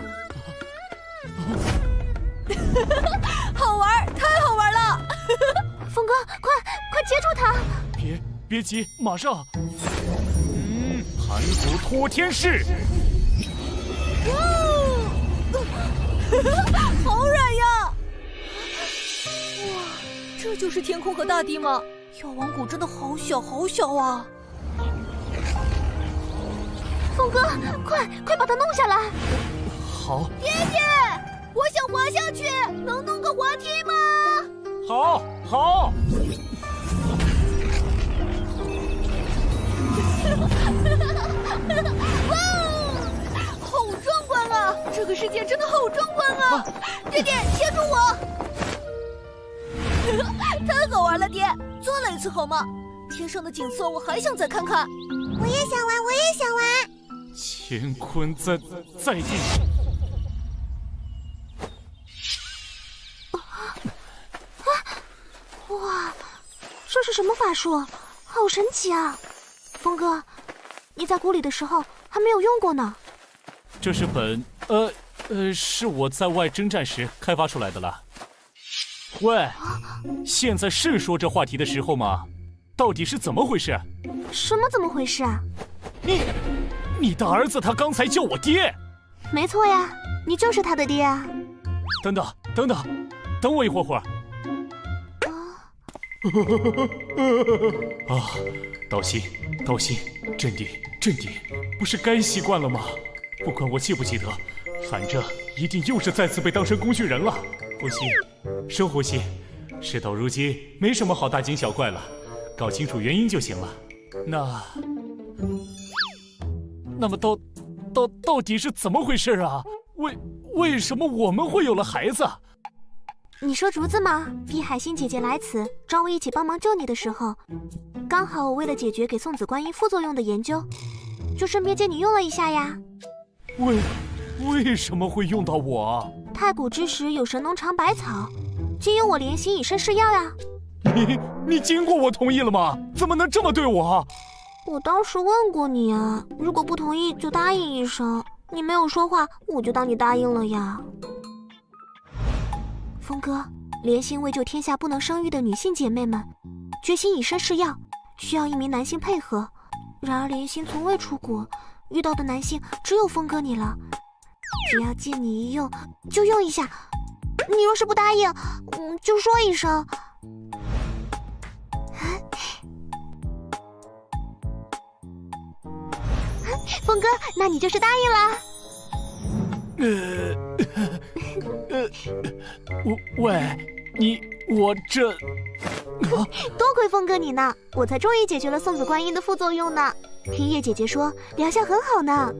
H: 好玩，太好玩了！
E: 峰哥，快接住他！
B: 别急，马上。盘古托天式。
H: 好软呀！哇，这就是天空和大地吗？药王谷真的好小好小啊！
E: 峰哥，快把它弄下来！
B: 好。
H: 爹爹，我想滑下去，能弄个滑梯吗？
B: 好。
H: 哇哦，好壮观啊！这个世界真的好壮观啊！爹爹，牵住我！太好玩了，爹，再来一次好吗？天上的景色我还想再看看。
K: 我也想玩，我也想玩。
B: 乾坤在地。
E: 哇，这是什么法术？好神奇啊！峰哥，你在谷里的时候还没有用过呢。
B: 这是是我在外征战时开发出来的了。喂，现在是说这话题的时候吗？到底是怎么回事？
E: 什么怎么回事啊？
B: 你的儿子他刚才叫我爹。
E: 没错呀，你就是他的爹啊。
B: 等我一会儿。啊，道心，镇定，不是该习惯了吗？不管我记不记得，反正一定又是再次被当成工具人了。呼吸，深呼吸。事到如今，没什么好大惊小怪了，搞清楚原因就行了。那么到底是怎么回事啊？为什么我们会有了孩子？
E: 你说竹子吗？逼海星姐姐来此找我一起帮忙救你的时候，刚好我为了解决给送子观音副作用的研究，就顺便借你用了一下呀。
B: 为什么会用到我？
E: 太古之时有神农尝百草，经由我莲心以身试药呀。
B: 你经过我同意了吗？怎么能这么对我？
E: 我当时问过你啊，如果不同意就答应一声。你没有说话，我就当你答应了呀。峰哥，莲心为救天下不能生育的女性姐妹们，决心以身试药，需要一名男性配合。然而莲心从未出国，遇到的男性只有峰哥你了。只要借你一用，就用一下。你若是不答应，就说一声。峰哥，那你就是答应了。
B: 我这……
E: 多亏峰哥你呢，我才终于解决了送子观音的副作用呢。听叶姐姐说，疗效很好呢。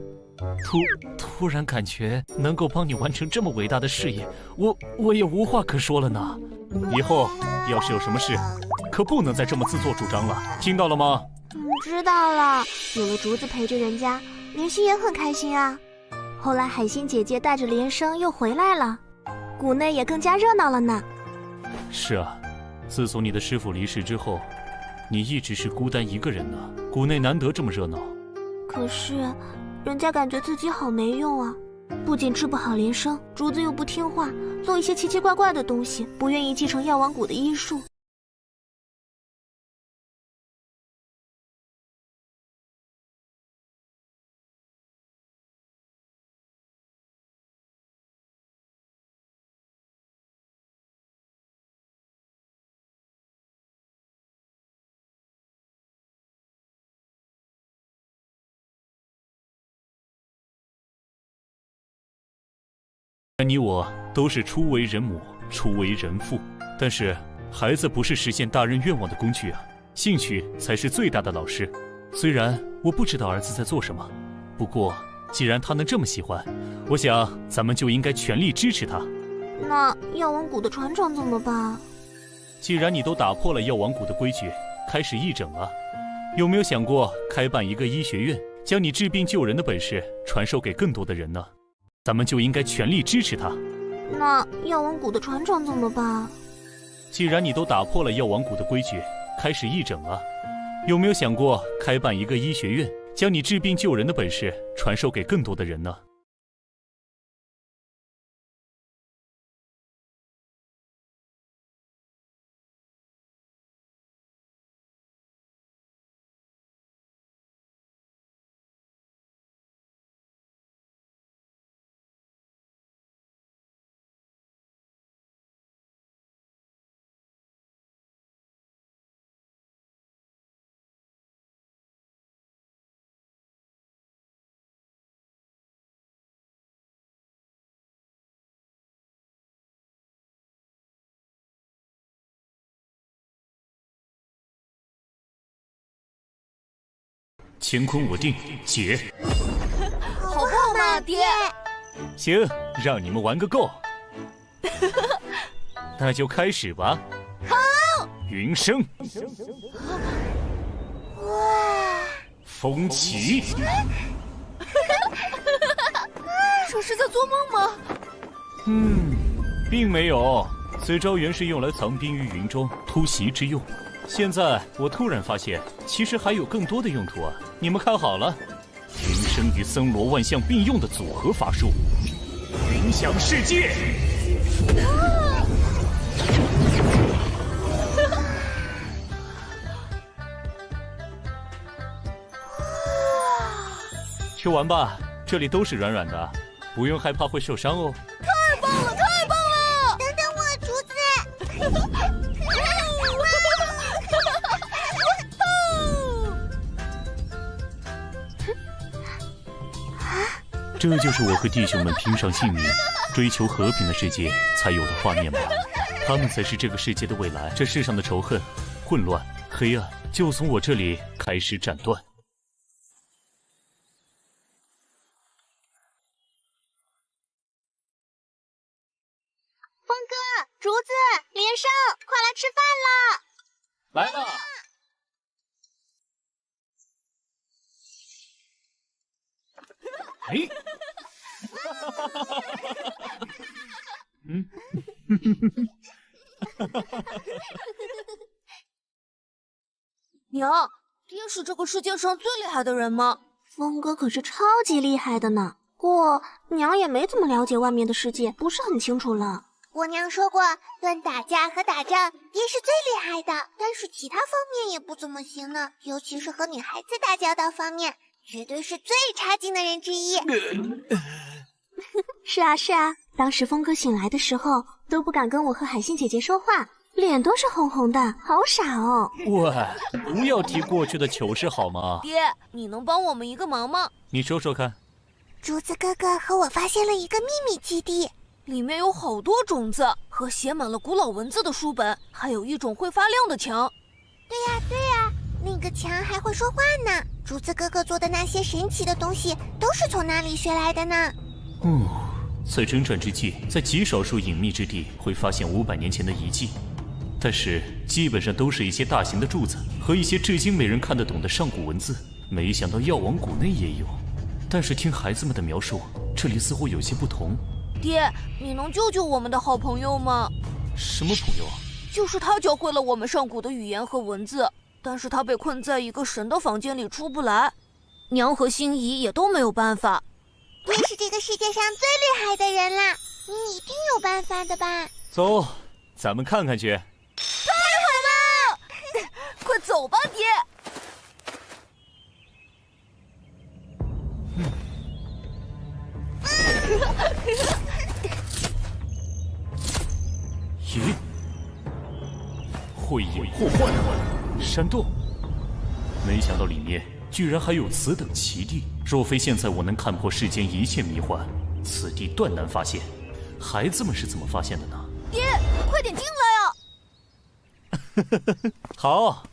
B: 突然感觉能够帮你完成这么伟大的事业，我也无话可说了呢。以后要是有什么事，可不能再这么自作主张了，听到了吗？
E: 知道了。有了竹子陪着人家，莲心也很开心啊。后来海星姐姐带着莲生又回来了，谷内也更加热闹了呢。
B: 是啊，自从你的师傅离世之后，你一直是孤单一个人呢。谷内难得这么热闹。
E: 可是人家感觉自己好没用啊，不仅治不好莲生，竹子又不听话，做一些奇奇怪怪的东西，不愿意继承药王谷的医术。
B: 你我都是初为人母，初为人父，但是孩子不是实现大人愿望的工具啊，兴趣才是最大的老师。虽然我不知道儿子在做什么，不过既然他能这么喜欢，我想咱们就应该全力支持他。
E: 那药王谷的船长怎么办？
B: 既然你都打破了药王谷的规矩，开始义诊了，有没有想过开办一个医学院，将你治病救人的本事传授给更多的人呢？咱们就应该全力支持他。
E: 那药王谷的船长怎么办？
B: 既然你都打破了药王谷的规矩，开始义诊了，有没有想过开办一个医学院，将你治病救人的本事传授给更多的人呢？乾坤我定，解。
E: 好棒嘛，爹！
B: 行，让你们玩个够。那就开始吧。
E: 好。
B: 云生。
K: 哇！
B: 风起。
E: 这是在做梦吗？
B: 并没有。此招原是用来藏兵于云中，突袭之用。现在我突然发现，其实还有更多的用途啊！你们看好了，云生与森罗万象并用的组合法术，云响世界。去玩吧，这里都是软软的，不用害怕会受伤哦。
E: 太棒了，太棒了！
K: 等等我，竹子。
B: 这就是我和弟兄们拼上性命，追求和平的世界才有的画面吧。他们才是这个世界的未来。这世上的仇恨、混乱、黑暗，就从我这里开始斩断。
K: 峰哥、竹子、连胜，快来吃饭了！
B: 来了。哎，
E: 娘，爹是这个世界上最厉害的人吗？峰哥可是超级厉害的呢。过娘也没怎么了解外面的世界，不是很清楚了。
K: 我娘说过，论打架和打仗，爹是最厉害的，但是其他方面也不怎么行呢，尤其是和女孩子打交道方面。绝对是最差劲的人之一。
E: 是啊是啊，当时峰哥醒来的时候都不敢跟我和海星姐姐说话，脸都是红红的，好傻哦。
B: 喂，不要提过去的糗事好吗？
E: 爹，你能帮我们一个忙吗？
B: 你说说看。
K: 竹子哥哥和我发现了一个秘密基地，
E: 里面有好多种子和写满了古老文字的书本，还有一种会发亮的墙。
K: 对呀对呀，那个墙还会说话呢。竹子哥哥做的那些神奇的东西都是从那里学来的呢。
B: 在征战之际，在极少数隐秘之地会发现500年前的遗迹，但是基本上都是一些大型的柱子和一些至今没人看得懂的上古文字。没想到药王谷内也有，但是听孩子们的描述，这里似乎有些不同。
E: 爹，你能救救我们的好朋友吗？
B: 什么朋友啊？
E: 就是他教会了我们上古的语言和文字，但是他被困在一个神的房间里出不来，娘和心仪也都没有办法。
K: 爹是这个世界上最厉害的人啦，你一定有办法的吧？
B: 走，咱们看看去。
E: 太好了，快走吧，爹。
B: 咦，慧眼破幻，山洞，没想到里面居然还有此等奇地。若非现在我能看破世间一切迷幻，此地断难发现。
C: 孩子们是怎么发现的呢？
E: 爹，快点进来呀！
C: 好。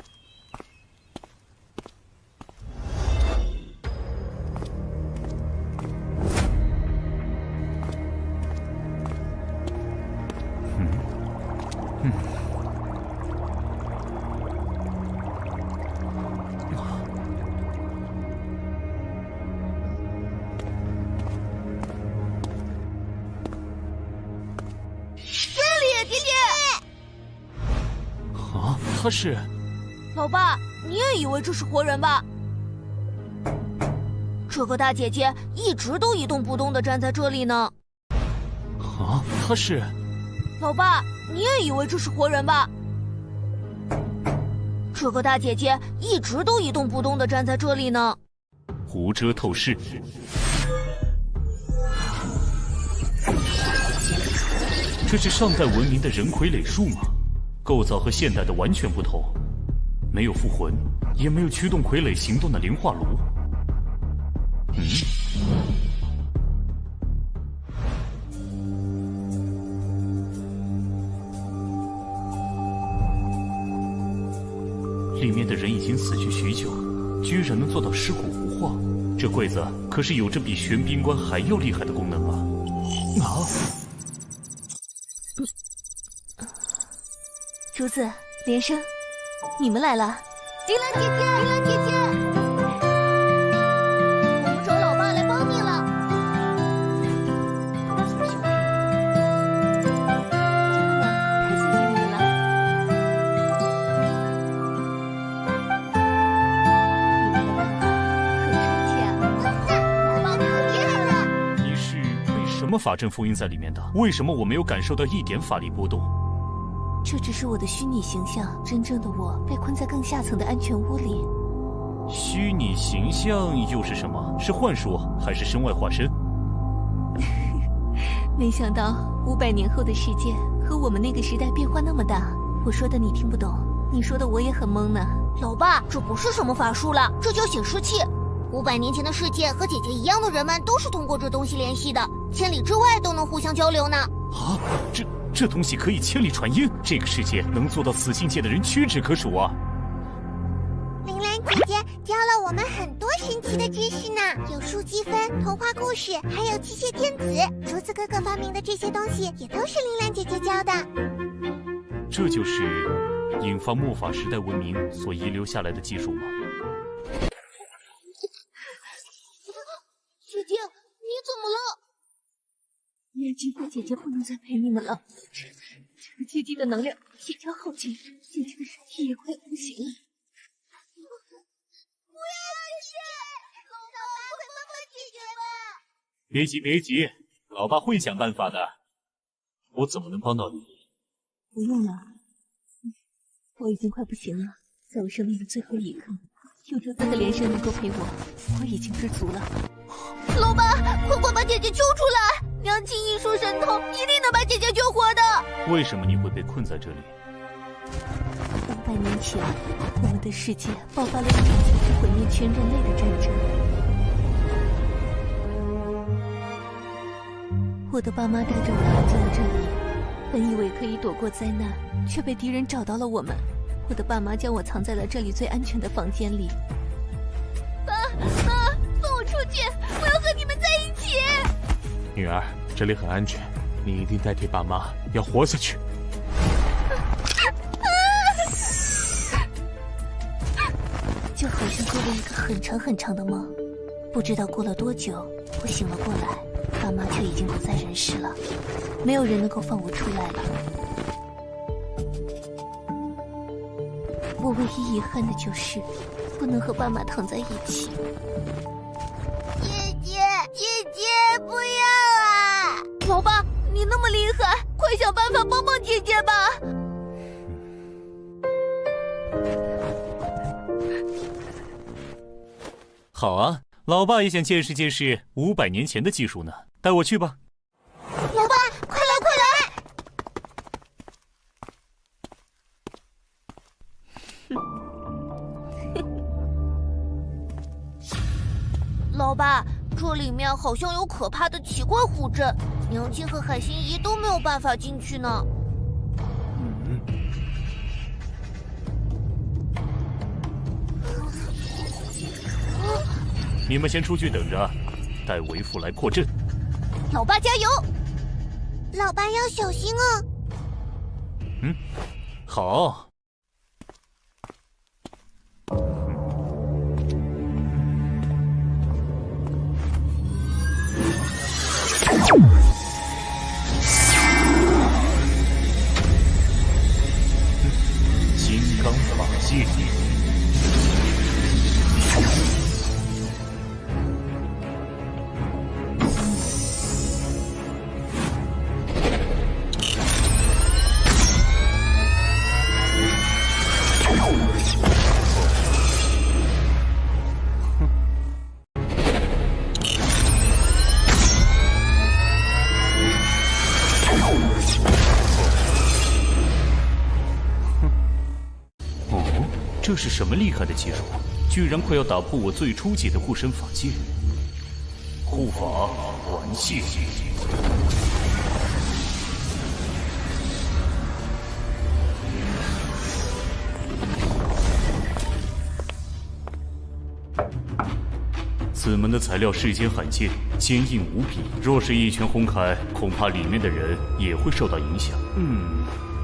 C: 他是，
E: 老爸，你也以为这是活人吧？这个大姐姐一直都一动不动地站在这里呢。
C: 啊，他是，
E: 老爸，你也以为这是活人吧？这个大姐姐一直都一动不动地站在这里呢。
C: 无遮透视，这是上代文明的人傀儡术吗？构造和现代的完全不同，没有附魂，也没有驱动傀儡行动的灵化炉。里面的人已经死去许久，居然能做到尸骨无化，这柜子可是有着比玄冰棺还要厉害的功能吧？啊！
E: 竹子、连生，你们来了。铃兰姐姐，铃兰姐姐，我们找老爸来帮你了。太谢谢你们了。你们的办法很神奇啊！
K: 老爸，你好厉害了！
C: 你是被什么法阵封印在里面的？为什么我没有感受到一点法力波动？
E: 这只是我的虚拟形象，真正的我被困在更下层的安全屋里。
C: 虚拟形象又是什么？是幻术还是身外化身？
E: 没想到500年后的世界和我们那个时代变化那么大。我说的你听不懂，你说的我也很懵呢。老爸，这不是什么法术了，这叫显示器。500年前的世界和姐姐一样的人们都是通过这东西联系的，千里之外都能互相交流呢。
C: 啊，这东西可以千里传音，这个世界能做到此境界的人屈指可数啊！
K: 铃兰姐姐教了我们很多神奇的知识呢，有数积分、童话故事，还有机械电子。竹子哥哥发明的这些东西也都是铃兰姐姐教的。
C: 这就是引发末法时代文明所遗留下来的技术吗？
E: 姐姐，你怎么了？眼睛和姐姐不能再陪你们了，这个阶梯的能量即将耗尽，姐姐的身体也快不行了。
K: 不要去！老爸会帮帮姐姐吧？
C: 别急别急，老爸会想办法的。我怎么能帮到你？
E: 不用了，我已经快不行了，在我生命的最后一刻，有竹子和连生能够陪我已经知足了。老爸，快把姐姐救出来！娘亲一术神通，一定能把姐姐救活的。
C: 为什么你会被困在这里
E: ？500年前，我们的世界爆发了一场足以毁灭全人类的战争。我的爸妈带着我来到了这里，本以为可以躲过灾难，却被敌人找到了我们。我的爸妈将我藏在了这里最安全的房间里。爸，送我出去！我要和你们在一起。
F: 女儿，这里很安全，你一定代替爸妈要活下去。
E: 就好像做了一个很长很长的梦，不知道过了多久，我醒了过来，爸妈却已经不在人世了，没有人能够放我出来了。我唯一遗憾的就是不能和爸妈躺在一起。
K: 姐姐，不要啊！
E: 老爸，你那么厉害，快想办法帮帮姐姐吧！
C: 好啊，老爸也想见识见识500年前的技术呢，带我去吧。
K: 老爸，快来！
E: 老爸，这里面好像有可怕的奇怪符阵，
K: 娘亲和海星姨都没有办法进去呢。
C: 你们先出去等着，待为父来破阵。
K: 老爸加油！老爸要小心啊！
C: 好。
B: 金刚法界。
C: 这是什么厉害的技术？居然快要打破我最初级的护身法界！护法还界。此门的材料世间罕见，坚硬无比。若是一拳轰开，恐怕里面的人也会受到影响。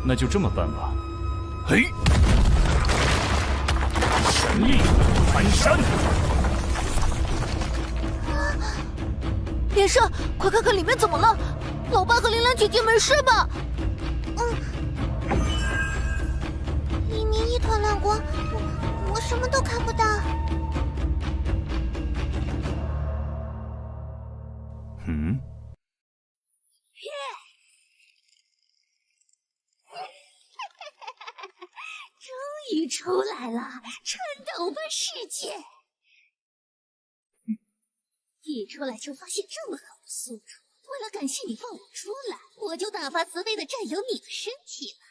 C: 那就这么办吧。嘿！神力蹒跚！
K: 连胜，快看看里面怎么了？老爸和铃兰姐姐没事吧？里面一团乱光，我什么都看不到。
H: 终于出来了，颤抖吧世界！一出来就发现这么好的宿主，为了感谢你放我出来，我就大发慈悲的占有你的身体了。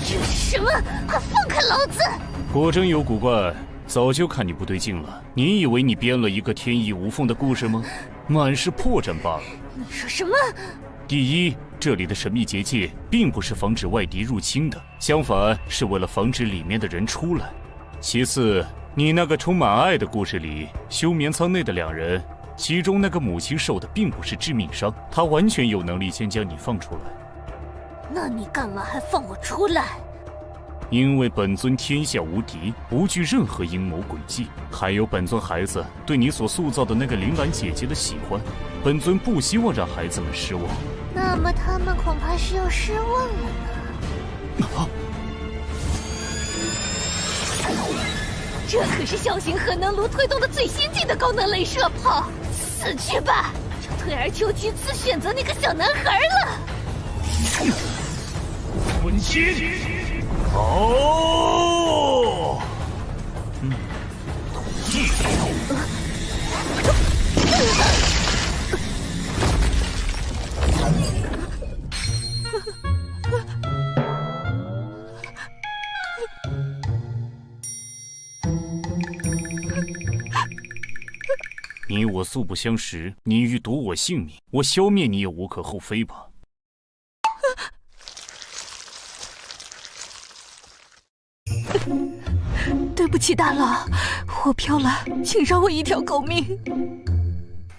H: 这是什么？快放开老子！
C: 果真有古怪。早就看你不对劲了，你以为你编了一个天衣无缝的故事吗？满是破绽罢了。
K: 你说什么？
C: 第一，这里的神秘结界并不是防止外敌入侵的，相反是为了防止里面的人出来。其次，你那个充满爱的故事里，休眠舱内的2人，其中那个母亲受的并不是致命伤，她完全有能力先将你放出来。
K: 那你干嘛还放我出来？
C: 因为本尊天下无敌，不惧任何阴谋诡计，还有本尊孩子对你所塑造的那个铃兰姐姐的喜欢，本尊不希望让孩子们失望。
K: 那么他们恐怕是要失望了呢。
H: 这可是小型核能炉推动的最先进的高能镭射炮，死去吧！就退而求其次，选择那个小男孩了。
B: 魂心。哦，继续。
C: 你我素不相识，你欲夺我性命，我消灭你也无可厚非吧。
H: 对不起，大佬，我飘了，请饶我一条狗命。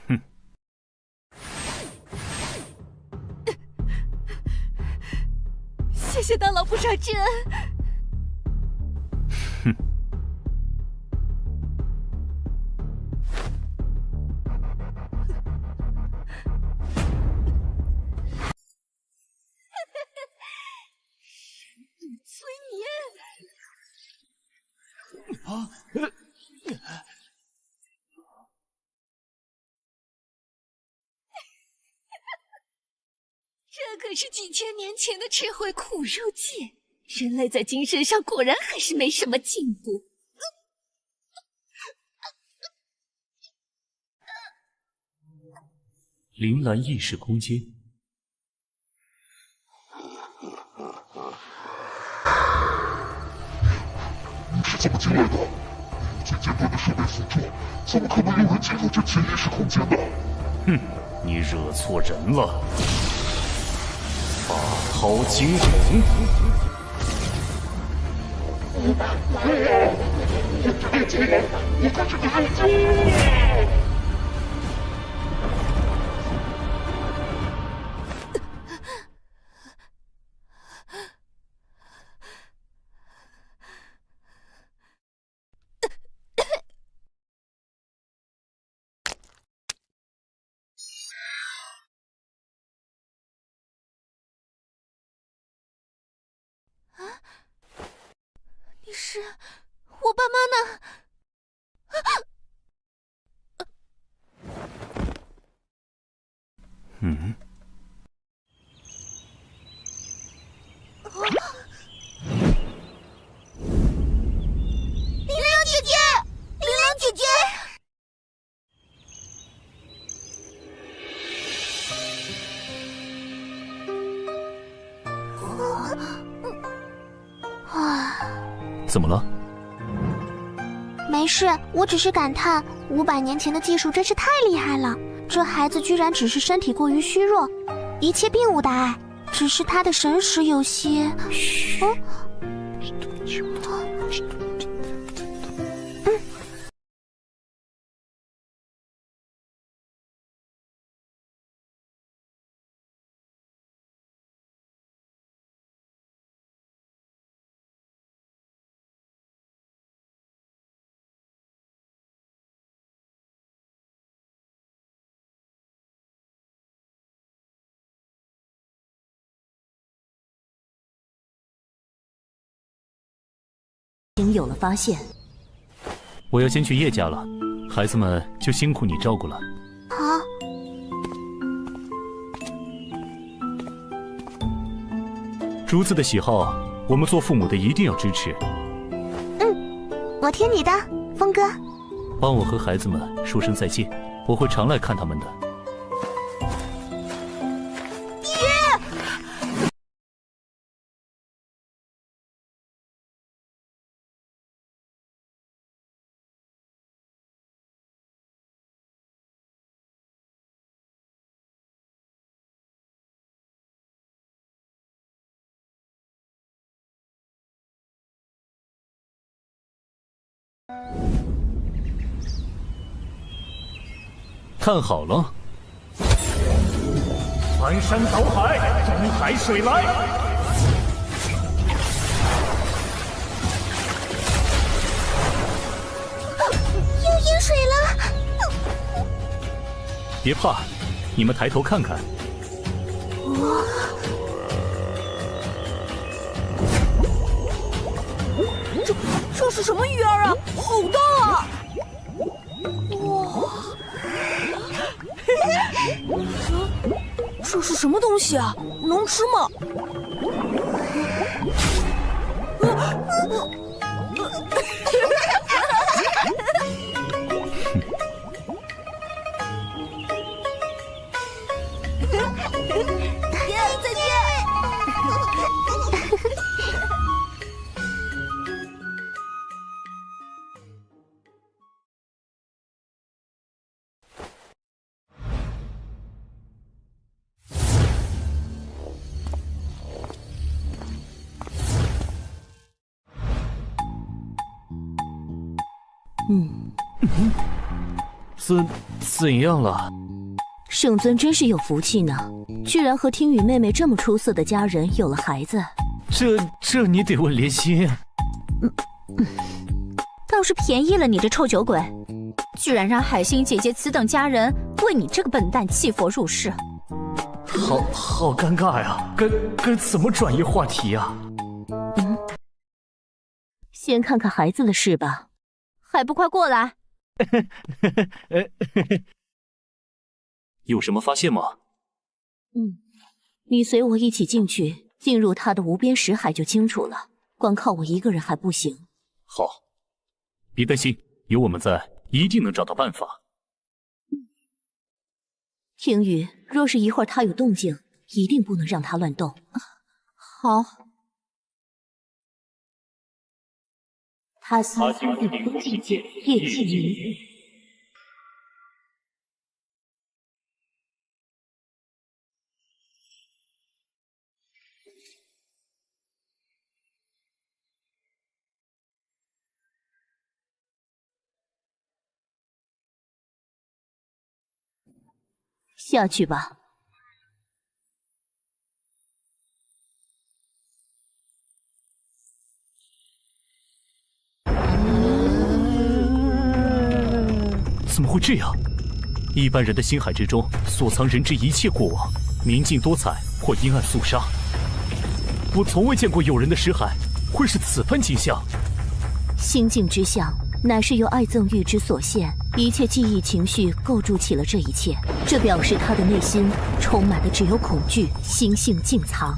C: 哼！
H: 谢谢大佬不杀之恩。
C: 哼！
H: 深度催眠。这可是几千年前的智慧苦肉计，人类在精神上果然还是没什么进步。
C: 铃兰意识空间。
L: 辅助，怎么可能有人进入这潜意识空间呢？
B: 哼，你惹错人了。法涛惊鸿。
K: 你是我爸妈呢？
B: 嗯。
K: 玲玲姐姐，玲玲姐姐。
B: 怎么了？
K: 没事，我只是感叹500年前的技术真是太厉害了。这孩子居然只是身体过于虚弱，一切并无大碍，只是他的神识有些……
E: 已经有了发现。
B: 我要先去叶家了，孩子们就辛苦你照顾了。
K: 好。
B: 竹子的喜好，我们做父母的一定要支持。
K: 我听你的，峰哥。
B: 帮我和孩子们说声再见，我会常来看他们的。看好了，
F: 翻山倒海，东海水来。
K: 又淹水了。
B: 别怕，你们抬头看看。
E: 这是什么鱼儿啊？好大啊！哇！这是什么东西啊？能吃吗？
K: 再见。
B: 怎样了？
E: 圣尊真是有福气呢，居然和听雨妹妹这么出色的家人有了孩子。
B: 这你得问莲心。
M: 倒是便宜了你这臭酒鬼，居然让海星姐姐此等家人为你这个笨蛋弃佛入室。
B: 好尴尬呀，该怎么转移话题啊？
E: 先看看孩子的事吧，
M: 还不快过来！
B: 有什么发现吗？
E: 你随我一起进去，进入他的无边识海就清楚了。光靠我一个人还不行。
B: 好，别担心，有我们在，一定能找到办法。
E: 听雨，若是一会儿他有动静，一定不能让他乱动。
M: 好。
E: 哈斯顶峰境界叶气云。下去吧。
C: 怎么会这样？一般人的心海之中所藏人之一切过往，明净多彩或阴暗肃杀。我从未见过有人的识海会是此番景象。
E: 心境之象，乃是由爱憎欲之所现，一切记忆情绪构筑起了这一切。这表示他的内心充满的只有恐惧，心性尽藏。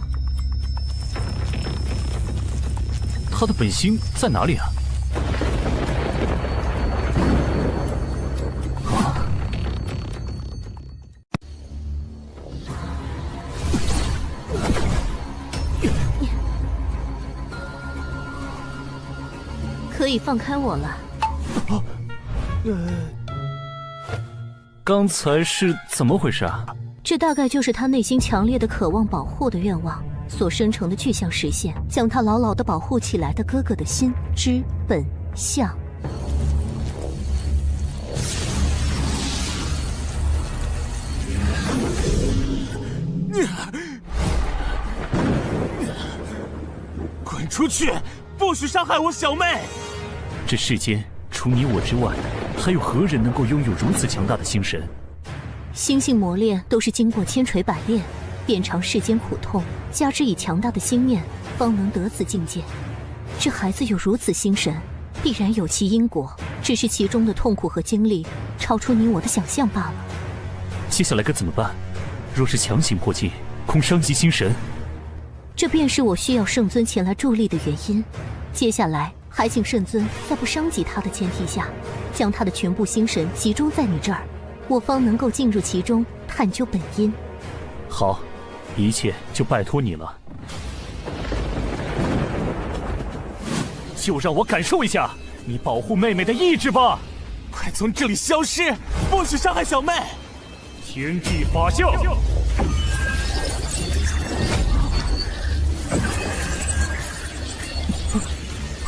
C: 他的本心在哪里啊？
E: 可以放开我了。
C: 刚才是怎么回事啊？
E: 这大概就是他内心强烈的渴望保护的愿望所生成的具象实现，将他牢牢地保护起来的哥哥的心之本相。
F: 滚出去！不许伤害我小妹！
C: 这世间除你我之外，还有何人能够拥有如此强大的心神？
E: 心性磨练都是经过千锤百炼，遍尝世间苦痛，加之以强大的心念，方能得此境界。这孩子有如此心神，必然有其因果，只是其中的痛苦和经历超出你我的想象罢了。
C: 接下来该怎么办？若是强行破境，恐伤及心神。
E: 这便是我需要圣尊前来助力的原因。接下来还请圣尊在不伤及他的前提下，将他的全部心神集中在你这儿，我方能够进入其中，探究本因。
C: 好，一切就拜托你了。就让我感受一下你保护妹妹的意志吧！
F: 快从这里消失，不许伤害小妹！
C: 天地法相。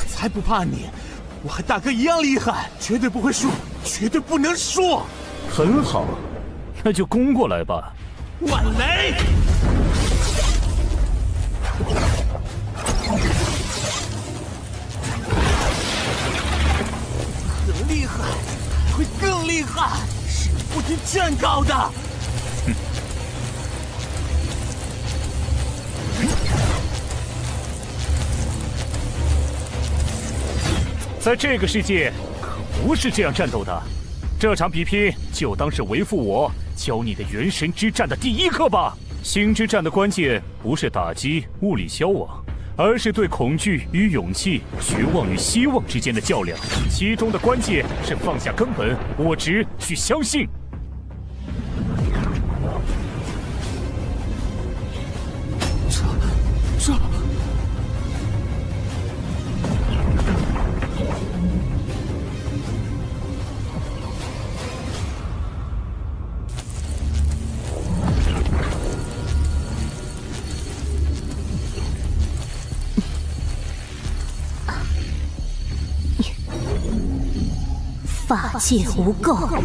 F: 才不怕你，我和大哥一样厉害，绝对不会输，绝对不能输。
C: 很好，那就攻过来吧。
F: 万雷！更厉害，会更厉害，是你不听劝告的。
C: 在这个世界可不是这样战斗的，这场比拼就当是为父我教你的元神之战的第一课吧。心之战的关键不是打击物理消亡，而是对恐惧与勇气、绝望与希望之间的较量，其中的关键是放下根本我执去相信。
F: 这
E: 法界无垢。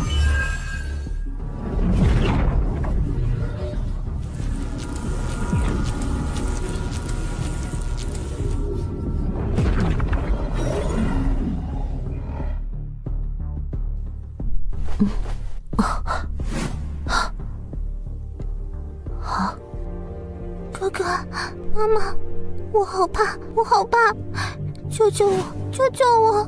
K: 哥哥，妈妈，我好怕，我好怕，救救我，救救我！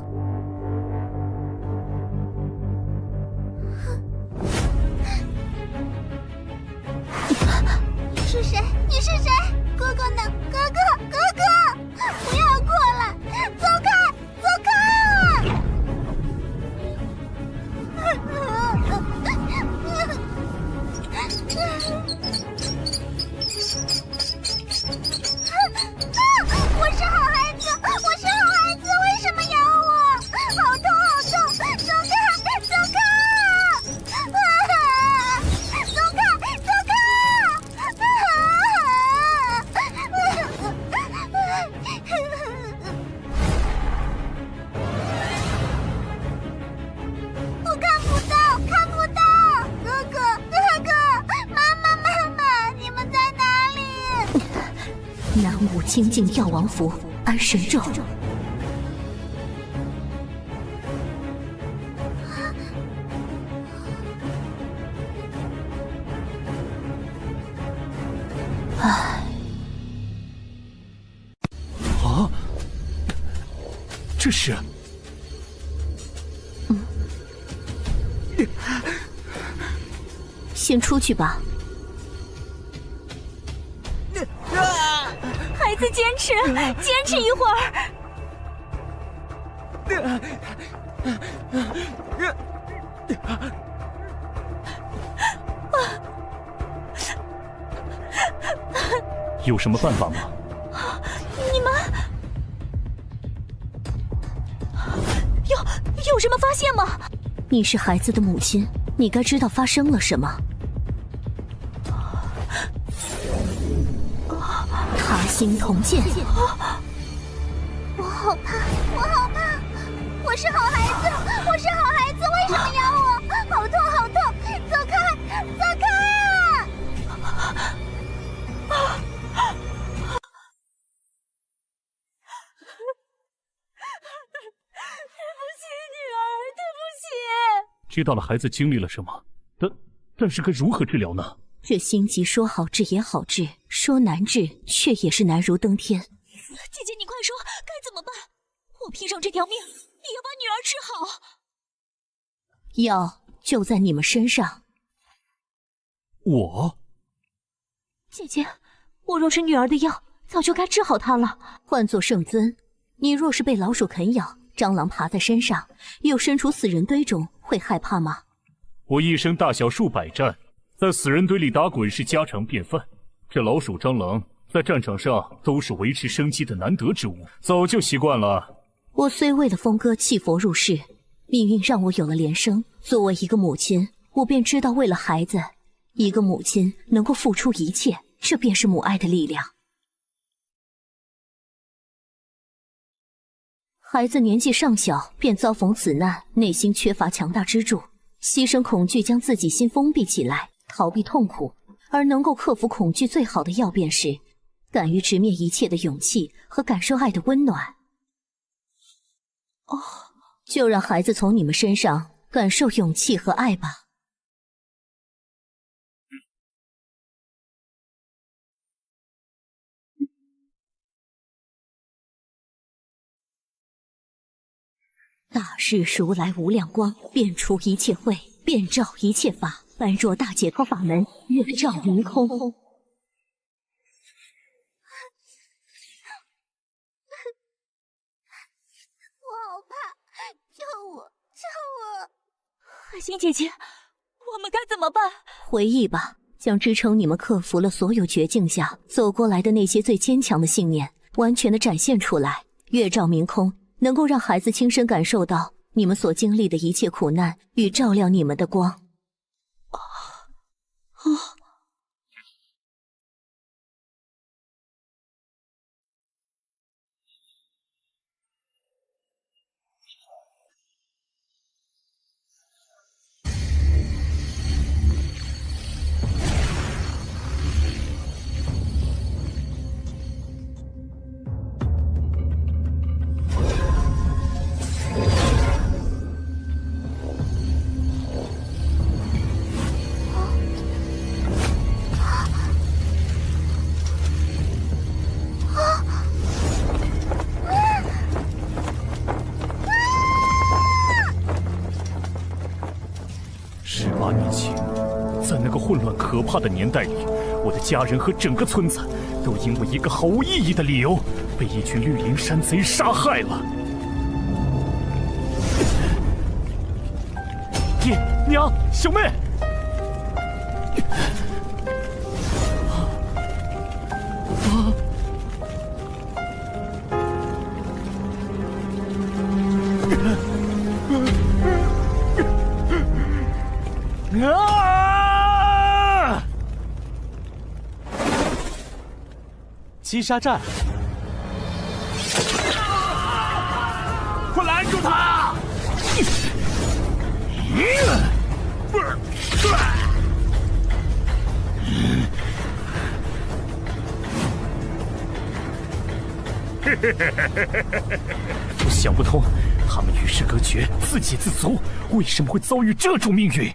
H: 你是谁？你是谁？哥哥呢？哥哥，哥哥，不要过来！走开，走开！我是好孩子，我是好孩子，为什么咬我？
M: 精进药王符，安神咒。唉，
B: 啊，这是。
M: 先出去吧。孩子，坚持一会儿。
B: 有什么办法吗？
M: 你们有什么发现吗？你是孩子的母亲，你该知道发生了什么。他心同剑。
K: 我好怕，我好怕！我是好孩子，我是好孩子，为什么咬我？好痛，好痛！走开，走开啊！
M: 对不起，女儿，对不起。
B: 知道了孩子经历了什么，但是该如何治疗呢？
M: 这心疾说好治也好治，说难治却也是难如登天。姐姐，你快说，该怎么办？我拼上这条命，也要把女儿治好。药就在你们身上。
B: 我？
M: 姐姐，我若是女儿的药，早就该治好她了。换做圣尊，你若是被老鼠啃咬，蟑螂爬在身上，又身处死人堆中，会害怕吗？
B: 我一生大小数百战，在死人堆里打滚是家常便饭。这老鼠、蟑螂在战场上都是维持生机的难得之物，早就习惯了。
M: 我虽为了峰哥弃佛入世，命运让我有了连生。作为一个母亲，我便知道为了孩子，一个母亲能够付出一切，这便是母爱的力量。孩子年纪尚小，便遭逢此难，内心缺乏强大支柱，牺牲恐惧将自己心封闭起来，逃避痛苦。而能够克服恐惧最好的药便是敢于直面一切的勇气和感受爱的温暖。就让孩子从你们身上感受勇气和爱吧。大日如来无量光，遍除一切秽，遍照一切法，般若大解脱法门，月照明空。
K: 我好怕，救我，救我！
M: 海星姐姐，我们该怎么办？回忆吧，将支撑你们克服了所有绝境下走过来的那些最坚强的信念，完全的展现出来。月照明空，能够让孩子亲身感受到你们所经历的一切苦难与照亮你们的光。
B: 18年前，在那个混乱可怕的年代里，我的家人和整个村子都因为一个毫无意义的理由，被一群绿林山贼杀害了。爹娘，小妹，
J: 击杀战，
F: 快拦住他！
B: 我想不通，他们与世隔绝，自给自足，为什么会遭遇这种命运？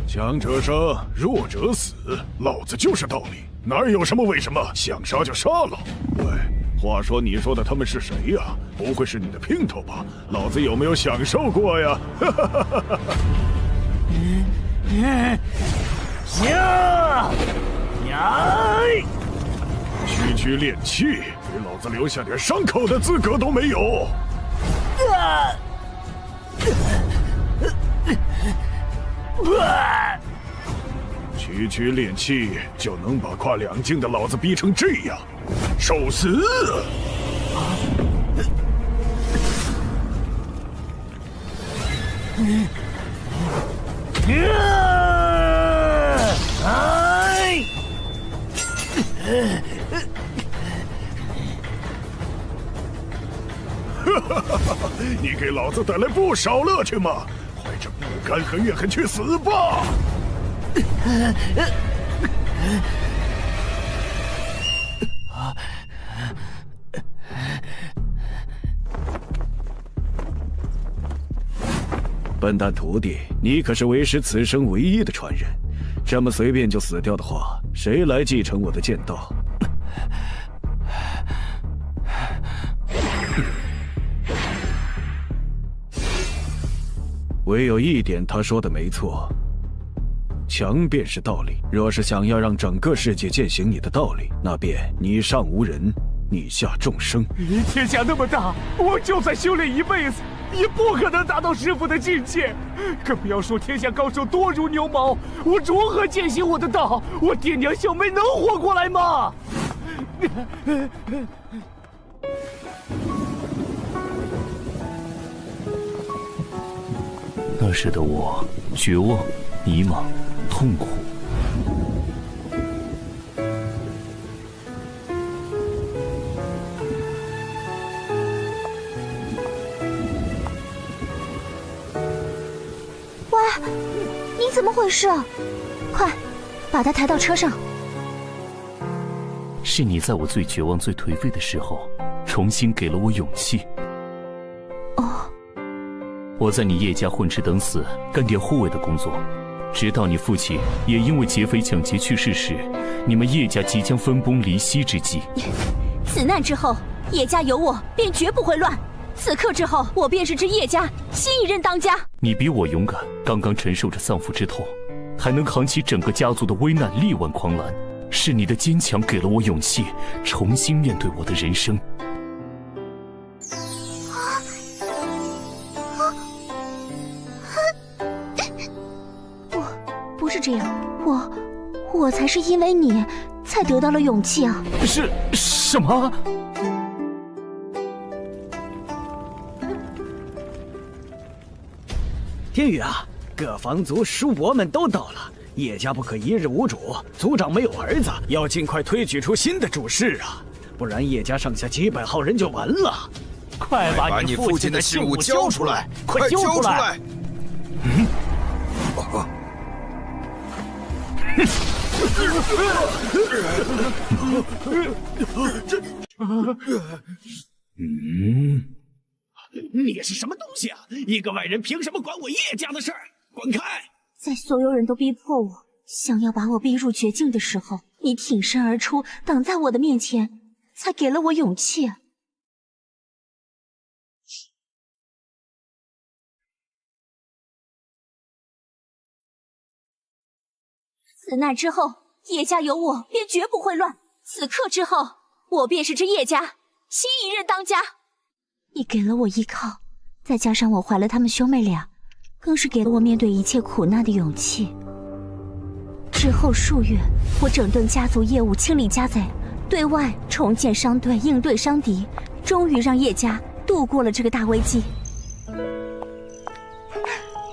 L: 强者生，弱者死，老子就是道理，哪有什么为什么，想杀就杀了。喂，话说你说的他们是谁呀？不会是你的姘头吧？老子有没有享受过呀？区区练气，给老子留下点伤口的资格都没有！区区练气就能把跨2境的老子逼成这样，受死！你给老子带来不少乐趣嘛！怀着不甘和怨恨去死吧！笨蛋徒弟，你可是为师此生唯一的传人，这么随便就死掉的话，谁来继承我的剑道？唯有一点，他说的没错，强便是道理。若是想要让整个世界践行你的道理，那便你上无人，你下众生。
F: 天下那么大，我就算修炼一辈子，也不可能达到师父的境界。更不要说天下高手多如牛毛，我如何践行我的道？我爹娘小妹能活过来吗？
B: 那时的我，绝望、迷茫、痛苦。
E: 喂，你怎么回事？快，把他抬到车上。
B: 是你在我最绝望、最颓废的时候，重新给了我勇气。我在你叶家混吃等死，干点护卫的工作，直到你父亲也因为劫匪抢劫去世时，你们叶家即将分崩离析之际。
M: 此难之后，叶家有我，便绝不会乱。此刻之后，我便是这叶家新一任当家。
B: 你比我勇敢，刚刚承受着丧父之痛，还能扛起整个家族的危难，力挽狂澜。是你的坚强给了我勇气，重新面对我的人生。
E: 不是这样，我才是因为你才得到了勇气啊！
B: 是什么？
A: 天宇啊，各房族叔伯们都到了，叶家不可一日无主，族长没有儿子，要尽快推举出新的主事啊，不然叶家上下几百号人就完了。
B: 快把你父亲的信物交出来！快交出来！
A: 你是什么东西啊？一个外人凭什么管我叶家的事儿？滚开！
E: 在所有人都逼迫我，想要把我逼入绝境的时候，你挺身而出，挡在我的面前，才给了我勇气。
M: 此难之后，叶家有我，便绝不会乱。此刻之后，我便是这叶家新一任当家。
E: 你给了我依靠，再加上我怀了他们兄妹俩，更是给了我面对一切苦难的勇气。之后数月，我整顿家族业务，清理家贼，对外重建商队，应对伤敌，终于让叶家度过了这个大危机。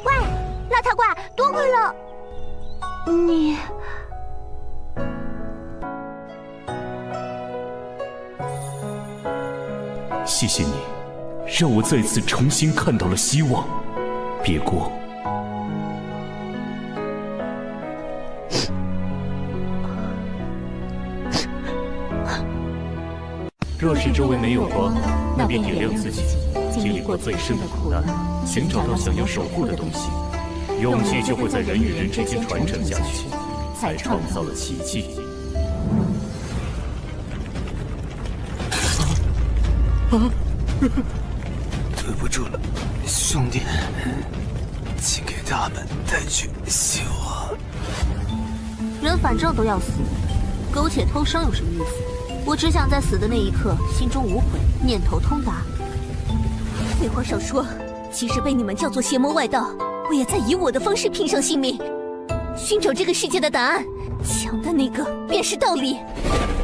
E: 喂，邋遢怪，多亏了你。
B: 谢谢你，让我再次重新看到了希望。别过。
C: 若是周围没有光，那便点亮自己，经历过最深的苦难，寻找到想要守护的东西，勇气就会在人与人之间传承下去，才创造了奇迹。
N: 对不住了，兄弟，请给他们带去希望。
E: 人反正都要死，苟且偷生有什么意思？我只想在死的那一刻心中无悔，念头通达。废话少说，即使被你们叫做邪魔外道，我也在以我的方式拼上性命，寻找这个世界的答案。强的那个便是道理。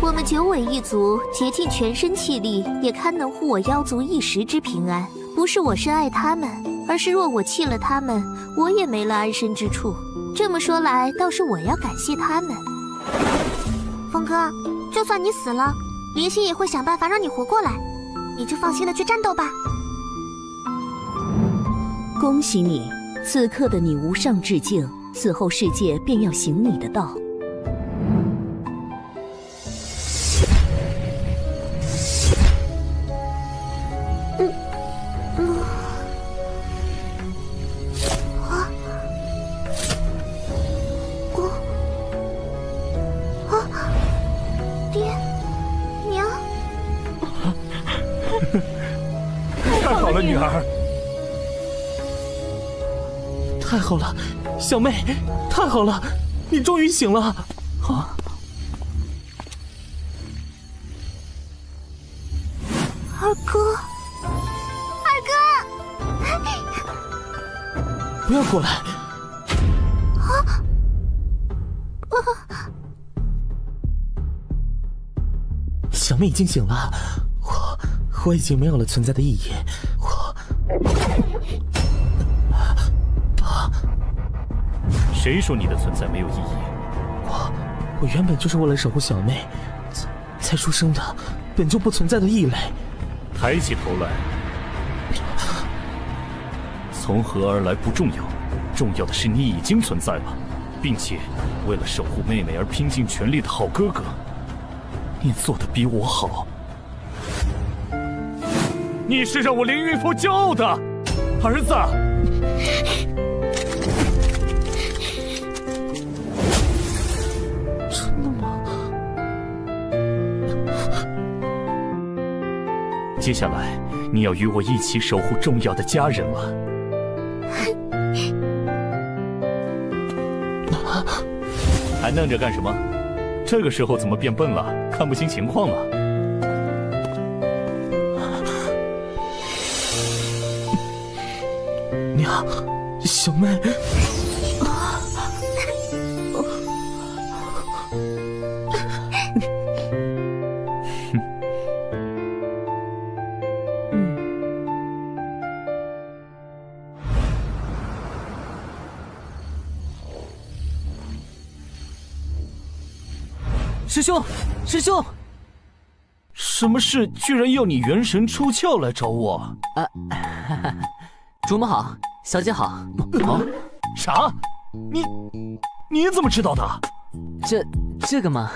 E: 我们九尾一族竭尽全身气力，也堪能护我妖族一时之平安。不是我深爱他们，而是若我弃了他们，我也没了安身之处。这么说来，倒是我要感谢他们。
K: 风哥，就算你死了，林星也会想办法让你活过来，你就放心的去战斗吧。
M: 恭喜你，此刻的你无上致敬，此后世界便要行你的道。
F: 太好了，女儿！太好了，小妹，太好了，你终于醒了！啊！
K: 二哥，二
F: 哥，不要过来！小妹已经醒了，我已经没有了存在的意义。
C: 谁说你的存在没有意义？
F: 我原本就是为了守护小妹才出生的，本就不存在的异类。
C: 抬起头来，从何而来不重要，重要的是你已经存在了，并且为了守护妹妹而拼尽全力的好哥哥，你做的比我好。你是让我凌云峰骄傲的儿子。
F: 真的吗？
C: 接下来你要与我一起守护重要的家人了。还愣着干什么？这个时候怎么变笨了？看不清情况了？
F: 娘，小妹。
D: 师兄，师兄，
C: 什么事居然要你元神出窍来找我？
D: 主母好，小姐好。啊？
C: 啥？你怎么知道的？
D: 这个嘛，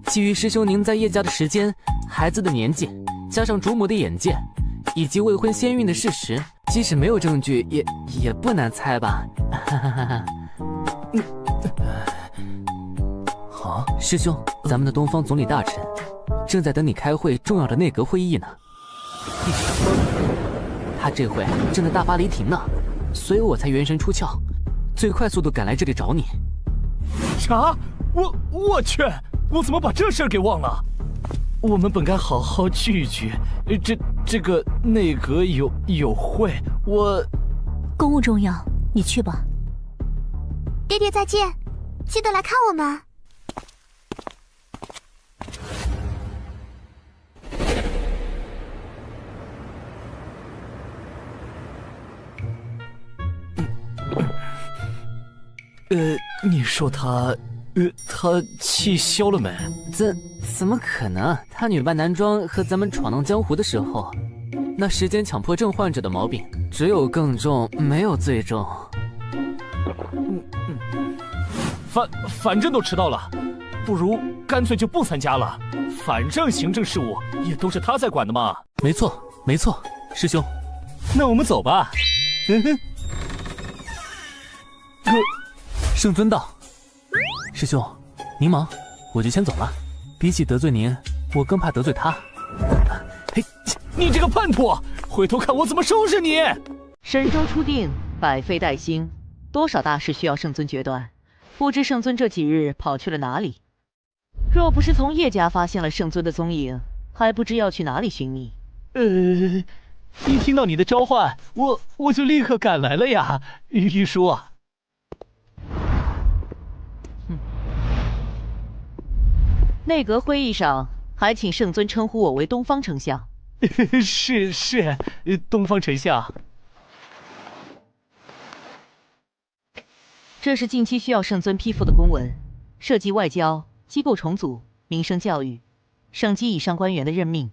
D: 基于师兄您在叶家的时间、孩子的年纪，加上主母的眼界，以及未婚先孕的事实，即使没有证据，也不难猜吧。
C: 啊，
D: 师兄，咱们的东方总理大臣正在等你开会重要的内阁会议呢。他这回正在大发雷霆呢，所以我才元神出窍，最快速度赶来这里找你。
C: 啥？我去！我怎么把这事儿给忘了？我们本该好好聚一聚。这个内阁有会，我
M: 公务重要，你去吧。
K: 爹爹再见，记得来看我们。
C: 你说他气消了没？
D: 怎么可能？他女扮男装和咱们闯荡江湖的时候，那时间强迫症患者的毛病只有更重，没有最重。
C: 反正都迟到了，不如干脆就不参加了。
B: 反正行政事务也都是他在管的嘛。
I: 没错，没错，师兄。
B: 那我们走吧。
I: 圣尊道：“师兄，您忙，我就先走了。比起得罪您，我更怕得罪他。”
B: 嘿，你这个叛徒，回头看我怎么收拾你！
O: 神州初定，百废待兴，多少大事需要圣尊决断。不知圣尊这几日跑去了哪里？若不是从叶家发现了圣尊的踪影，还不知要去哪里寻觅。
B: 一听到你的召唤，我就立刻赶来了呀，玉叔。
O: 内阁会议上还请圣尊称呼我为东方丞相。
B: 是，东方丞相。
O: 这是近期需要圣尊批复的公文，涉及外交、机构重组、民生教育、省级以上官员的任命。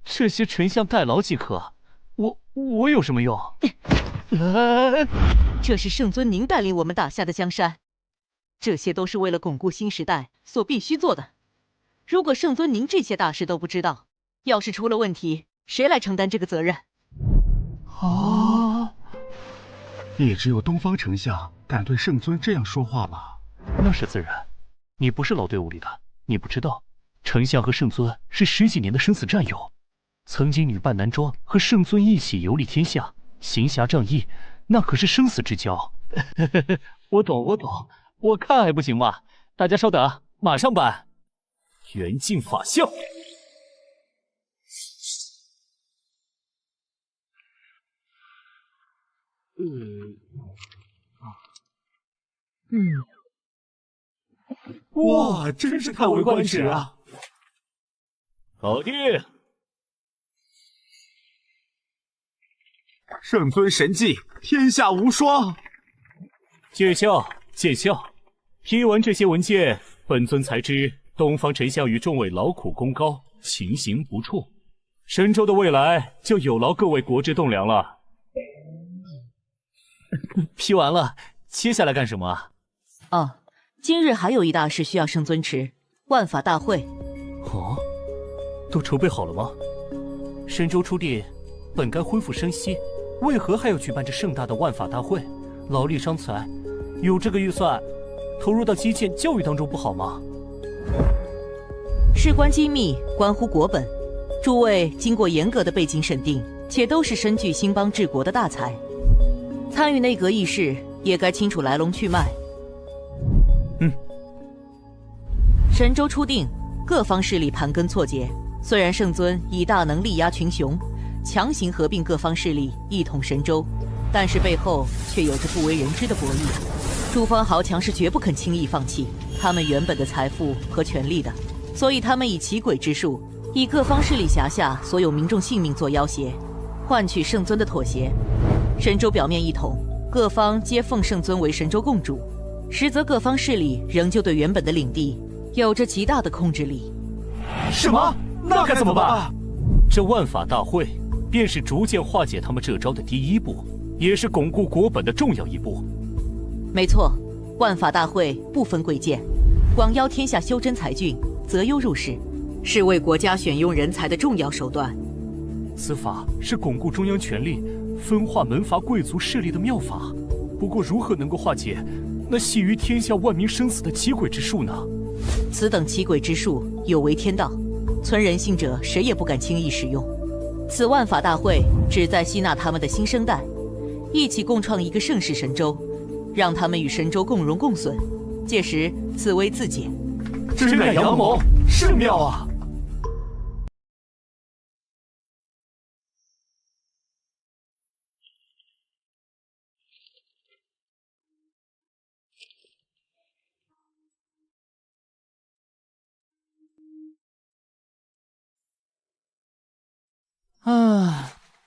B: 这些丞相代劳即可，我有什么用？
O: 这是圣尊您带领我们打下的江山，这些都是为了巩固新时代所必须做的。如果圣尊您这些大事都不知道，要是出了问题，谁来承担这个责任？
P: 也只有东方丞相敢对圣尊这样说话吧？
B: 那是自然，你不是老队伍里的，你不知道，丞相和圣尊是10几年的生死战友，曾经女扮男装和圣尊一起游历天下，行侠仗义，那可是生死之交。我懂，我看还不行吗？大家稍等，马上办。元镜法相。
F: 哇，真是叹为观止啊！
B: 搞定。
P: 圣尊神迹，天下无双。
B: 见笑。批完这些文件，本尊才知东方丞相与众位劳苦功高，情形不错。神州的未来就有劳各位国之栋梁了。批完了，接下来干什么啊？
O: 今日还有一大事需要圣尊持，万法大会。
B: 都筹备好了吗？神州初定，本该恢复生息，为何还要举办这盛大的万法大会？劳力伤财，有这个预算，投入到基建教育当中不好吗？
O: 事关机密，关乎国本，诸位经过严格的背景审定，且都是身具兴邦治国的大才，参与内阁议事也该清楚来龙去脉。神州初定，各方势力盘根错节。虽然圣尊以大能力压群雄，强行合并各方势力一统神州，但是背后却有着不为人知的博弈。诸方豪强是绝不肯轻易放弃他们原本的财富和权力的，所以他们以奇诡之术，以各方势力辖下所有民众性命做要挟，换取圣尊的妥协。神州表面一统，各方皆奉圣尊为神州共主，实则各方势力仍旧对原本的领地有着极大的控制力。
F: 什么？那该怎么办？
B: 这万法大会便是逐渐化解他们这招的第一步，也是巩固国本的重要一步。
O: 没错，万法大会不分贵贱，广邀天下修真才俊，择优入仕，是为国家选用人才的重要手段。
B: 此法是巩固中央权力、分化门阀贵族势力的妙法。不过，如何能够化解那系于天下万民生死的奇诡之术呢？
O: 此等奇诡之术有违天道，存人性者谁也不敢轻易使用。此万法大会旨在吸纳他们的新生代，一起共创一个盛世神州，让他们与神州共荣共损，届时此危自解。
F: 真乃阳谋，甚妙啊！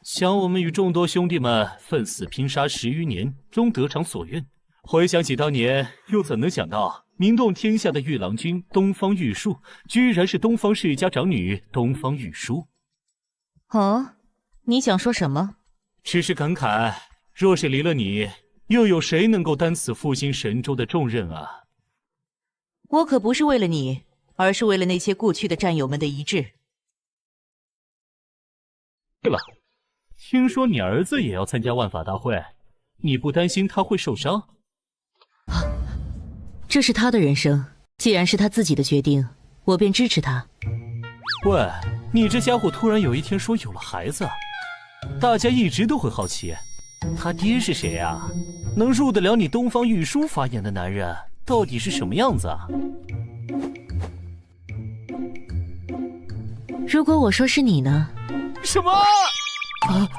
B: 想我们与众多兄弟们奋死拼杀10余年，终得偿所愿。回想起当年，又怎能想到名动天下的玉郎君东方玉树，居然是东方世家长女东方玉书。
O: 你想说什么？
B: 只是感慨，若是离了你，又有谁能够担此复兴神州的重任啊？
O: 我可不是为了你，而是为了那些故去的战友们的遗志。
B: 对了，听说你儿子也要参加万法大会，你不担心他会受伤？
O: 这是他的人生，既然是他自己的决定，我便支持他。
B: 喂，你这家伙突然有一天说有了孩子，大家一直都会好奇，他爹是谁啊？能入得了你东方玉书法眼的男人到底是什么样子啊？
O: 如果我说是你呢？
B: 什么？啊，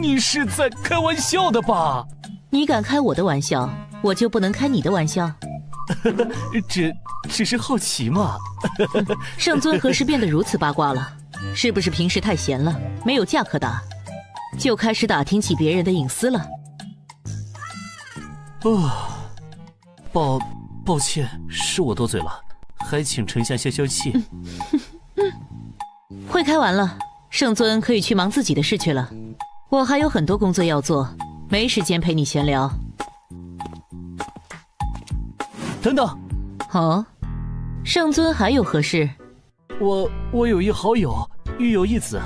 B: 你是在开玩笑的吧？
O: 你敢开我的玩笑，我就不能开你的玩笑？
B: 只是好奇嘛。
O: 圣尊何时变得如此八卦了？是不是平时太闲了，没有架可打，就开始打听起别人的隐私了？
B: 抱歉，是我多嘴了，还请丞相消消气。
O: 会开完了，圣尊可以去忙自己的事去了。我还有很多工作要做，没时间陪你闲聊。
B: 等等，
O: 哦，圣尊还有何事？
B: 我有一好友，育有一子，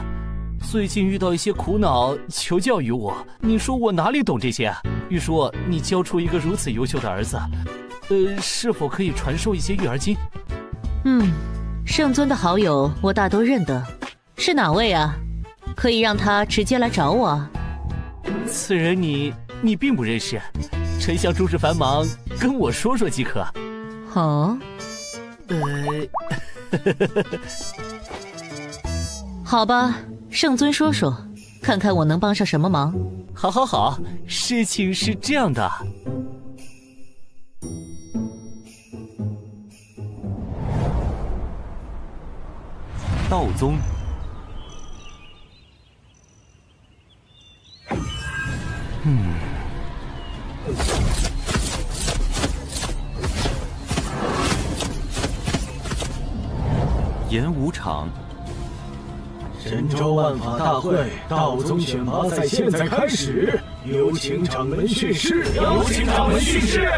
B: 最近遇到一些苦恼，求教于我。你说我哪里懂这些？玉叔，你教出一个如此优秀的儿子，是否可以传授一些育儿经？
O: 圣尊的好友我大都认得，是哪位啊？可以让他直接来找我啊。
B: 此人你并不认识，丞相诸事繁忙，跟我说说即可。
O: 哦，好吧，圣尊说说，看看我能帮上什么忙。
B: 好，事情是这样的。
I: 道宗。演武场。
A: 神州万法大会道宗选拔赛现在开始，有请掌门训示。有请掌门训示。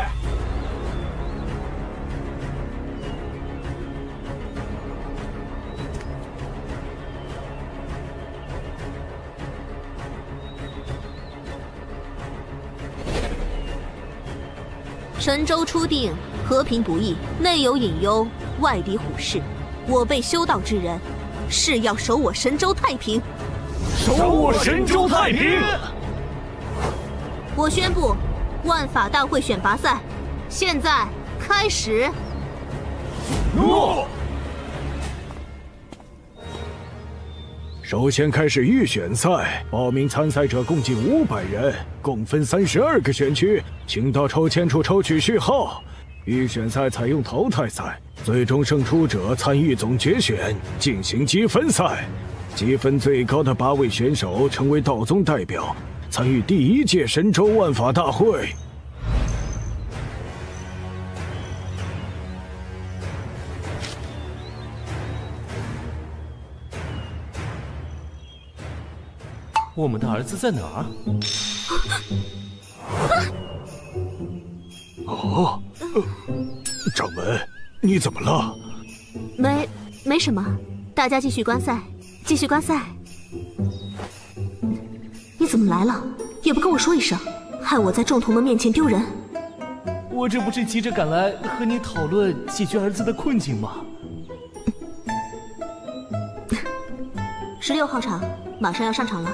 E: 神州初定，和平不易，内有隐忧，外敌虎视。我辈修道之人，誓要守我神州太平。
A: 守我神州太平！
E: 我宣布，万法大会选拔赛现在开始。
L: 诺。
A: 首先开始预选赛，报名参赛者共计500人，共分32个选区，请到抽签处抽取序号。预选赛采用淘汰赛，最终胜出者参与总决选，进行积分赛。积分最高的8位选手成为道宗代表，参与第1届神州万法大会。
B: 我们的儿子在哪儿？
A: 掌门，你怎么了？
E: 没什么，大家继续观赛，继续观赛。你怎么来了？也不跟我说一声，害我在众同门面前丢人。
B: 我这不是急着赶来和你讨论解决儿子的困境吗
E: ？16号场马上要上场了。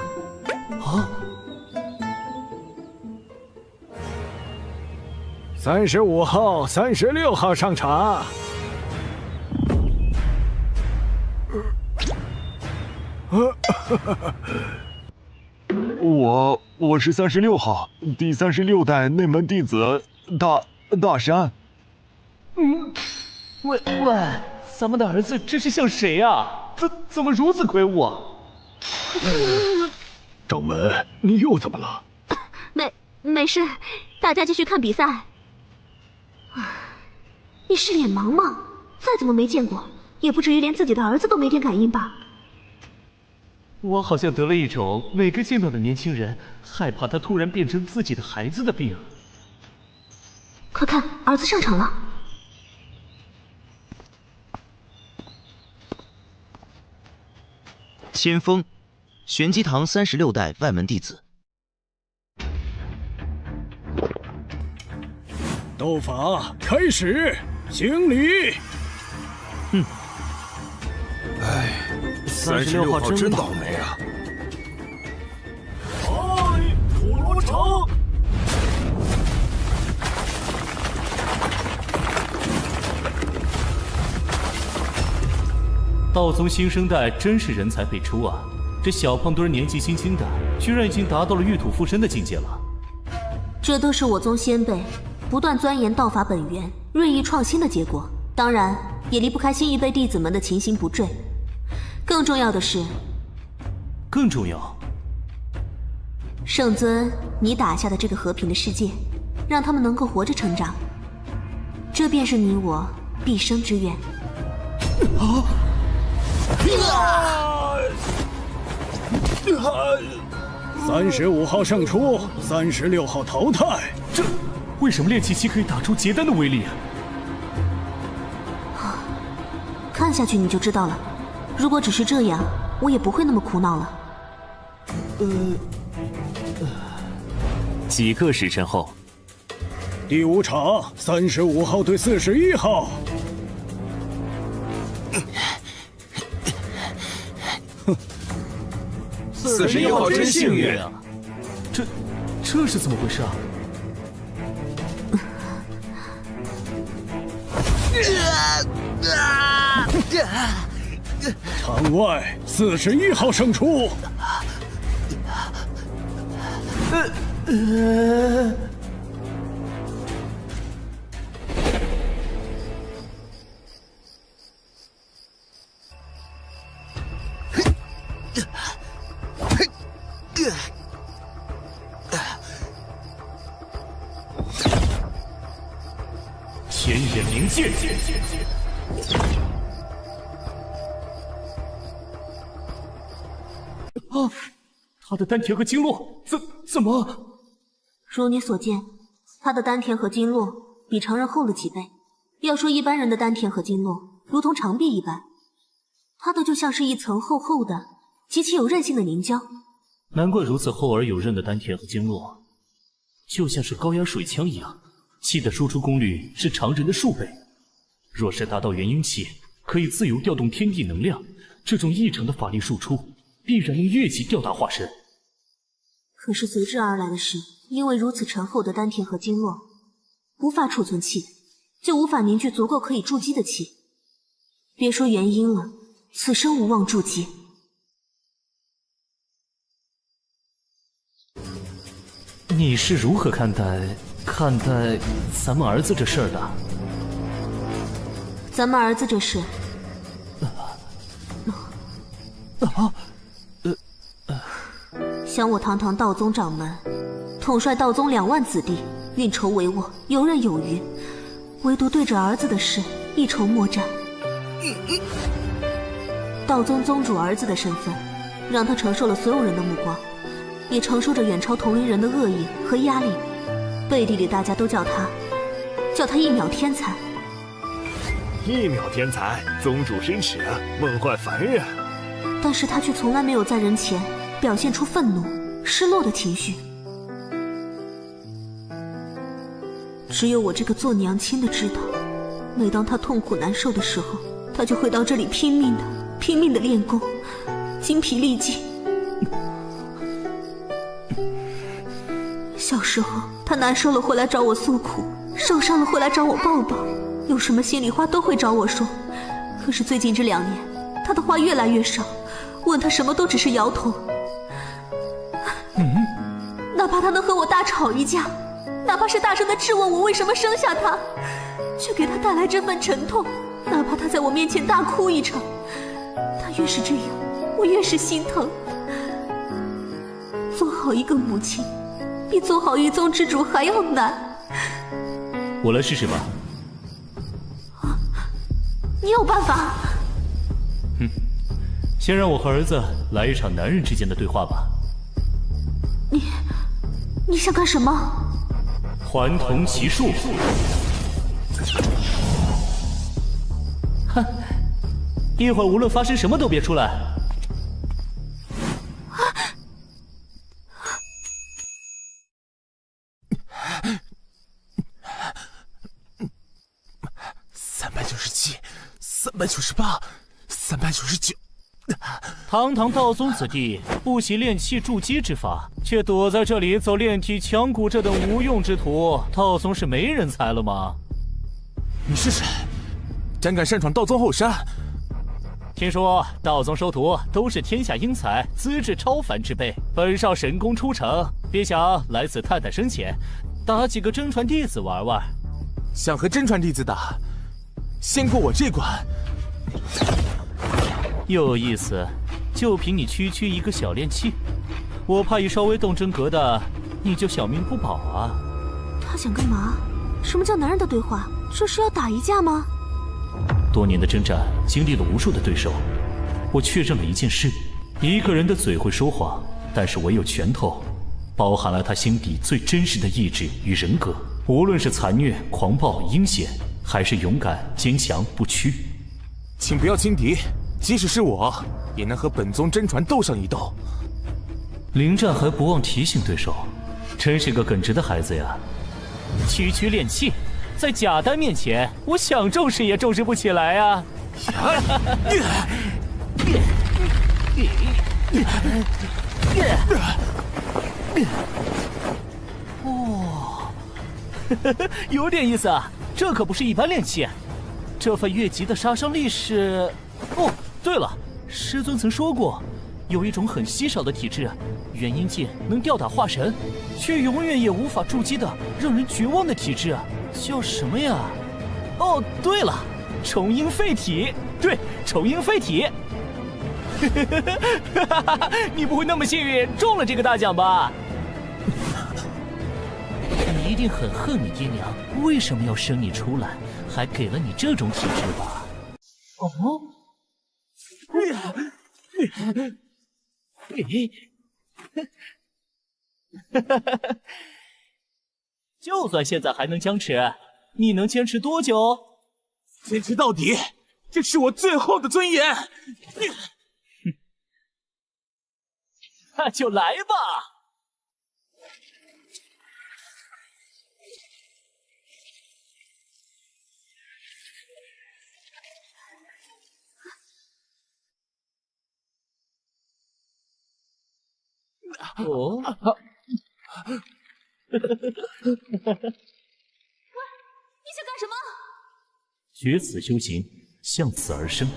B: 啊
A: ！35号、36号上场。
P: 我是36号，第36代内门弟子大山。
B: 喂，咱们的儿子这是像谁啊？怎么如此魁梧啊？
A: 掌门，你又怎么了？
E: 没事，大家继续看比赛。你是脸盲吗？再怎么没见过，也不至于连自己的儿子都没点感应吧？
B: 我好像得了一种每个见到的年轻人害怕他突然变成自己的孩子的病。
E: 快看，儿子上场了。
Q: 千峰，玄机堂36代外门弟子。
A: 斗法开始，行礼。
L: 哎，36号真倒霉啊！
A: 土罗城。
C: 道宗新生代真是人才辈出啊！这小胖墩年纪轻轻的，居然已经达到了玉土附身的境界了。
M: 这都是我宗先辈不断钻研道法本源、锐意创新的结果，当然也离不开新一辈弟子们的勤行不坠。更重要的是，
C: 更重要，
M: 圣尊，你打下的这个和平的世界，让他们能够活着成长，这便是你我毕生之愿。
A: 35号胜出，36号淘汰。
B: 这为什么炼气期可以打出结丹的威力啊？
M: 看下去你就知道了。如果只是这样，我也不会那么苦恼了。
I: 几个时辰后，
A: 第5场，35号对41号。
F: 41号真幸运啊！
B: 这是怎么回事啊？
A: 场外41号胜出。
B: 天眼冥剑。啊！他的丹田和经络怎么？
M: 如你所见，他的丹田和经络比常人厚了几倍。要说一般人的丹田和经络如同长臂一般，他的就像是一层厚厚的、极其有韧性的凝胶。
C: 难怪如此厚而有韧的丹田和经络，就像是高压水枪一样，气的输出功率是常人的数倍。若是达到元婴期，可以自由调动天地能量，这种异常的法力输出，必然能越级吊打化身。
M: 可是随之而来的是，因为如此沉厚的丹田和经络无法储存气，就无法凝聚足够可以筑基的气。别说元婴了，此生无望筑基。
C: 你是如何看待咱们儿子这事儿的？
M: 咱们儿子这事，想我堂堂道宗掌门，统帅道宗2万子弟，运筹帷幄，游刃有余，唯独对着儿子的事一筹莫展。道宗宗主儿子的身份，让他承受了所有人的目光，也承受着远超同龄人的恶意和压力。背地里大家都叫他一秒天才。
R: 一秒天才，宗主失尺，梦幻凡人。
M: 但是他却从来没有在人前表现出愤怒、失落的情绪。只有我这个做娘亲的知道，每当他痛苦难受的时候，他就会到这里拼命的练功，精疲力尽。小时候他难受了会来找我诉苦，受伤了会来找我抱抱，有什么心里话都会找我说。可是最近这2年，他的话越来越少，问他什么都只是摇头。哪怕他能和我大吵一架，哪怕是大声的质问我为什么生下他，却给他带来这份沉痛，哪怕他在我面前大哭一场，他越是这样，我越是心疼。做好一个母亲，比做好一宗之主还要难。
C: 我来试试吧。
M: 你有办法？
C: 先让我和儿子来一场男人之间的对话吧。
M: 你想干什么？
C: 还童奇术。哼，一会儿无论发生什么都别出来。
F: 397，398，399。
B: 堂堂道宗子弟，不习炼气筑基之法，却躲在这里走炼体强骨这等无用之徒，道宗是没人才了吗？
F: 你是谁？胆敢擅闯道宗后山？
B: 听说道宗收徒都是天下英才，资质超凡之辈。本少神功出城，别想来此探探深浅，打几个真传弟子玩玩。
F: 想和真传弟子打，先过我这关。
B: 有意思，就凭你区区一个小炼器，我怕一稍微动真格的，你就小命不保啊！
E: 他想干嘛？什么叫男人的对话？这是要打一架吗？
B: 多年的征战，经历了无数的对手，我确认了一件事：一个人的嘴会说谎，但是唯有拳头，包含了他心底最真实的意志与人格。无论是残虐、狂暴、阴险，还是勇敢、坚强、不屈，
F: 请不要轻敌。即使是我，也能和本宗真传斗上一斗。
B: 临战还不忘提醒对手，真是个耿直的孩子呀！区区炼气，在假丹面前，我想重视也重视不起来啊！哦，有点意思啊！这可不是一般炼气，这份越级的杀伤力是……哦。对了，师尊曾说过，有一种很稀少的体质，元婴界能吊打化神，却永远也无法筑基的让人绝望的体质，叫什么呀？哦，对了，重阴废体。对，重阴废体。你不会那么幸运中了这个大奖吧？你一定很恨你爹娘为什么要生你出来，还给了你这种体质吧？哦。就算现在还能僵持，你能坚持多久？
F: 坚持到底，这是我最后的尊严。
B: 那就来吧。哦，
E: 喂，你想干什么？
B: 决此修行，向此而生。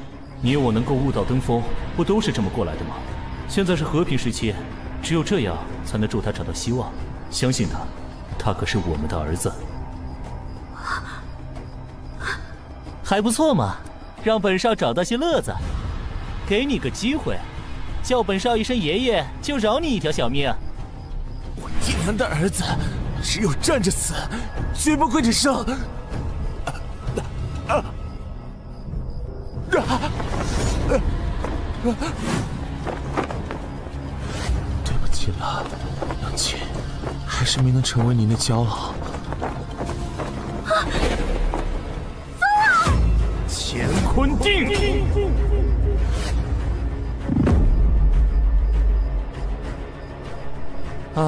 B: 你我能够悟道登峰，不都是这么过来的吗？现在是和平时期，只有这样才能助他找到希望。相信他，他可是我们的儿子。还不错嘛，让本少找到些乐子。给你个机会，叫本少一声爷爷，就饶你一条小命。
F: 我爹娘的儿子，只有站着死，绝不跪着生。对不起了，娘亲，还是没能成为您的骄傲。
B: 乾坤定。唉，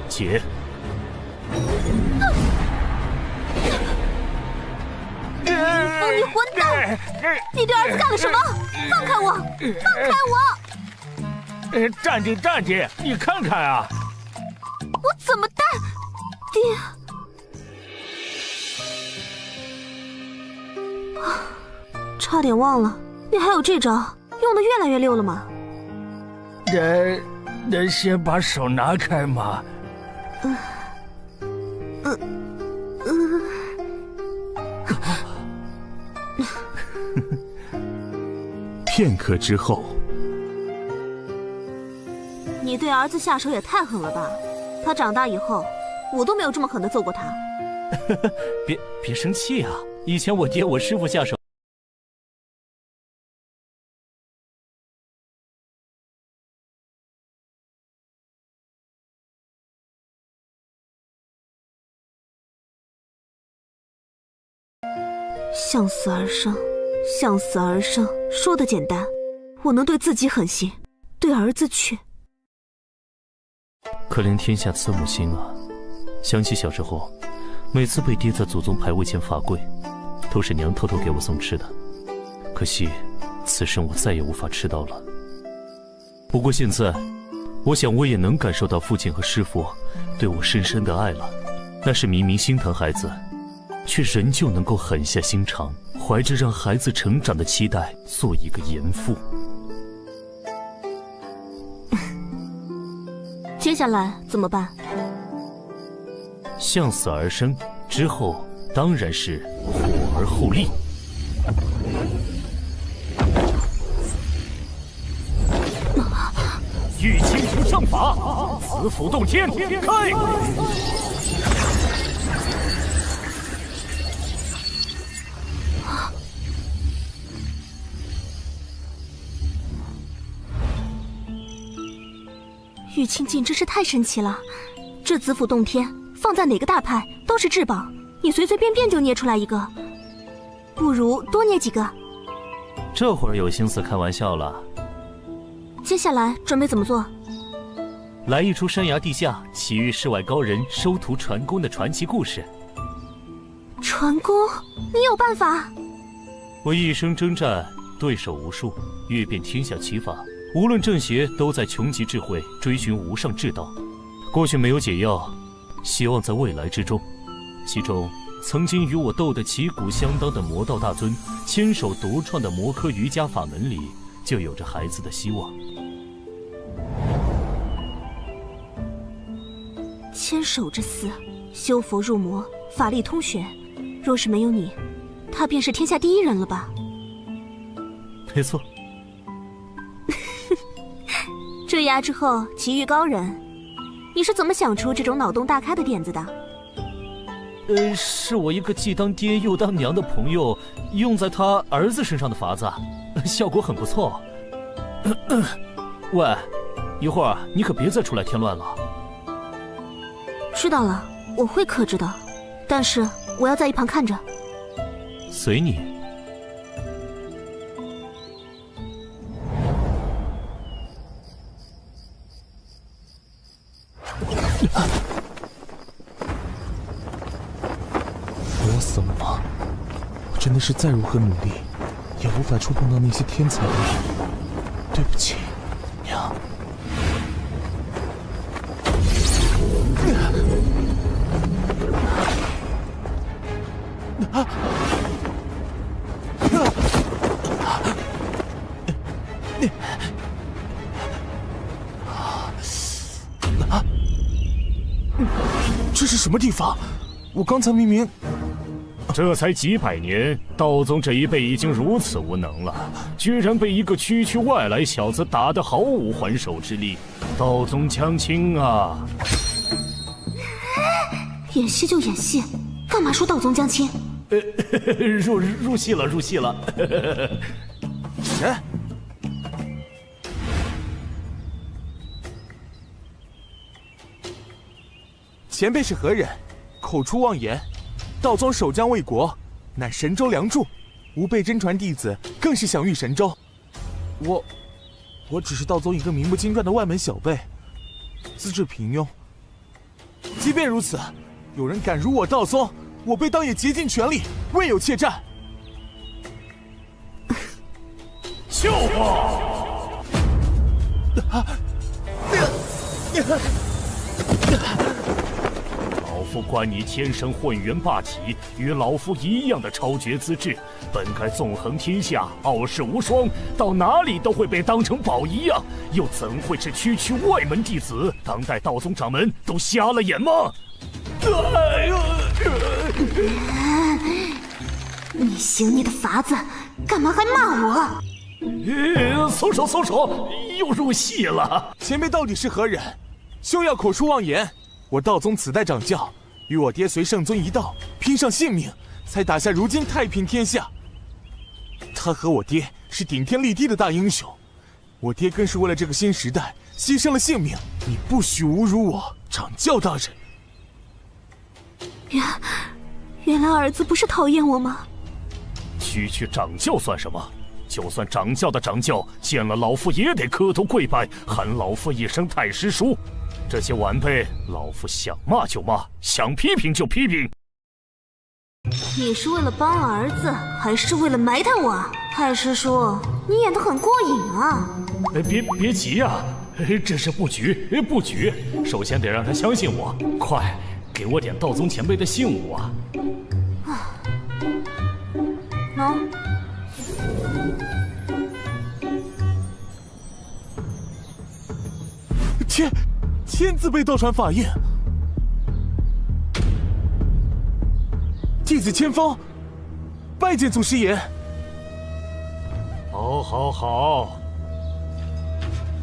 B: 姐，
E: 你混蛋！你对儿子干了什么？放开我！放开我！
G: 站定，站定！你看看啊！
E: 我怎么带？爹！差点忘了，你还有这招，用的越来越溜了吗？
G: 能先把手拿开吗？
F: 片刻之后，
E: 你对儿子下手也太狠了吧！他长大以后，我都没有这么狠的揍过他。
B: 别生气啊！以前我爹我师父下手。
E: 向死而生，向死而生，说的简单，
S: 我能对自己狠心，对儿子却……
B: 可怜天下慈母心啊！想起小时候，每次被爹在祖宗牌位前罚跪，都是娘偷偷给我送吃的。可惜，此生我再也无法吃到了。不过现在，我想我也能感受到父亲和师父对我深深的爱了。那是明明心疼孩子，却仍旧能够狠下心肠，怀着让孩子成长的期待，做一个严父。
S: 接下来怎么办？
B: 向死而生，之后当然是火而后立。
F: 玉蜻蜓上法，子府洞天，开！
S: 玉清镜真是太神奇了，这子府洞天放在哪个大派都是至宝，你随随便便就捏出来一个，不如多捏几个。
B: 这会儿有心思开玩笑了。
S: 接下来准备怎么做？
B: 来一出山崖地下奇遇世外高人收徒传功的传奇故事。
S: 传功？你有办法？
B: 我一生征战，对手无数，阅遍天下奇法，无论正邪，都在穷极智慧追寻无上至道。过去没有解药，希望在未来之中。其中曾经与我斗得旗鼓相当的魔道大尊，亲手独创的魔科瑜伽法门里，就有着孩子的希望。
S: 千手之嗣，修佛入魔，法力通玄。若是没有你，他便是天下第一人了吧？
B: 没错。
S: 坠崖之后奇遇高人，你是怎么想出这种脑洞大开的点子的？
B: 是我一个既当爹又当娘的朋友用在他儿子身上的法子，效果很不错。喂，一会儿你可别再出来添乱了。
S: 知道了，我会克制的，但是我要在一旁看着。
B: 随你。
F: 我要死了吗？我真的是再如何努力，也无法触碰到那些天才的人。对不起，娘。这是什么地方？我刚才明明……
B: 这才几百年，道宗这一辈已经如此无能了，居然被一个区区外来小子打得毫无还手之力。道宗将倾啊！
S: 演戏就演戏，干嘛说道宗将倾？
B: 入戏了，入戏了。
F: 哎，前辈是何人？口出妄言。道宗守将卫国，乃神州梁柱，吾辈真传弟子更是享誉神州。我只是道宗一个名不经传的外门小辈，资质平庸。即便如此，有人敢辱我道宗，我辈当也竭尽全力，未有怯战。
B: 笑话！老夫观你天生混元霸体，与老夫一样的超绝资质，本该纵横天下，傲视无双，到哪里都会被当成宝一样，又怎会是区区外门弟子？当代道宗掌门都瞎了眼吗？
S: 你行你的法子，干嘛还骂我？
B: 松手松手，又入戏了。
F: 前辈到底是何人？休要口出妄言。我道宗此代掌教，与我爹随圣尊一道，拼上性命，才打下如今太平天下。他和我爹是顶天立地的大英雄，我爹更是为了这个新时代牺牲了性命。你不许侮辱我，掌教大人。
S: 原来儿子不是讨厌我吗？
B: 区区掌教算什么？就算掌教的掌教，见了老夫也得磕头跪拜，喊老夫一声太师叔。这些晚辈，老夫想骂就骂，想批评就批评。
S: 你是为了帮儿子，还是为了埋汰我？太师叔，你演得很过瘾啊！
B: 别急呀，这是布局，布局。首先得让他相信我，快给我点道宗前辈的信物啊！
S: 能。
F: 千字辈道传法印，弟子千方拜见祖师爷。
B: 好，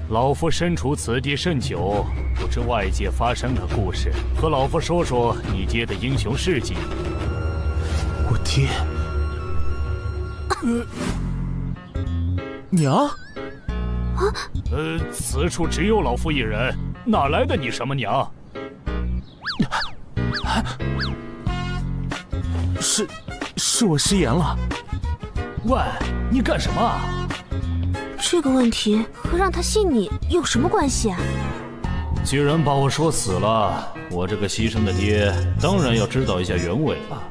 B: 老夫身处此地甚久，不知外界发生的故事，和老夫说说你爹的英雄事迹。
F: 我爹，娘。
B: 此处只有老夫一人，哪来的你什么娘？
F: 是我失言了。
B: 喂，你干什么？
S: 这个问题和让他信你有什么关系啊？
B: 既然把我说死了，我这个牺牲的爹当然要知道一下原委了。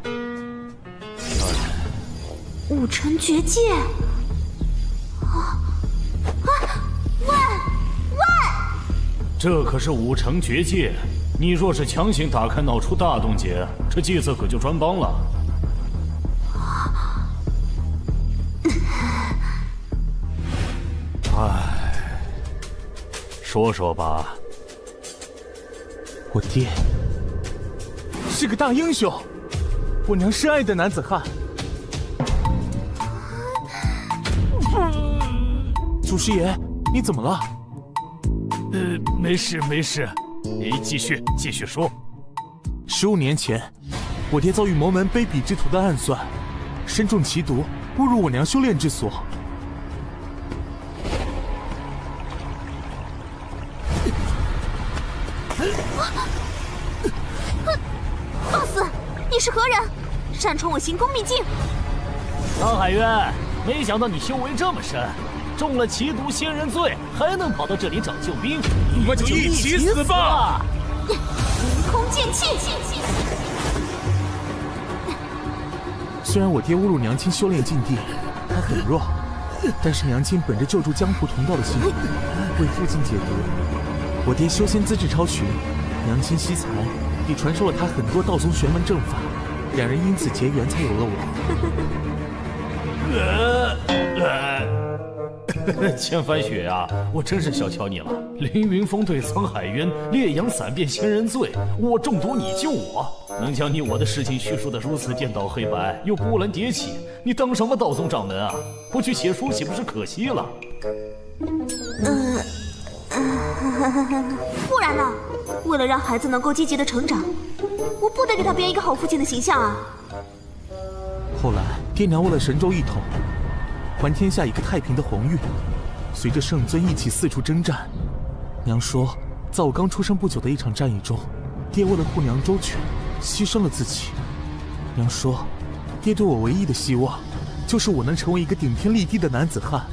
S: 武尘绝界。
B: 这可是武城绝界，你若是强行打开，闹出大动静，这计策可就穿帮了。说说吧。
F: 我爹是个大英雄，我娘深爱的男子汉。祖师爷，你怎么了？
B: 没事，你继续说。
F: 15年前，我爹遭遇魔门卑鄙之徒的暗算，身中奇毒，误入我娘修炼之所。
S: 放肆！你是何人？擅闯我行宫秘境！
C: 苍海渊，没想到你修为这么深。中了奇毒仙人罪，还能跑到这里找救兵，
F: 我们就一起死吧！
S: 凌空剑气！
F: 虽然我爹误入娘亲修炼禁地，他很弱，但是娘亲本着救助江湖同道的心，为父亲解毒。我爹修仙资质超群，娘亲惜才，也传授了他很多道宗玄门正法，两人因此结缘，才有了我。
B: 千帆雪啊，我真是小瞧你了。凌云峰对沧海渊，烈阳伞变仙人罪，我中毒你救我，能将你我的事情叙述得如此颠倒黑白，又波澜迭起，你当什么道宗掌门啊？不去写书岂不是可惜了？
S: 不然呢？为了让孩子能够积极的成长，我不得给他编一个好父亲的形象啊！
F: 后来，爹娘为了神州一统，还天下一个太平的宏运，随着圣尊一起四处征战。娘说，在我刚出生不久的一场战役中，爹为了护娘周全，牺牲了自己。娘说，爹对我唯一的希望，就是我能成为一个顶天立地的男子汉。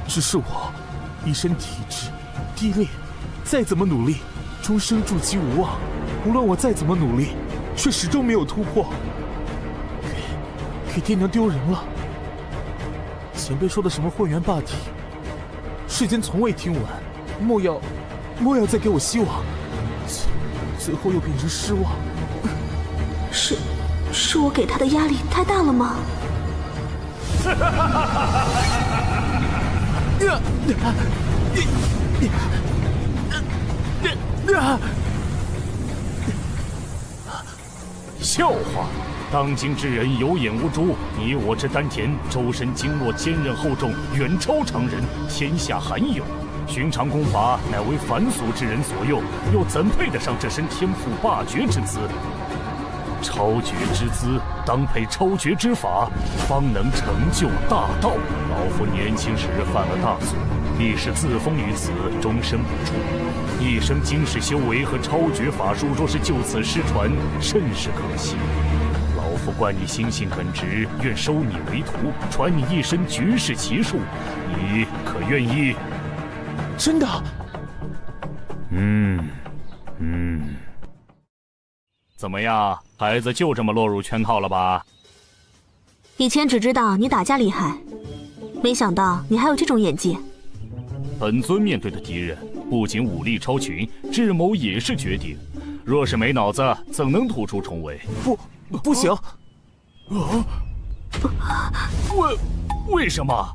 F: 只是我一身体质低劣，再怎么努力，终生筑基无望。无论我再怎么努力，却始终没有突破，给爹娘丢人了。前辈说的什么混元霸体，世间从未听闻，莫要再给我希望，最后又变成失望。
S: 是我给他的压力太大了吗？
B: 笑话！当今之人有眼无珠，你我之丹田，周身经络坚韧厚重，远超常人，天下罕有。寻常功法乃为凡俗之人所用，又怎配得上这身天赋霸绝之姿？超绝之姿，当配超绝之法，方能成就大道。老夫年轻时犯了大错，历史自封于此，终身不出。一生经世修为和超绝法术，若是就此失传，甚是可惜。老夫怪你心性耿直，愿收你为徒，传你一身绝世奇术，你可愿意？
F: 真的？
B: 怎么样，孩子就这么落入圈套了吧？
S: 以前只知道你打架厉害，没想到你还有这种演技。
B: 本尊面对的敌人不仅武力超群，智谋也是绝顶。若是没脑子，怎能突出重围？
F: 不行！
B: 为什么？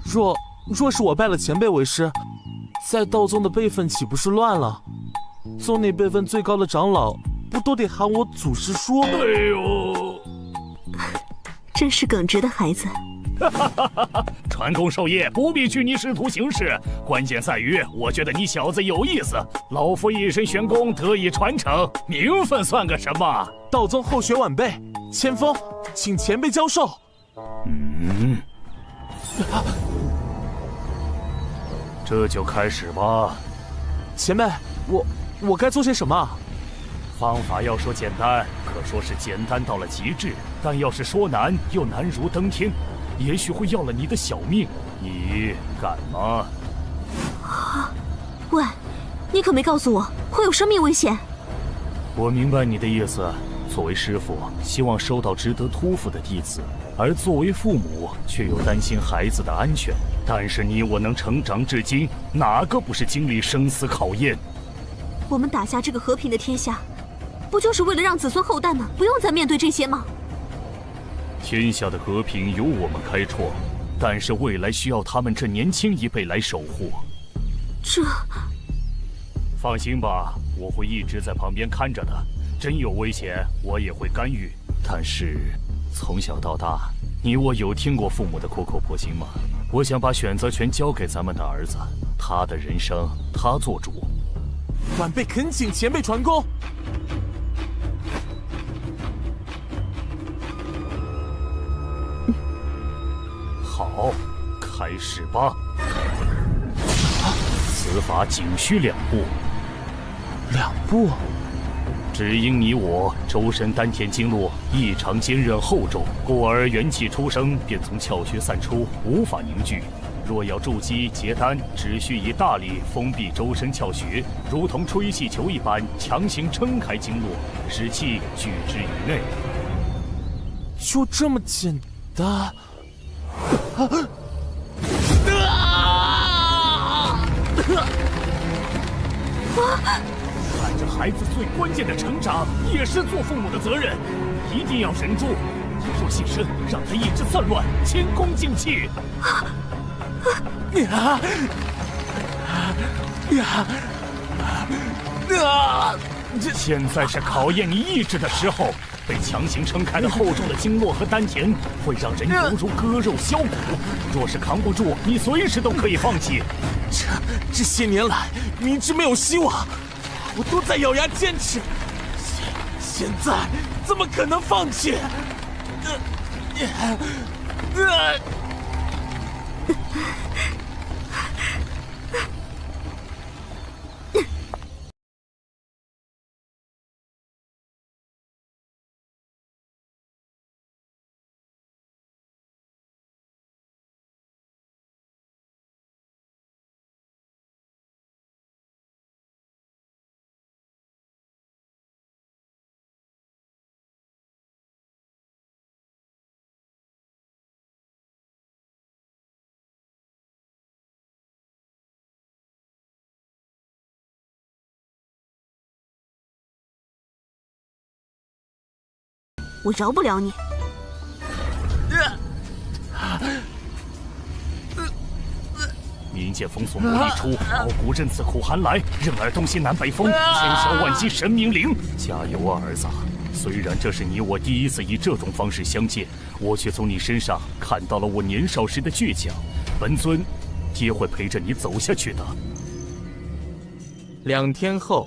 F: 若是我拜了前辈为师，在道宗的辈分岂不是乱了？宗内辈分最高的长老，不都得喊我祖师叔？
B: 哎呦，
S: 真是耿直的孩子。
B: 传功授业不必拘泥师徒形式，关键在于我觉得你小子有意思。老夫一身玄功得以传承，名分算个什么？
F: 道宗后学晚辈，千锋，请前辈教授。
B: 这就开始吧。
F: 前辈，我该做些什么？
B: 方法要说简单，可说是简单到了极致；但要是说难，又难如登天，也许会要了你的小命。你敢吗？
S: 喂，你可没告诉我会有生命危险。
B: 我明白你的意思。作为师傅，希望收到值得托付的弟子，而作为父母，却又担心孩子的安全。但是你我能成长至今，哪个不是经历生死考验？
S: 我们打下这个和平的天下，不就是为了让子孙后代们不用再面对这些吗？
B: 天下的和平由我们开创，但是未来需要他们这年轻一辈来守护。
S: 这……
B: 放心吧，我会一直在旁边看着的。真有危险，我也会干预。但是，从小到大，你我有听过父母的苦口婆心吗？我想把选择权交给咱们的儿子，他的人生他做主。
F: 晚辈恳请前辈传功。
B: 好，开始吧。此法仅需2步。
F: 2步？
B: 只因你我周身丹田经络异常坚韧厚重，故而元气出生便从窍穴散出，无法凝聚。若要筑基结丹，只需以大力封闭周身窍穴，如同吹气球一般，强行撑开经络，使气聚之于内。
F: 就这么简单？看着孩子最关键的成长，也是做父母的责任，一定要忍住。若现身，让他意志散乱，前功尽弃。现在是考验你意志的时候。被强行撑开的厚重的经络和丹田，会让人犹如割肉削骨。若是扛不住，你随时都可以放弃。这些年来，明知没有希望，我都在咬牙坚持。现在怎么可能放弃？
S: 我饶不了你！
B: 冥界封锁魔力出，傲骨刃刺苦寒来，任尔东西南北风，千烧万击神明灵。加油啊，儿子！虽然这是你我第一次以这种方式相见，我却从你身上看到了我年少时的倔强。本尊，爹会陪着你走下去的。
J: 2天后。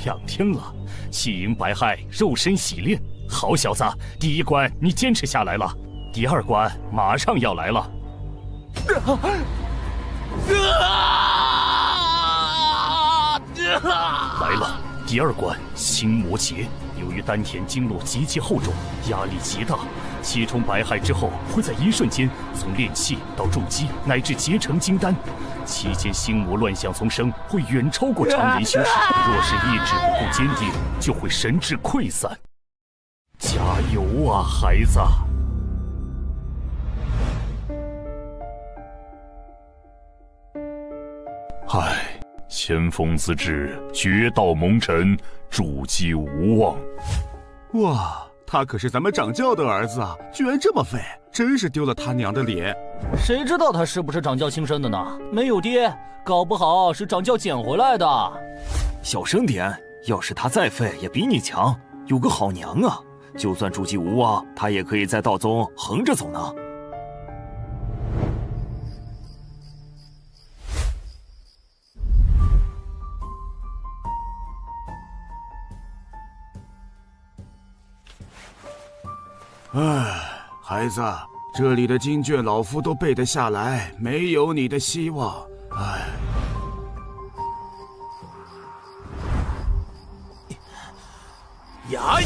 B: 2天了，气盈百害，肉身洗炼。好小子，第1关你坚持下来了，第2关马上要来了。来了，第2关心魔劫。由于丹田经络极其厚重，压力极大，气冲百骸之后，会在一瞬间从炼气到筑基，乃至结成金丹。期间心魔乱象丛生，会远超过常人修士。若是意志不够坚定，就会神智溃散。加油啊，孩子！唉，千锋自至，绝道蒙尘，筑基无望。
F: 哇，他可是咱们掌教的儿子啊，居然这么废，真是丢了他娘的脸。
T: 谁知道他是不是掌教亲生的呢？没有爹，搞不好是掌教捡回来的。
R: 小声点，要是他再废，也比你强，有个好娘啊！就算筑基无望，他也可以在道宗横着走呢。
F: 唉，孩子，这里的经卷老夫都背得下来，没有你的希望。唉。
A: 呀！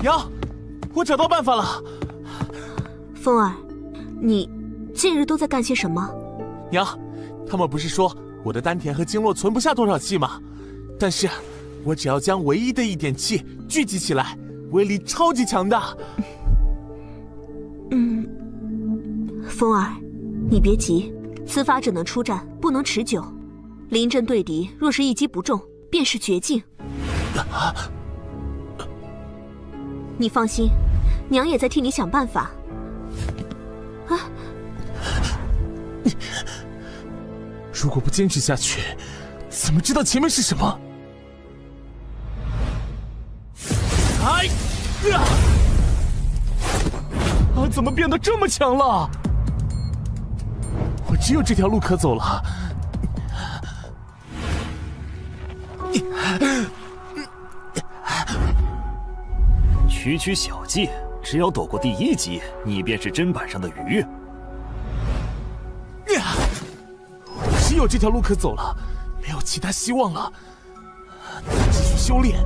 F: 娘，我找到办法了。
S: 风儿，你近日都在干些什么？
F: 娘，他们不是说我的丹田和经络存不下多少气吗？但是，我只要将唯一的一点气聚集起来，威力超级强大。
S: 风儿，你别急，此法只能出战，不能持久。临阵对敌，若是一击不中，便是绝境。你放心，娘也在替你想办法。啊！
F: 如果不坚持下去，怎么知道前面是什么？哎！啊！怎么变得这么强了？我只有这条路可走了。
R: 区区小技，只要躲过第1击，你便是砧板上的鱼。
F: 只有这条路可走了，没有其他希望了。继续修炼，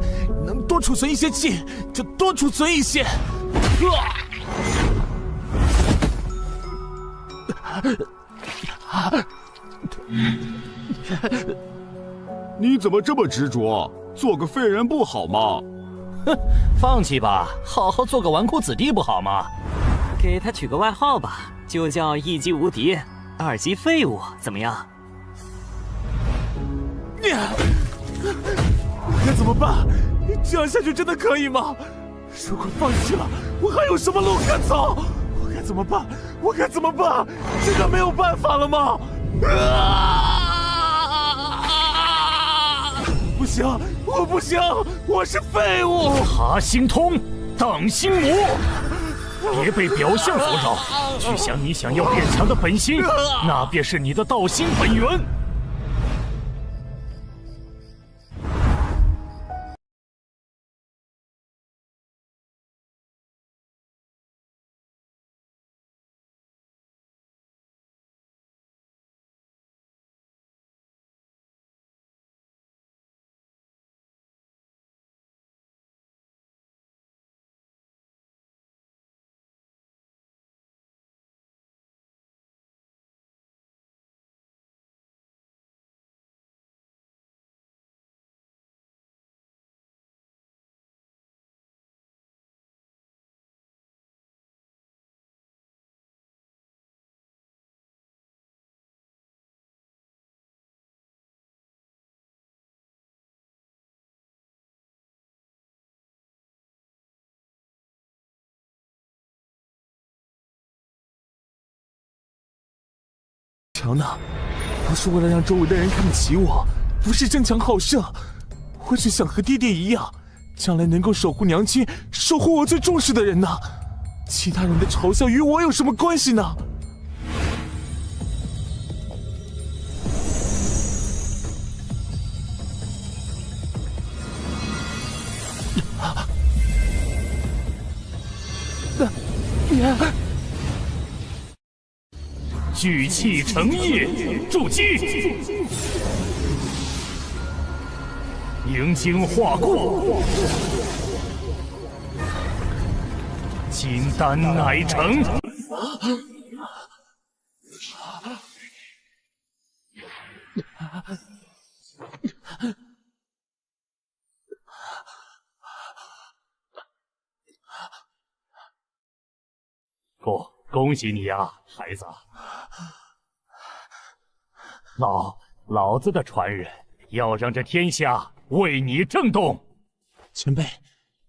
F: 能多储存一些气就多储存一些。你怎么这么执着？做个废人不好吗？
T: 哼，放弃吧，好好做个纨绔子弟不好吗？
J: 给他取个外号吧，就叫1级无敌，2级废物，怎么样？
F: 该怎么办？这样下去真的可以吗？如果放弃了，我还有什么路可走？我该怎么办？我该怎么办？真的没有办法了吗？不行，我不行，我是废物。
B: 爬心通，荡心魔，别被表象所扰，去想你想要变强的本心，那便是你的道心本源。
F: 强呢，不是为了让周围的人看不起我，不是争强好胜，我只想和爹爹一样，将来能够守护娘亲，守护我最重视的人呢？其他人的嘲笑与我有什么关系呢？
B: 聚气成液，筑基；凝精化固，金丹乃成。恭喜你呀，孩子！老子的传人要让这天下为你震动。
F: 前辈，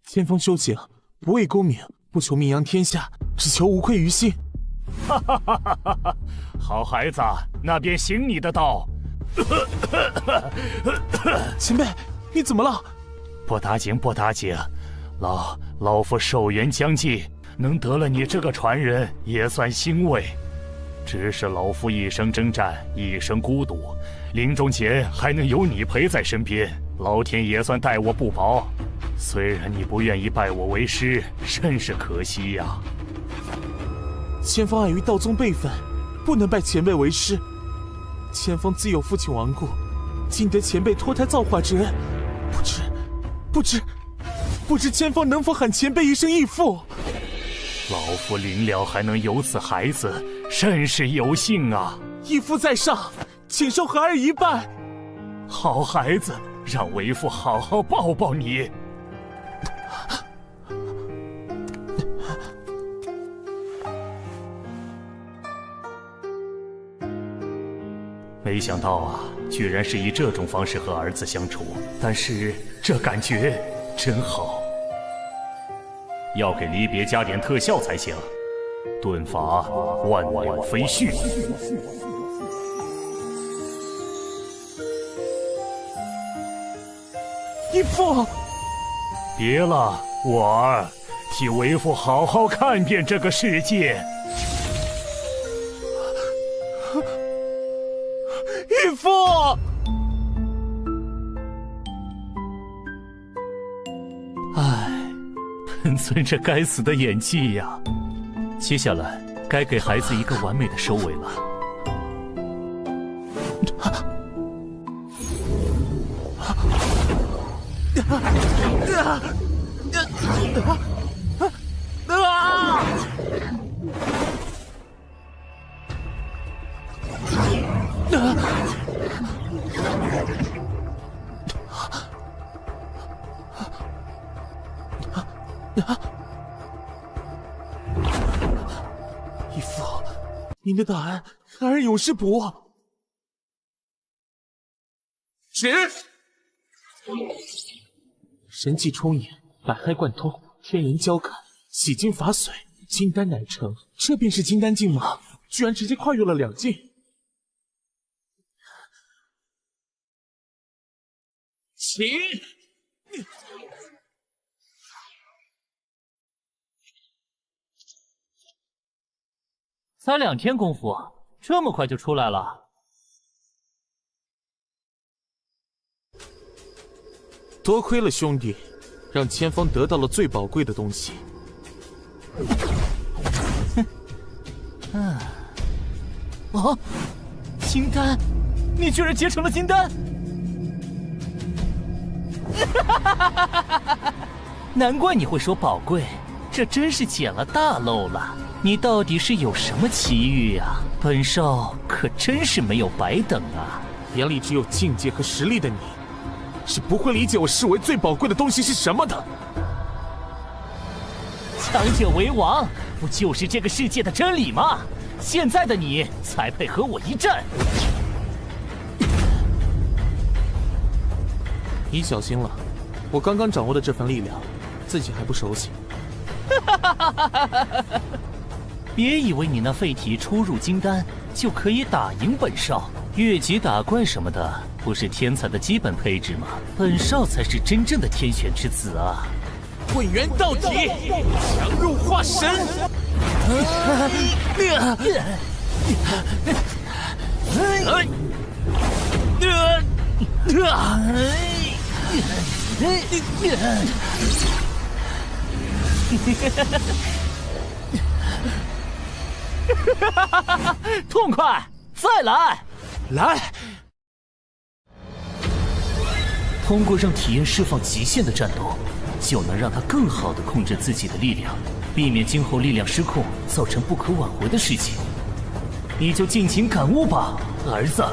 F: 千峰修行不为功名，不求名扬天下，只求无愧于心。
B: 哈哈哈哈哈！好孩子，那便行你的道。
F: 前辈，你怎么了？
B: 不打紧，不打紧。老夫寿元将近。能得了你这个传人，也算欣慰。只是老夫一生征战，一生孤独，临终前还能有你陪在身边，老天也算待我不薄。虽然你不愿意拜我为师，甚是可惜呀。
F: 千峰碍于道宗辈分，不能拜前辈为师。千峰自有父亲亡故，今得前辈脱胎造化之恩，不知千峰能否喊前辈一声义父？
B: 老夫临了还能有此孩子，甚是有幸啊！
F: 义父在上，请受孩儿一拜。
B: 好孩子，让为父好好抱抱你。没想到啊，居然是以这种方式和儿子相处，但是这感觉真好。要给离别加点特效才行，遁法万鸟飞絮。
F: 义父，
B: 别了，我儿，替为父好好看遍这个世界。
F: 义父。
B: 本尊这该死的演技呀！接下来该给孩子一个完美的收尾了。
F: 义父，您的大恩，孩儿永世不忘。止！神迹冲眼，百骸贯通，天人交感，洗精法髓，金丹乃成。这便是金丹境吗？居然直接跨越了2境。起！
T: 才2天功夫，这么快就出来了？
F: 多亏了兄弟，让千峰得到了最宝贵的东西。
T: 哦，金丹，你居然结成了金丹！难怪你会说宝贵，这真是捡了大漏了。你到底是有什么奇遇啊？本少可真是没有白等啊！
F: 眼里只有境界和实力的你，是不会理解我视为最宝贵的东西是什么的。
T: 强者为王，不就是这个世界的真理吗？现在的你才配和我一战。
F: 你小心了，我刚刚掌握的这份力量，自己还不熟悉。
T: 别以为你那废体初入金丹就可以打赢本少，越级打怪什么的不是天才的基本配置吗？本少才是真正的天选之子啊！
F: 混元到底，强入化神。
T: 痛快，再来！
F: 来！
T: 通过让体验释放极限的战斗，就能让他更好地控制自己的力量，避免今后力量失控造成不可挽回的事情。你就尽情感悟吧，儿子。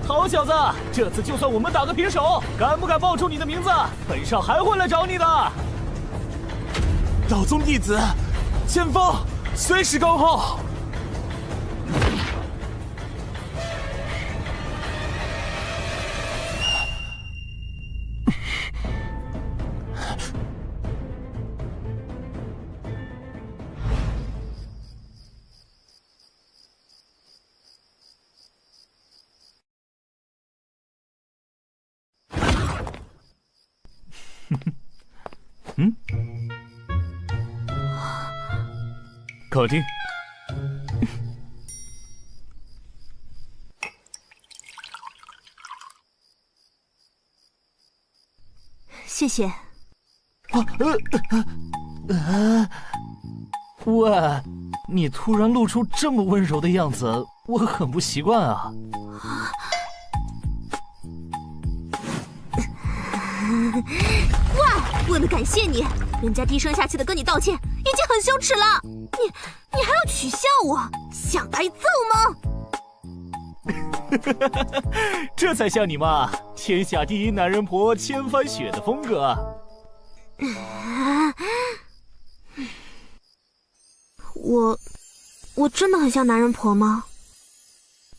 T: 好小子，这次就算我们打个平手，敢不敢报出你的名字？本少还会来找你的。
F: 道宗弟子，前锋随时恭候。
B: 考丁，
S: 谢谢。
T: 喂，你突然露出这么温柔的样子，我很不习惯啊。
S: 哇，为了感谢你，人家低声下气的跟你道歉，已经很羞耻了。你还要取笑我，想挨揍
T: 吗？这才像你嘛，天下第一男人婆千帆雪的风格。
S: 我真的很像男人婆吗？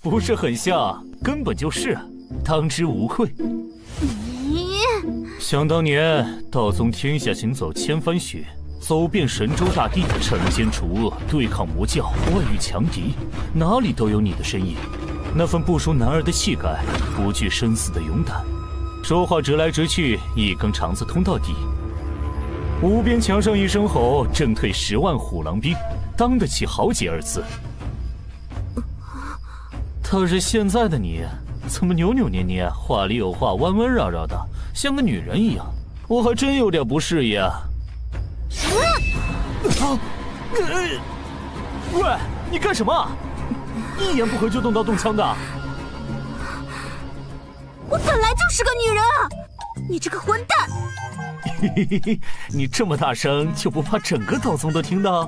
T: 不是很像，根本就是，当之无愧。想当年，道宗天下行走千帆雪，走遍神州大地，惩奸除恶，对抗魔教，外御强敌，哪里都有你的身影。那份不输男儿的气概，不惧生死的勇敢，说话直来直去，一根肠子通到底。无边墙上一声吼，震退10万虎狼兵，当得起豪杰2字。可是现在的你，怎么扭扭捏捏，话里有话，弯弯绕绕的，像个女人一样？我还真有点不适应啊！喂，你干什么？一言不合就动刀动枪的！
S: 我本来就是个女人啊！你这个混蛋！
T: 嘿嘿嘿，你这么大声，就不怕整个道宗都听到？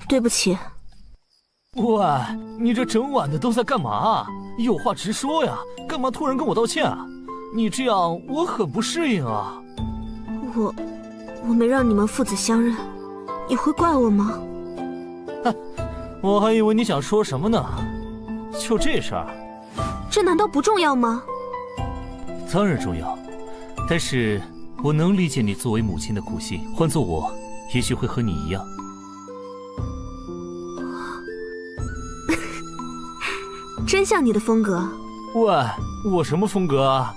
S: 对不起。
T: 喂，你这整晚的都在干嘛？有话直说呀，干嘛突然跟我道歉啊？你这样我很不适应啊。
S: 我没让你们父子相认，你会怪我吗？
T: 哼，我还以为你想说什么呢。就这事儿，
S: 这难道不重要吗？
T: 当然重要，但是我能理解你作为母亲的苦心，换做我，也许会和你一样。
S: 真像你的风格。
T: 喂，我什么风格啊？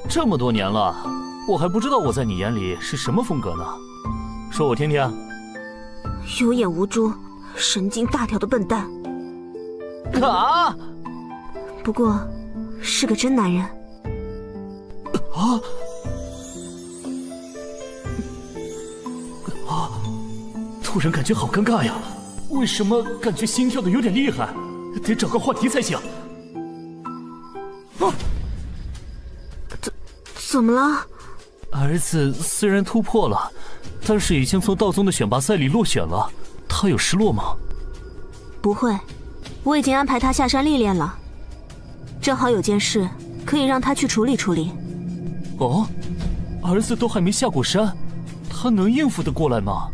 T: 这么多年了，我还不知道我在你眼里是什么风格呢？说我听听。
S: 有眼无珠，神经大条的笨蛋。
T: 啊！
S: 不过，是个真男人。
T: 啊！啊！突然感觉好尴尬呀，为什么感觉心跳的有点厉害？得找个话题才行。啊！
S: 怎么了？
T: 儿子虽然突破了，但是已经从道宗的选拔赛里落选了，他有失落吗？
S: 不会，我已经安排他下山历练了。正好有件事可以让他去处理处理。
T: 哦，儿子都还没下过山，他能应付得过来吗？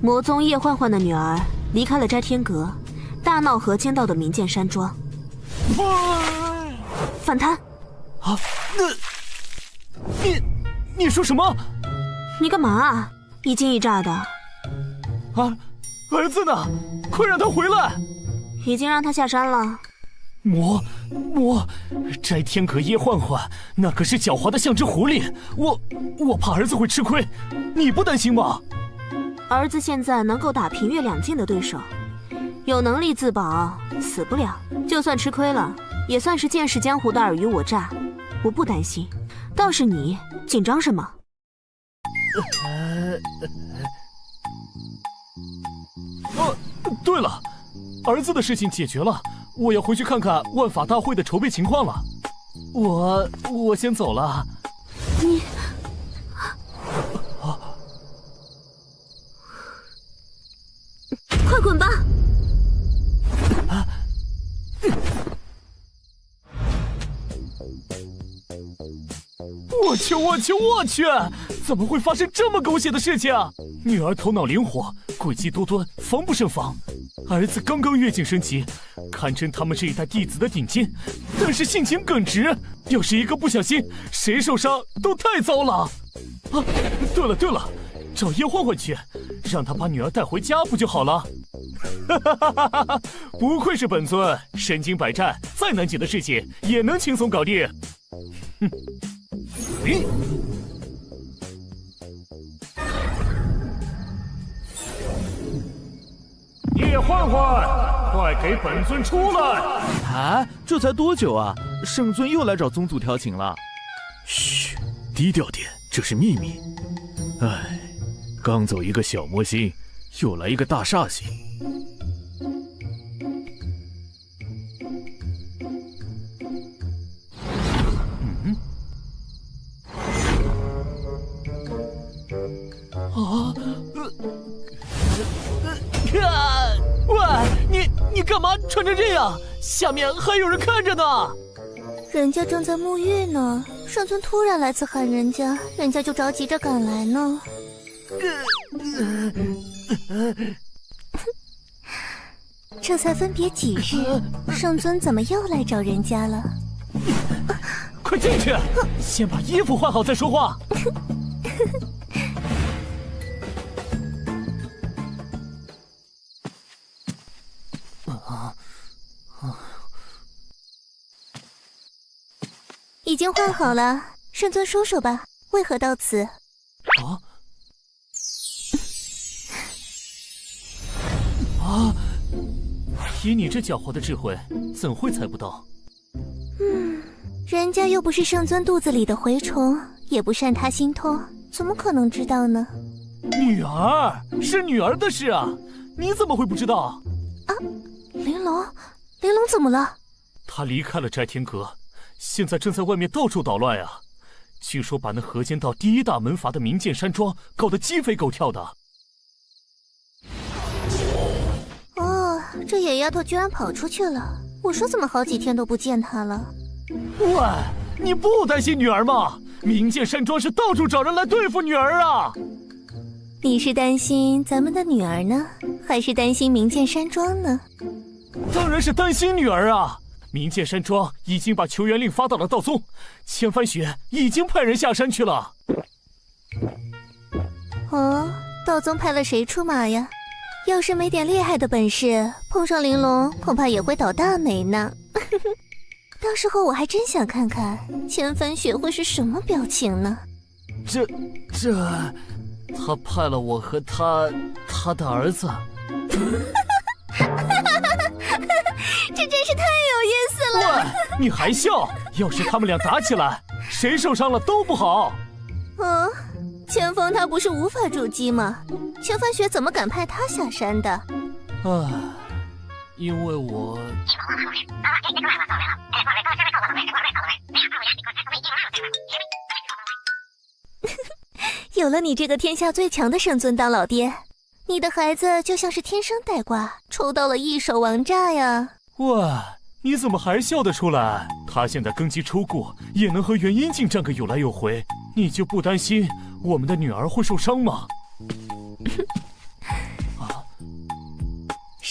S: 魔宗叶焕焕的女儿离开了摘天阁，大闹河间道的明剑山庄。反贪！
F: 啊，你说什么？
S: 你干嘛啊？一惊一乍的。
F: 啊，儿子呢？快让他回来！
S: 已经让他下山了。
F: 摘天阁叶焕焕，那可是狡猾的像只狐狸，我怕儿子会吃亏，你不担心吗？
S: 儿子现在能够打平越两境的对手，有能力自保，死不了。就算吃亏了，也算是见识江湖的尔虞我诈，我不担心。倒是你紧张什么？
F: 对了，儿子的事情解决了，我要回去看看万法大会的筹备情况了。我先走了。
S: 你，快滚吧！
F: 我去！怎么会发生这么狗血的事情？女儿头脑灵活，诡计多端，防不胜防。儿子刚刚跃进升级，堪称他们这一代弟子的顶尖，但是性情耿直，要是一个不小心，谁受伤都太糟了。啊，对了，找叶焕焕去，让他把女儿带回家不就好了？哈，不愧是本尊，身经百战，再难解的事情也能轻松搞定。哼。叶焕焕，快给本尊出来！
R: 啊，这才多久啊？圣尊又来找宗祖调情了。
B: 嘘，低调点，这是秘密。唉，刚走一个小魔星，又来一个大煞星。
F: 喂，你干嘛穿成这样？下面还有人看着呢。
K: 人家正在沐浴呢，圣尊突然来此喊人家，人家就着急着赶来呢。这才分别几日，圣尊怎么又来找人家了？
F: 快进去，先把衣服换好再说话。
K: 已经换好了，圣尊说说吧，为何到此？
F: 以你这狡猾的智慧，怎会猜不到？
K: 人家又不是圣尊肚子里的蛔虫，也不善他心通，怎么可能知道呢？
F: 女儿是女儿的事啊，你怎么会不知道？
K: 啊，玲珑怎么了？
F: 她离开了摘天阁，现在正在外面到处捣乱啊！据说把那河间道第一大门阀的明剑山庄搞得鸡飞狗跳的。
K: 哦，这野丫头居然跑出去了！我说怎么好几天都不见她了？
F: 喂，你不担心女儿吗？明剑山庄是到处找人来对付女儿啊！
K: 你是担心咱们的女儿呢，还是担心明剑山庄呢？
F: 当然是担心女儿啊！明剑山庄已经把求援令发到了道宗，千帆雪已经派人下山去了。
K: 哦，道宗派了谁出马呀？要是没点厉害的本事，碰上玲珑恐怕也会倒大霉呢。到时候我还真想看看千帆雪会是什么表情呢。
F: 他派了我和他的儿子。
K: 这真是太有意思了！
F: 喂，你还笑？要是他们俩打起来，谁受伤了都不好。
K: 千峰他不是无法筑基吗？千帆雪怎么敢派他下山的？
F: 因为我……
K: 有了你这个天下最强的圣尊当老爹，你的孩子就像是天生带挂，抽到了一手王炸呀！
F: 喂，你怎么还笑得出来？他现在根基抽过，也能和元阴镜战个有来有回，你就不担心我们的女儿会受伤吗？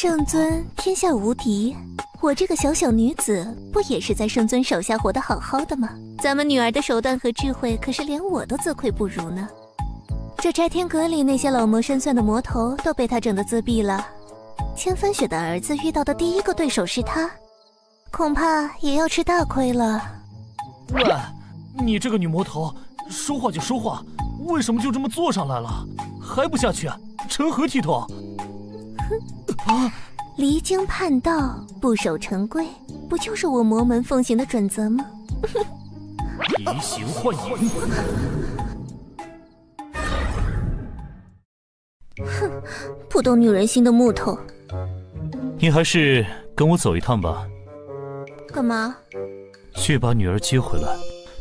E: 圣尊天下无敌，我这个小小女子不也是在圣尊手下活得好好的吗？咱们女儿的手段和智慧可是连我都自愧不如呢。这摘天阁里那些老谋深算的魔头都被他整得自闭了，千帆雪的儿子遇到的第一个对手是他，恐怕也要吃大亏了。
B: 喂，你这个女魔头，说话就说话，为什么就这么坐上来了？还不下去？成何体统？
E: 哼，离经叛道，不守成规，不就是我魔门奉行的准则吗？
B: 移形换影。
E: 哼，不懂女人心的木头。
B: 你还是跟我走一趟吧。
E: 干嘛？
B: 去把女儿接回来。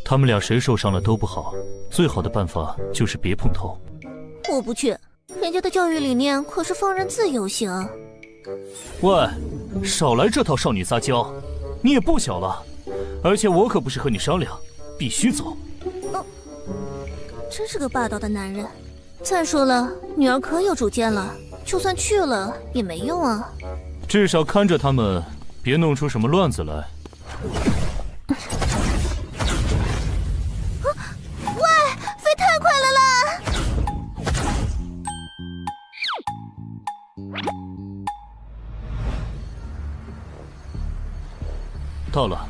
B: 他们俩谁受伤了都不好，最好的办法就是别碰头。
E: 我不去，人家的教育理念可是放任自由型。
B: 喂，少来这套少女撒娇，你也不小了，而且我可不是和你商量，必须走。
E: 真是个霸道的男人。再说了，女儿可有主见了，就算去了也没用啊。
B: 至少看着他们，别弄出什么乱子来。
E: 喂，飞太快了啦！
B: 到了。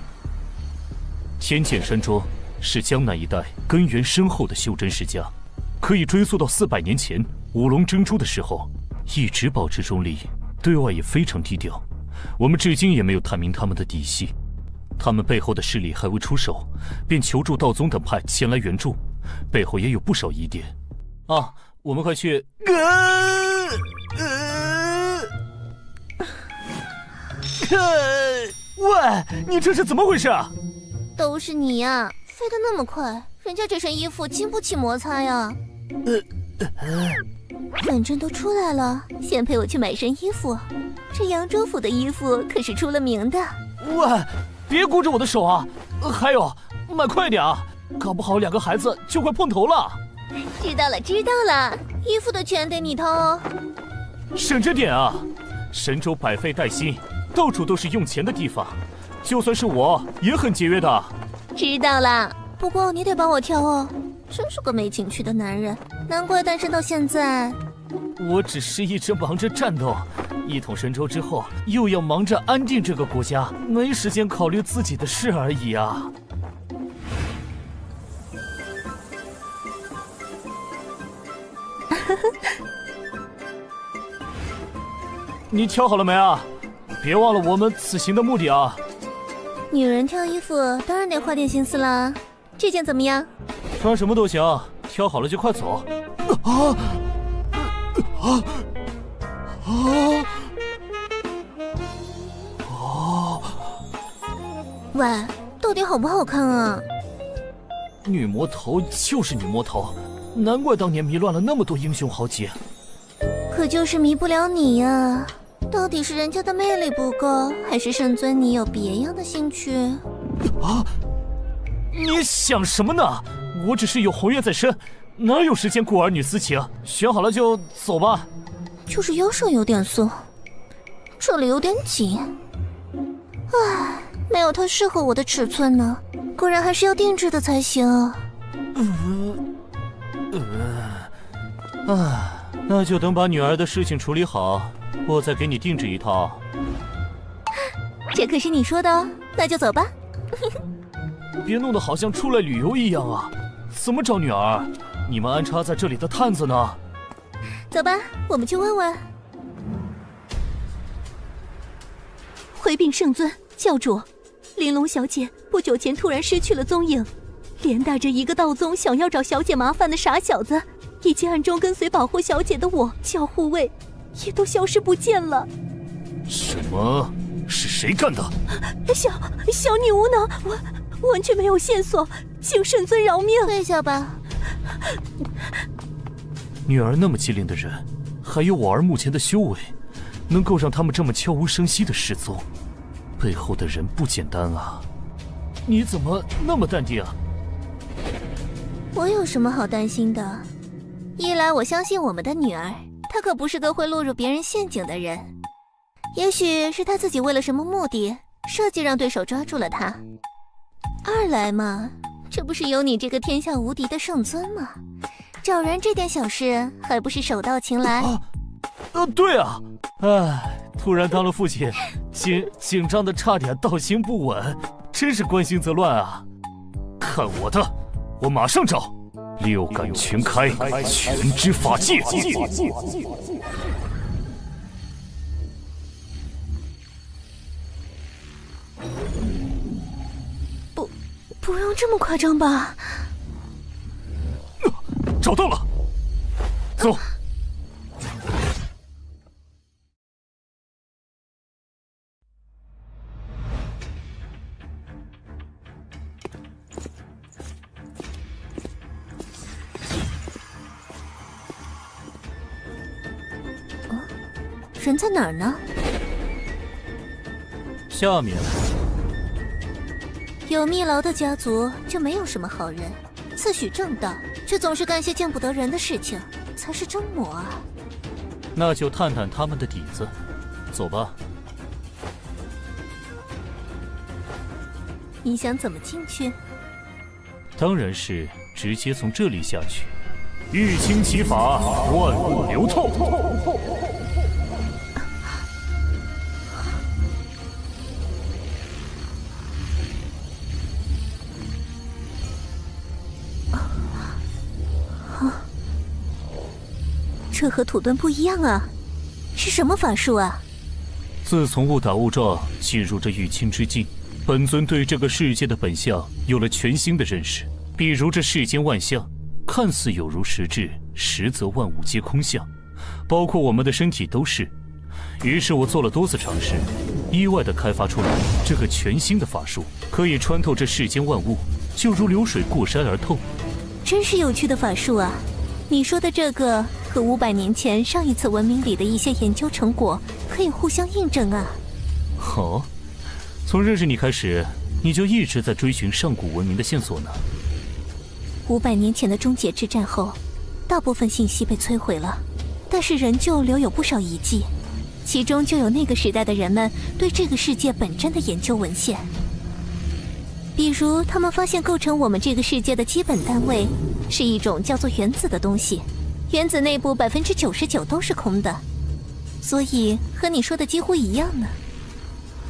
B: 天剑山庄是江南一带根源深厚的修真世家，可以追溯到400年前五龙争珠的时候，一直保持中立，对外也非常低调。我们至今也没有探明他们的底细，他们背后的势力还未出手，便求助道宗等派前来援助，背后也有不少疑点。啊，我们快去！喂，你这是怎么回事啊？
E: 都是你呀，飞得那么快，人家这身衣服经不起摩擦呀。反正都出来了，先陪我去买身衣服。这扬州府的衣服可是出了名的。
B: 喂，别箍着我的手啊！还有，买快点啊，搞不好2个孩子就快碰头了。
E: 知道了，知道了，衣服的钱得你掏哦。
B: 省着点啊！神州百废待兴，到处都是用钱的地方，就算是我也很节约的。
E: 知道了，不过你得帮我挑哦。真是个没情趣的男人，难怪单身到现在。
B: 我只是一直忙着战斗，一统神州之后，又要忙着安定这个国家，没时间考虑自己的事而已啊。你挑好了没啊？别忘了我们此行的目的啊！
E: 女人挑衣服当然得花点心思啦。这件怎么样？
B: 穿什么都行，挑好了就快走。
E: 喂，到底好不好看啊？
B: 女魔头就是女魔头，难怪当年迷乱了那么多英雄豪杰。
E: 可就是迷不了你呀。到底是人家的魅力不够，还是圣尊你有别样的兴趣？
B: 啊！你想什么呢？我只是有宏愿在身，哪有时间顾儿女私情？选好了就走吧。
E: 就是腰上有点松，这里有点紧。唉，没有它适合我的尺寸呢，果然还是要定制的才行。
B: 那就等把女儿的事情处理好，我再给你定制一套。
E: 这可是你说的哦，那就走吧。
B: 别弄得好像出来旅游一样啊！怎么找女儿？你们安插在这里的探子呢？
E: 走吧，我们去问问。
M: 回禀圣尊，教主，玲珑小姐不久前突然失去了踪影，连带着一个道宗想要找小姐麻烦的傻小子，以及暗中跟随保护小姐的我教护卫，也都消失不见了。
B: 什么？是谁干的？
M: 小女无能，我完全没有线索，请圣尊饶命。
E: 退下吧。
B: 女儿那么机灵的人，还有我儿目前的修为，能够让他们这么悄无声息的失踪，背后的人不简单啊！你怎么那么淡定啊？
E: 我有什么好担心的？一来我相信我们的女儿，她可不是个会落入别人陷阱的人；也许是他自己为了什么目的设计让对手抓住了他。二来嘛，这不是有你这个天下无敌的圣尊吗？找人这点小事还不是手到擒来？
B: 对啊，突然当了父亲，紧张的差点道行不稳，真是关心则乱啊！看我的，我马上找，六感全开，全知法界。
E: 不用这么夸张吧？
B: 找到了，走。
E: 人在哪儿呢？
B: 下面。
E: 有密劳的家族就没有什么好人，自诩正道，却总是干些见不得人的事情，才是真魔啊！
B: 那就探探他们的底子，走吧。
E: 你想怎么进去？
B: 当然是直接从这里下去。欲清其法，万物流透。
E: 这和土遁不一样啊，是什么法术啊？
B: 自从误打误撞进入这玉清之境，本尊对这个世界的本相有了全新的认识。比如这世间万象，看似有如实质，实则万物皆空相，包括我们的身体都是。于是我做了多次尝试，意外地开发出来这个全新的法术，可以穿透这世间万物，就如流水过山而透。
E: 真是有趣的法术啊！你说的这个和500年前上一次文明里的一些研究成果可以互相印证啊。
B: 哦，从认识你开始，你就一直在追寻上古文明的线索呢。
E: 500年前的终结之战后，大部分信息被摧毁了，但是仍旧留有不少遗迹，其中就有那个时代的人们对这个世界本真的研究文献。比如，他们发现构成我们这个世界的基本单位是一种叫做原子的东西，原子内部99%都是空的，所以和你说的几乎一样呢。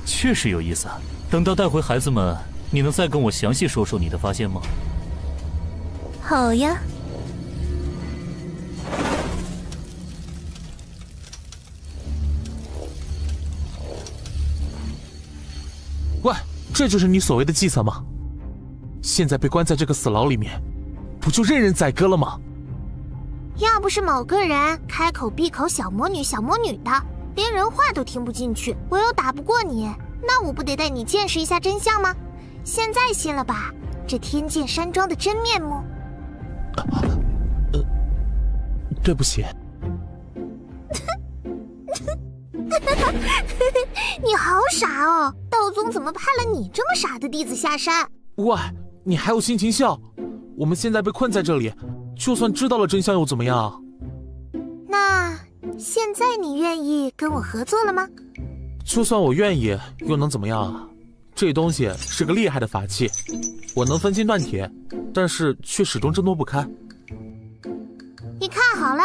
B: 确实有意思啊！等到带回孩子们，你能再跟我详细说说你的发现吗？
E: 好呀。
F: 喂，这就是你所谓的计策吗？现在被关在这个死牢里面，不就任人宰割了吗？
K: 要不是某个人开口闭口小魔女小魔女的，连人话都听不进去，我又打不过你，那我不得带你见识一下真相吗？现在信了吧，这天剑山庄的真面目。
F: 对不起。
K: 你好傻哦，道宗怎么派了你这么傻的弟子下山？
F: 喂，你还有心情笑？我们现在被困在这里，就算知道了真相又怎么样？
K: 那现在你愿意跟我合作了吗？
F: 就算我愿意，又能怎么样啊？这东西是个厉害的法器，我能分金断铁，但是却始终挣脱不开。
K: 你看好了。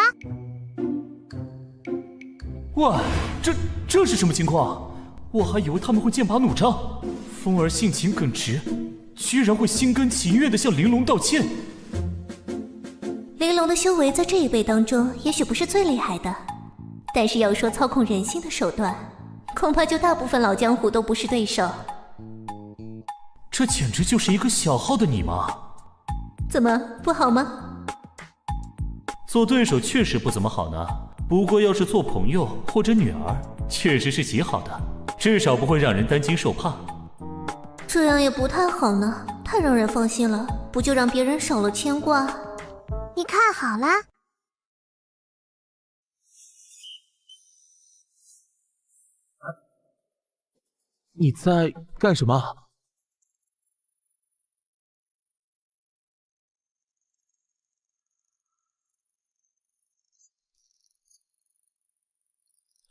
B: 哇，这是什么情况？我还以为他们会剑拔弩张，风儿性情耿直，居然会心甘情愿地向玲珑道歉。
E: 玲珑的修为在这一辈当中也许不是最厉害的，但是要说操控人心的手段，恐怕就大部分老江湖都不是对手。
B: 这简直就是一个小号的你嘛！
E: 怎么不好吗？
B: 做对手确实不怎么好呢，不过要是做朋友或者女儿，确实是极好的，至少不会让人担惊受怕。
E: 这样也不太好呢，太让人放心了，不就让别人少了牵挂？
K: 你看好了。
F: 你在干什么？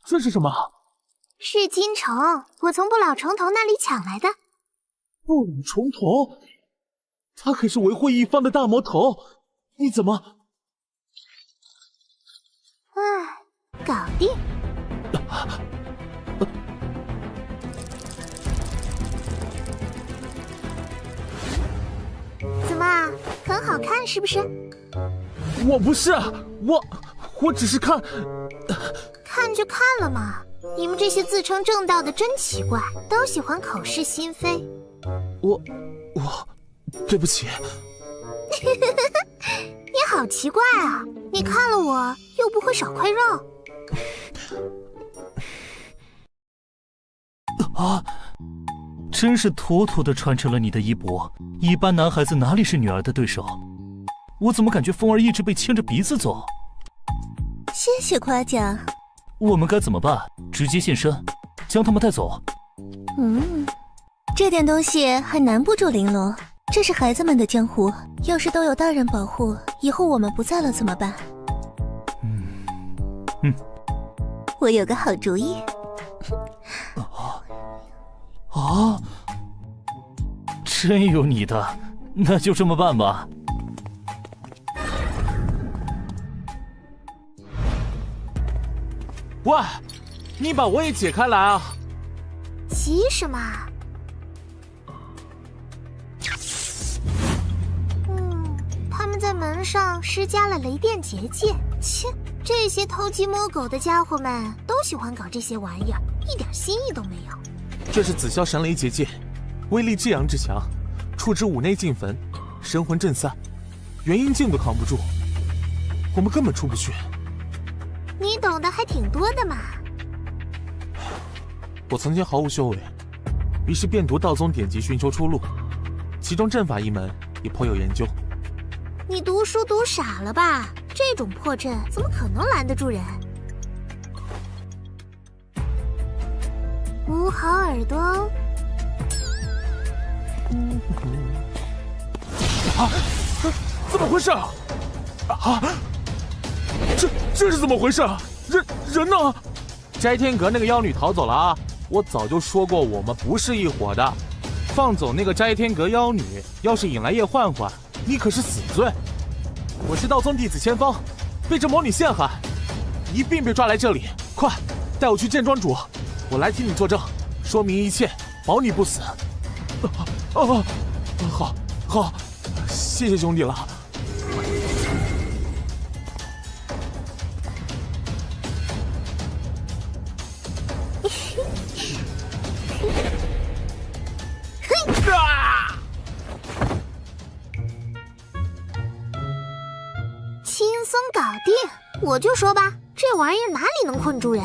F: 这是什么？
H: 是金虫，我从不老虫头那里抢来的。
F: 不老虫头，他可是维护一方的大魔头，你怎么？
H: 搞定。怎么，很好看是不是？
F: 我不是，我只是看
H: 就看了嘛。你们这些自称正道的真奇怪，都喜欢口是心非。
F: 我，对不起。
H: 你好奇怪啊！你看了我又不会少块肉。
T: 啊！真是妥妥的传承了你的衣钵。一般男孩子哪里是女儿的对手？我怎么感觉风儿一直被牵着鼻子走？
M: 谢谢夸奖。
T: 我们该怎么办？直接现身，将他们带走？
M: 这点东西还难不住玲珑。这是孩子们的江湖，要是都有大人保护，以后我们不在了怎么办？我有个好主意。
T: 真有你的，那就这么办吧。
F: 喂，你把我也解开来啊！
H: 急什么？他们在门上施加了雷电结界。切，这些偷鸡摸狗的家伙们都喜欢搞这些玩意儿，一点新意都没有。
F: 这是紫霄神雷结界，威力至阳至强，触之五内进坟，神魂震散，元婴境都扛不住，我们根本出不去。
H: 你懂得还挺多的嘛。
F: 我曾经毫无修为，于是便读道宗典籍寻求出路，其中阵法一门也颇有研究。
H: 你读书读傻了吧？这种破阵怎么可能拦得住人？捂好耳朵哦。
F: 怎么回事？这是怎么回事？人呢？斋天阁那个妖女逃走了啊！我早就说过我们不是一伙的。放走那个斋天阁妖女，要是引来叶焕焕，你可是死罪。我是道宗弟子千芳，被这魔女陷害，一并被抓来这里。快，带我去见庄主，我来替你作证，说明一切，保你不死。好，谢谢兄弟了。
H: 轻松搞定，我就说吧，这玩意儿哪里能困住人？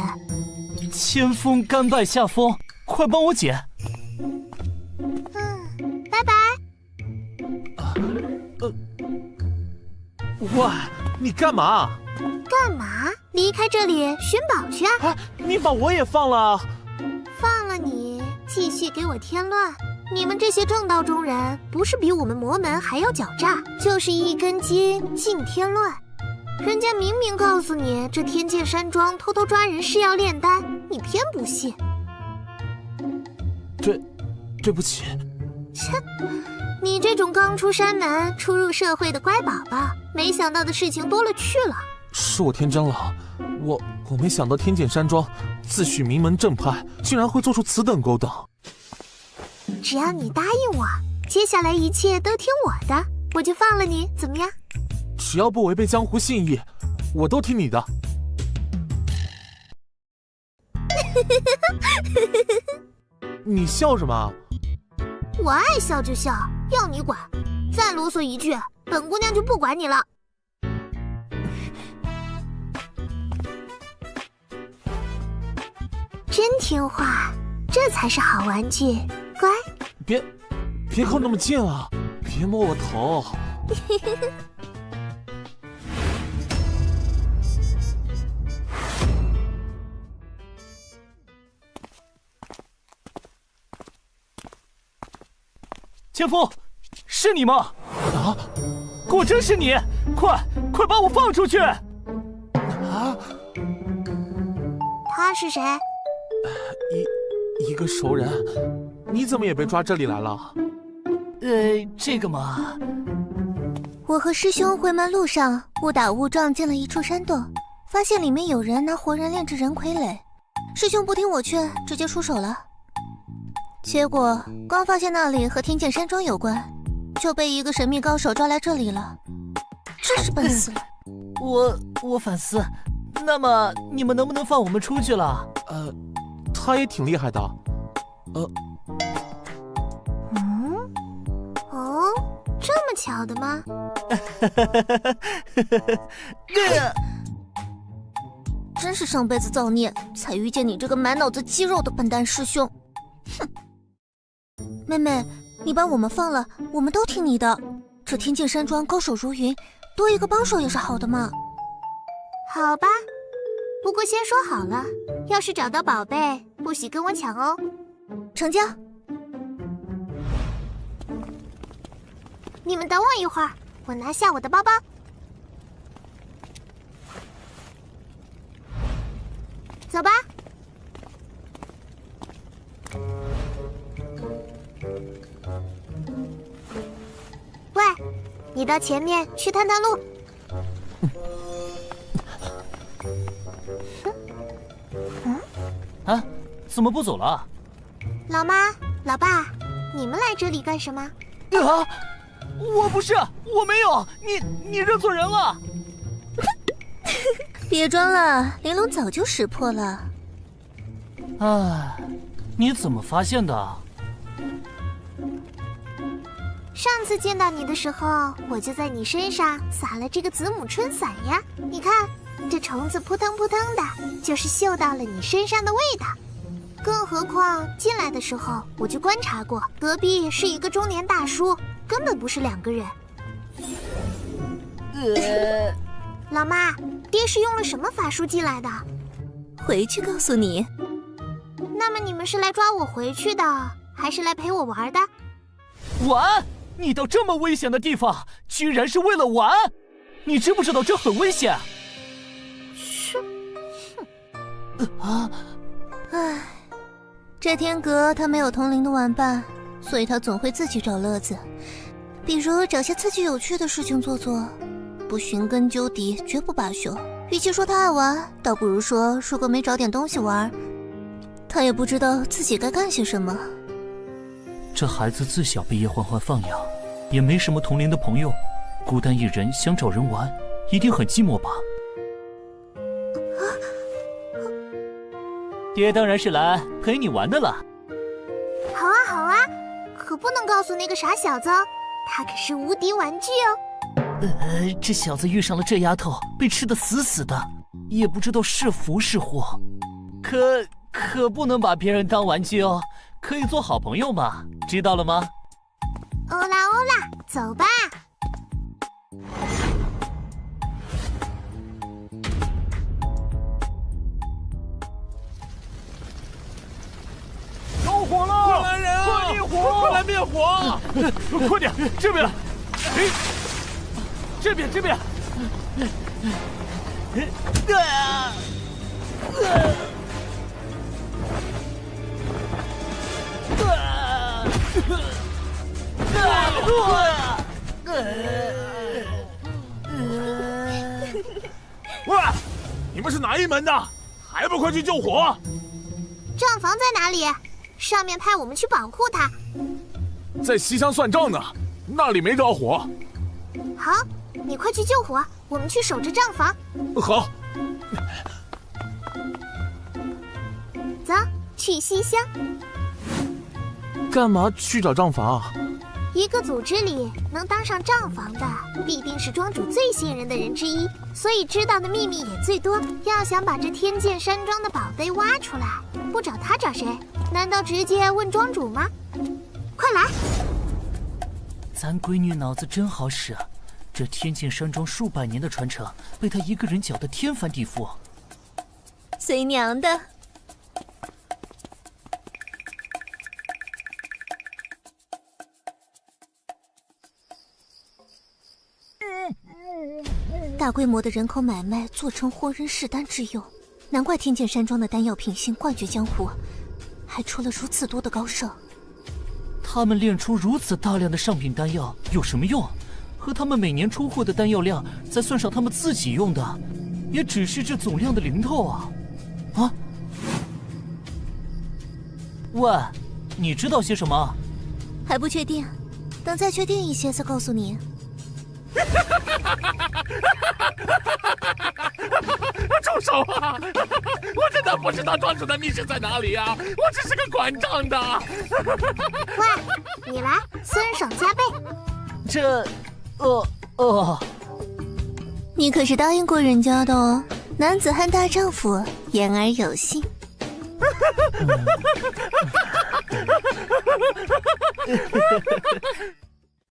T: 千锋甘拜下风，快帮我解。
H: 拜拜。
F: 喂，你干嘛？
H: 干嘛？离开这里寻宝去啊！
F: 你把我也放了。
H: 放了你，继续给我添乱。你们这些正道中人，不是比我们魔门还要狡诈，就是一根筋尽添乱。人家明明告诉你，这天剑山庄偷偷抓人是要炼丹，你偏不信。
F: 对不起。
H: 切，你这种刚出山门、初入社会的乖宝宝，没想到的事情多了去了。
F: 是我天真了，我没想到天剑山庄自诩名门正派，竟然会做出此等勾当。
H: 只要你答应我，接下来一切都听我的，我就放了你，怎么样？
F: 只要不违背江湖信义，我都听你的。你笑什么？
H: 我爱笑就笑，要你管。再啰嗦一句，本姑娘就不管你了。真听话，这才是好玩具，乖。
F: 别靠那么近啊！别摸我头。
T: 千锋，是你吗？啊，果真是你！快把我放出去！
H: 他是谁？
F: 一个熟人，你怎么也被抓这里来了？
B: 这个嘛，
K: 我和师兄回门路上误打误撞进了一处山洞，发现里面有人拿活人炼制人傀儡，师兄不听我劝，直接出手了。结果刚发现那里和天剑山庄有关，就被一个神秘高手抓来这里了，真是笨死了。
B: 我反思，那么你们能不能放我们出去了？
F: 他也挺厉害的。
K: 哦，这么巧的吗？真是上辈子造孽，才遇见你这个满脑子肌肉的笨蛋师兄。哼！妹妹，你把我们放了，我们都听你的。这天剑山庄高手如云，多一个帮手也是好的嘛。
H: 好吧，不过先说好了，要是找到宝贝，不许跟我抢哦。
K: 成交。
H: 你们等我一会儿，我拿下我的包包。走吧。喂，你到前面去探探路。
B: 啊，怎么不走了？
H: 老妈、老爸，你们来这里干什么？
B: 啊！我不是，我没有，你认错人了。
K: 别装了，玲珑早就识破了。
B: 哎，你怎么发现的？
H: 上次见到你的时候，我就在你身上撒了这个子母春伞呀。你看，这虫子扑腾扑腾的，就是嗅到了你身上的味道。更何况进来的时候我就观察过，隔壁是一个中年大叔，根本不是两个人。老妈，爹是用了什么法术进来的？
M: 回去告诉你。
H: 那么你们是来抓我回去的，还是来陪我玩的？
B: 玩？你到这么危险的地方，居然是为了玩？你知不知道这很危险？
H: 是。
K: 唉，这天阁他没有同龄的玩伴，所以他总会自己找乐子，比如找些刺激有趣的事情做做。不寻根究底，绝不罢休。与其说他爱玩，倒不如说如果没找点东西玩，他也不知道自己该干些什么。
B: 这孩子自小被叶欢欢放养，也没什么同龄的朋友，孤单一人想找人玩，一定很寂寞吧？爹当然是来陪你玩的了。
H: 好啊好啊，可不能告诉那个傻小子哦，他可是无敌玩具哦。
B: 这小子遇上了这丫头，被吃得死死的，也不知道是福是祸。可不能把别人当玩具哦，可以做好朋友嘛，知道了吗？
H: 欧啦欧啦，走吧。
F: 着火了！快来人啊！快灭火！快来灭火！快点，这边！哎，这边！喂，你们是哪一门的？还不快去救火！
H: 账房在哪里？上面派我们去保护他。
F: 在西厢算账呢，那里没着火。
H: 好，你快去救火，我们去守着账房。
F: 好。
H: 走，去西厢。
F: 干嘛去找账房？
H: 一个组织里能当上账房的，必定是庄主最信任的人之一，所以知道的秘密也最多。要想把这天剑山庄的宝贝挖出来，不找他找谁？难道直接问庄主吗？快来！
B: 咱闺女脑子真好使，这天剑山庄数百年的传承，被她一个人搅得天翻地覆。
M: 随娘的。
K: 大规模的人口买卖做成活人试丹之用，
E: 难怪天剑山庄的丹药品性冠绝江湖，还出了如此多的高手。
B: 他们炼出如此大量的上品丹药有什么用？和他们每年出货的丹药量，再算上他们自己用的，也只是这总量的零头啊！啊？喂，你知道些什么？
E: 还不确定，等再确定一些再告诉你。
F: 住手啊！我真的不知道庄主的密室在哪里啊！我只是个管账的。
K: 喂，你来，酸爽加倍。
B: 这，
E: 你可是答应过人家的哦，男子汉大丈夫，言而有信。